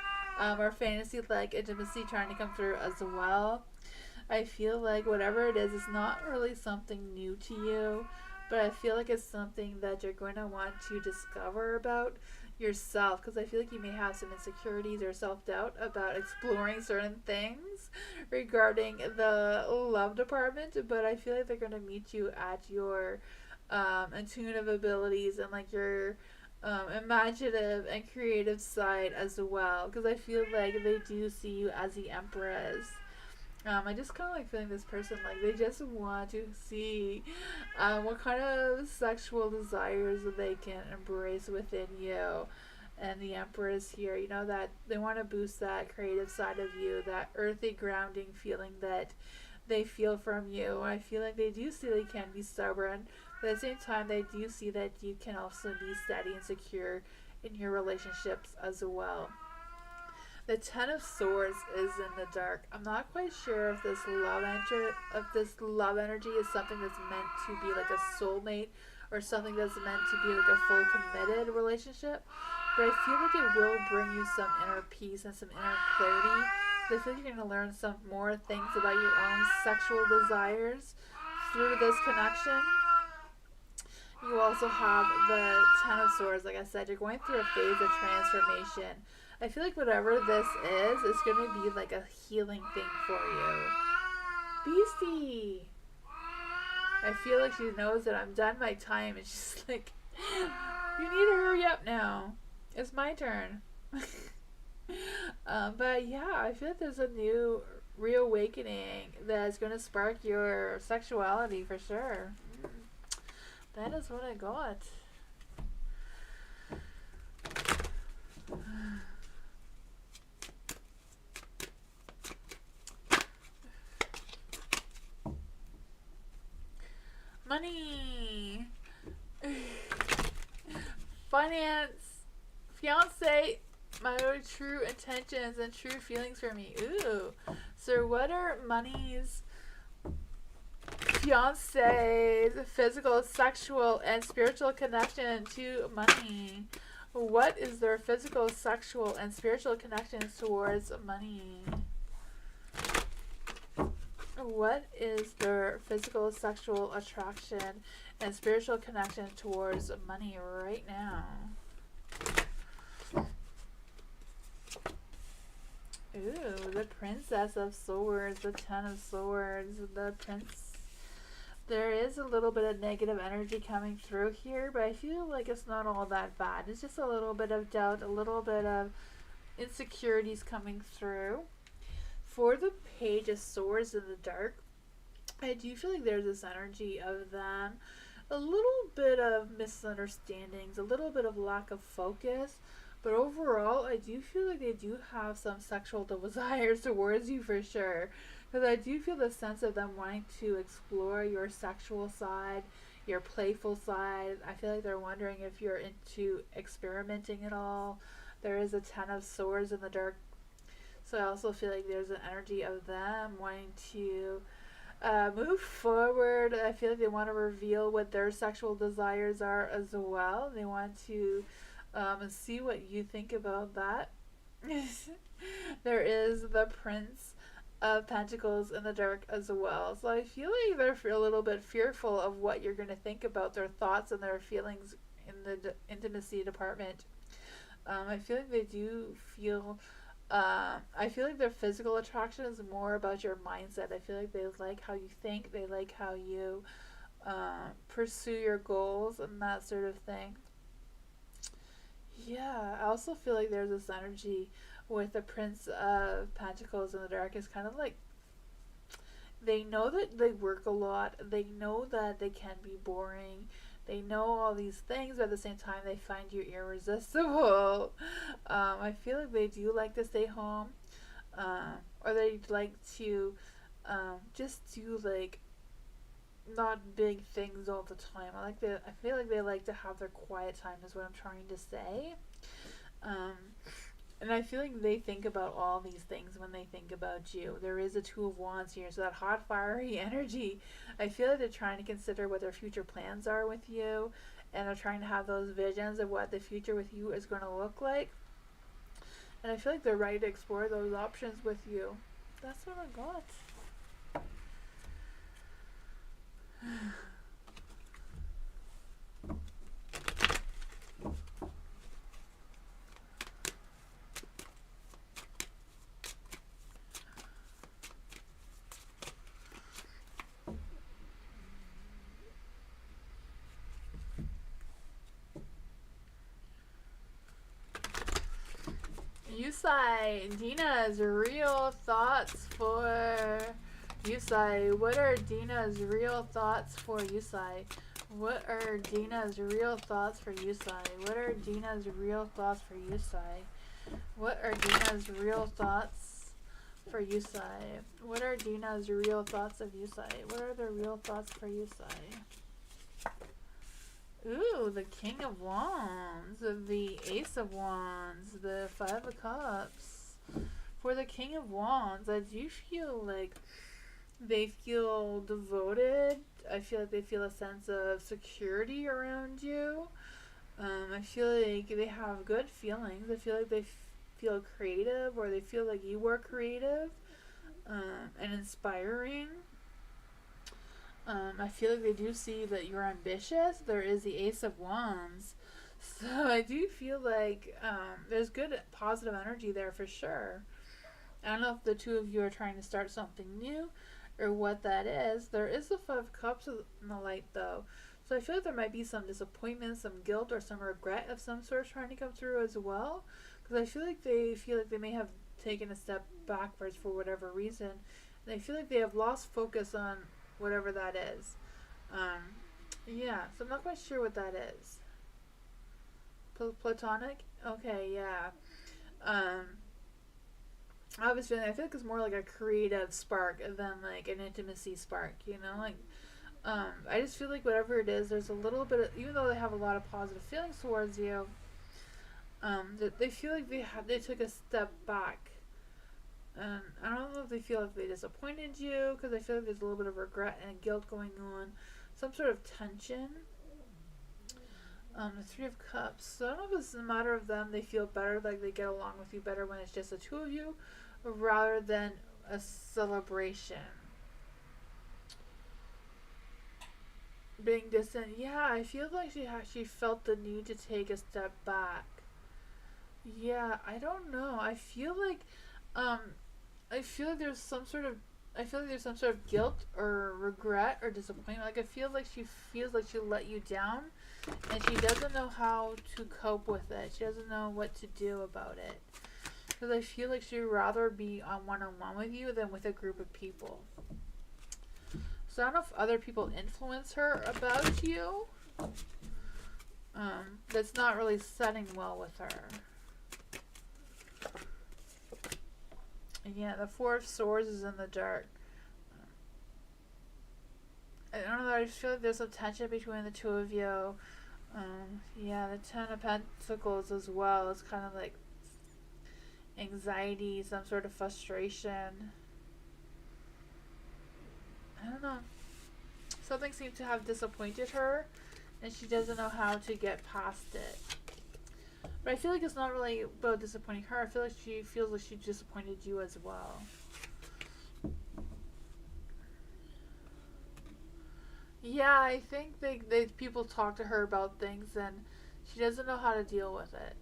or fantasy like intimacy trying to come through as well. I feel like whatever it is, it's not really something new to you, but I feel like it's something that you're going to want to discover about yourself, because I feel like you may have some insecurities or self-doubt about exploring certain things regarding the love department, but I feel like they're going to meet you at your intuitive abilities and like your imaginative and creative side as well, because I feel like they do see you as the Empress. I just kind of like feeling this person, like they just want to see what kind of sexual desires that they can embrace within you. And the Emperor is here, you know, that they want to boost that creative side of you, that earthy grounding feeling that they feel from you. I feel like they do see they can be stubborn, but at the same time, they do see that you can also be steady and secure in your relationships as well. The Ten of Swords is in the dark. I'm not quite sure if this love energy is something that's meant to be like a soulmate or something that's meant to be like a full committed relationship. But I feel like it will bring you some inner peace and some inner clarity. I feel like you're going to learn some more things about your own sexual desires through this connection. You also have the Ten of Swords. Like I said, you're going through a phase of transformation. I feel like whatever this is, it's going to be like a healing thing for you. Beastie! I feel like she knows that I'm done my time, and she's like, you need to hurry up now. It's my turn. But yeah, I feel like there's a new reawakening that's going to spark your sexuality for sure. That is what I got. Money. Finance. Fiance. My true intentions and true feelings for me. Ooh. So what are money's fiance's physical, sexual, and spiritual connection to money? What is their physical, sexual, and spiritual connections towards money? What is their physical, sexual attraction and spiritual connection towards money right now? Ooh, the Princess of Swords, the Ten of Swords, the Prince. There is a little bit of negative energy coming through here, but I feel like it's not all that bad. It's just a little bit of doubt, a little bit of insecurities coming through. For the Page of Swords in the dark, I do feel like there's this energy of them. A little bit of misunderstandings, a little bit of lack of focus. But overall, I do feel like they do have some sexual desires towards you for sure. Because I do feel the sense of them wanting to explore your sexual side, your playful side. I feel like they're wondering if you're into experimenting at all. There is a Ten of Swords in the dark. So I also feel like there's an energy of them wanting to move forward. I feel like they want to reveal what their sexual desires are as well. They want to see what you think about that. There is the Prince of Pentacles in the dark as well. So I feel like they're a little bit fearful of what you're going to think about their thoughts and their feelings in the intimacy department. I feel like they do feel I feel like their physical attraction is more about your mindset. I feel like they like how you think, they like how you pursue your goals and that sort of thing. Yeah, I also feel like there's this energy with the Prince of Pentacles in the dark. It's kind of like they know that they work a lot, they know that they can be boring, they know all these things, but at the same time they find you irresistible. I feel like they do like to stay home, or they like to just do like not big things all the time. I feel like they like to have their quiet time is what I'm trying to say. And I feel like they think about all these things when they think about you. There is a Two of Wands here, so that hot, fiery energy. I feel like they're trying to consider what their future plans are with you, and they're trying to have those visions of what the future with you is going to look like. And I feel like they're ready to explore those options with you. That's what I got. You Yusai, Dina's real thoughts for Yusai. What are Dina's real thoughts for Yusai? What are Dina's real thoughts for Yusai? What are Dina's real thoughts for Yusai? What are Dina's real thoughts for Yusai? What are Dina's real thoughts of Yusai? What are the real thoughts for Yusai? Ooh, the King of Wands, the Ace of Wands, the Five of Cups. For the King of Wands, I do feel like they feel devoted. I feel like they feel a sense of security around you. I feel like they have good feelings. I feel like they feel creative, or they feel like you are creative and inspiring. I feel like they do see that you're ambitious. There is the Ace of Wands. So I do feel like there's good positive energy there for sure. I don't know if the two of you are trying to start something new or what that is. There is the Five of Cups in the light though. So I feel like there might be some disappointment, some guilt, or some regret of some sort trying to come through as well. Because I feel like they may have taken a step backwards for whatever reason. And I feel like they have lost focus on whatever that is. Yeah, so I'm not quite sure what that is. Platonic? Okay, yeah. I was feeling, I feel like it's more like a creative spark than like an intimacy spark, you know? Like, I just feel like whatever it is, there's a little bit of, even though they have a lot of positive feelings towards you, they feel like they took a step back. And I don't know if they feel like they disappointed you, because I feel like there's a little bit of regret and guilt going on, some sort of tension. The Three of Cups. So I don't know if it's a matter of them, they feel better, like they get along with you better when it's just the two of you, rather than a celebration. Being distant, yeah, I feel like she felt the need to take a step back. Yeah, I don't know. I feel like there's some sort of guilt or regret or disappointment. Like I feel like she feels like she let you down, and she doesn't know how to cope with it. She doesn't know what to do about it. Because I feel like she'd rather be on one-on-one with you than with a group of people. So I don't know if other people influence her about you. That's not really setting well with her. Yeah, the Four of Swords is in the dark. I don't know, I just feel like there's some tension between the two of you. Yeah, the Ten of Pentacles as well. It's kind of like anxiety, some sort of frustration. I don't know. Something seems to have disappointed her, and she doesn't know how to get past it. But I feel like it's not really about disappointing her. I feel like she feels like she disappointed you as well. Yeah, I think they people talk to her about things, and she doesn't know how to deal with it.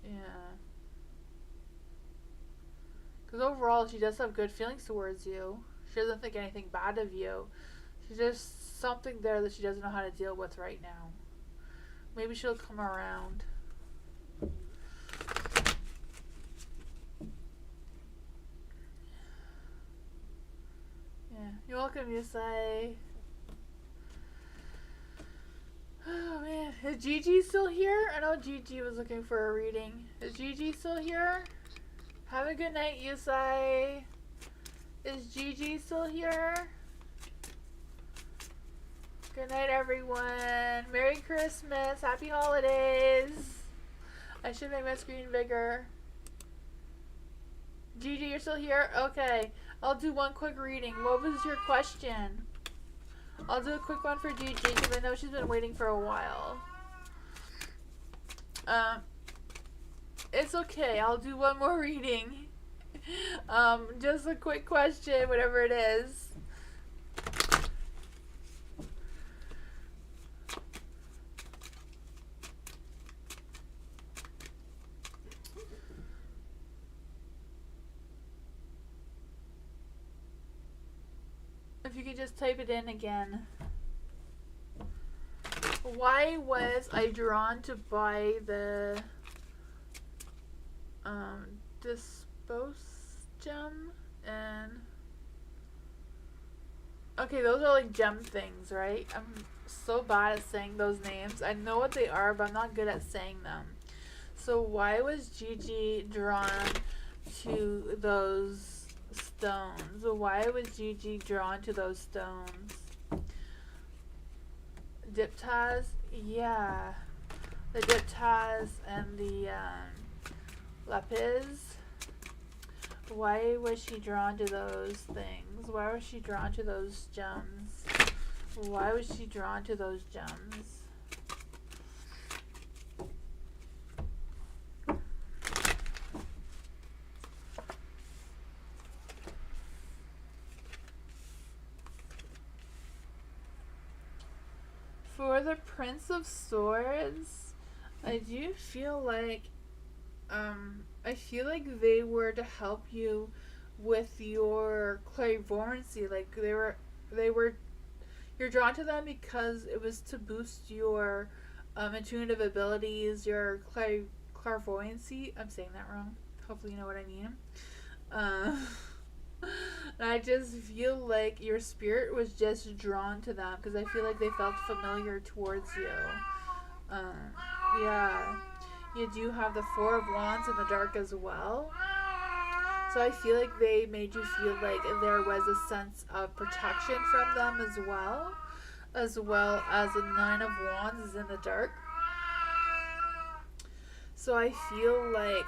Yeah. Because overall, she does have good feelings towards you. She doesn't think anything bad of you. She's just something there that she doesn't know how to deal with right now. Maybe she'll come around. Yeah. You're welcome, Yusai. Oh man. Is Gigi still here? I know Gigi was looking for a reading. Is Gigi still here? Have a good night, Yusai. Is Gigi still here? Good night, everyone. Merry Christmas. Happy holidays. I should make my screen bigger. Gigi, you're still here? Okay. I'll do one quick reading. What was your question? I'll do a quick one for Gigi because I know she's been waiting for a while. It's okay. I'll do one more reading. Just a quick question, whatever it is. If you could just type it in again. Why was I drawn to buy the Dispose gem and okay, those are like gem things, right? I'm so bad at saying those names. I know what they are, but I'm not good at saying them. So why was Gigi drawn to those stones? Why was Gigi drawn to those stones? Diptaz? Yeah. The Diptaz and the Lapis. Why was she drawn to those things? Why was she drawn to those gems? Why was she drawn to those gems? For the Prince of Swords, I do feel like they were to help you with your clairvoyancy. Like they were you're drawn to them because it was to boost your intuitive abilities, your clairvoyancy. I'm saying that wrong. Hopefully you know what I mean. And I just feel like your spirit was just drawn to them because I feel like they felt familiar towards you. Yeah. You do have the Four of Wands in the dark as well. So I feel like they made you feel like there was a sense of protection from them as well as the Nine of Wands is in the dark. So I feel like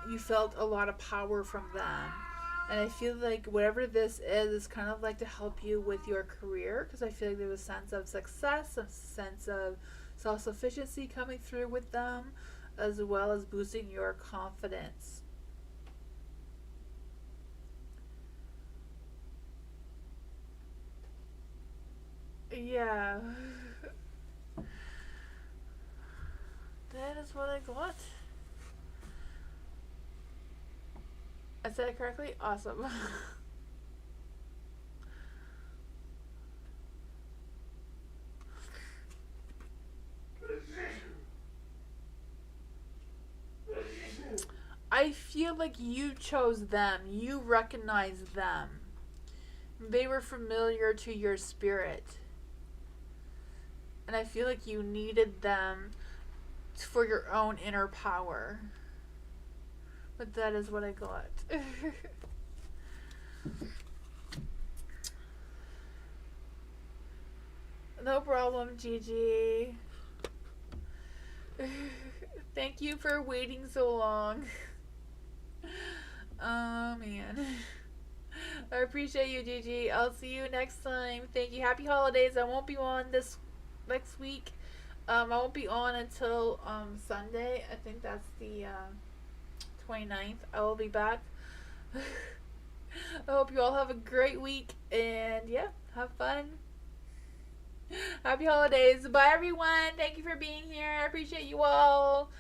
you felt a lot of power from them. And I feel like whatever this is kind of like to help you with your career because I feel like there's a sense of success, a sense of self-sufficiency coming through with them, as well as boosting your confidence. Yeah. That is what I got. I said it correctly? Awesome. I feel like you chose them. You recognize them. They were familiar to your spirit. And I feel like you needed them for your own inner power. But that is what I got. No problem, Gigi. Thank you for waiting so long. Oh, man. I appreciate you, Gigi. I'll see you next time. Thank you. Happy holidays. I won't be on this next week. I won't be on until Sunday. I think that's the 29th. I will be back. I hope you all have a great week. And yeah, have fun. Happy holidays. Bye, everyone. Thank you for being here. I appreciate you all.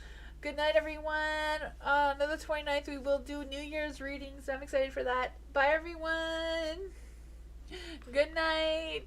Good night, everyone. On the 29th, we will do New Year's readings. I'm excited for that. Bye, everyone. Good night.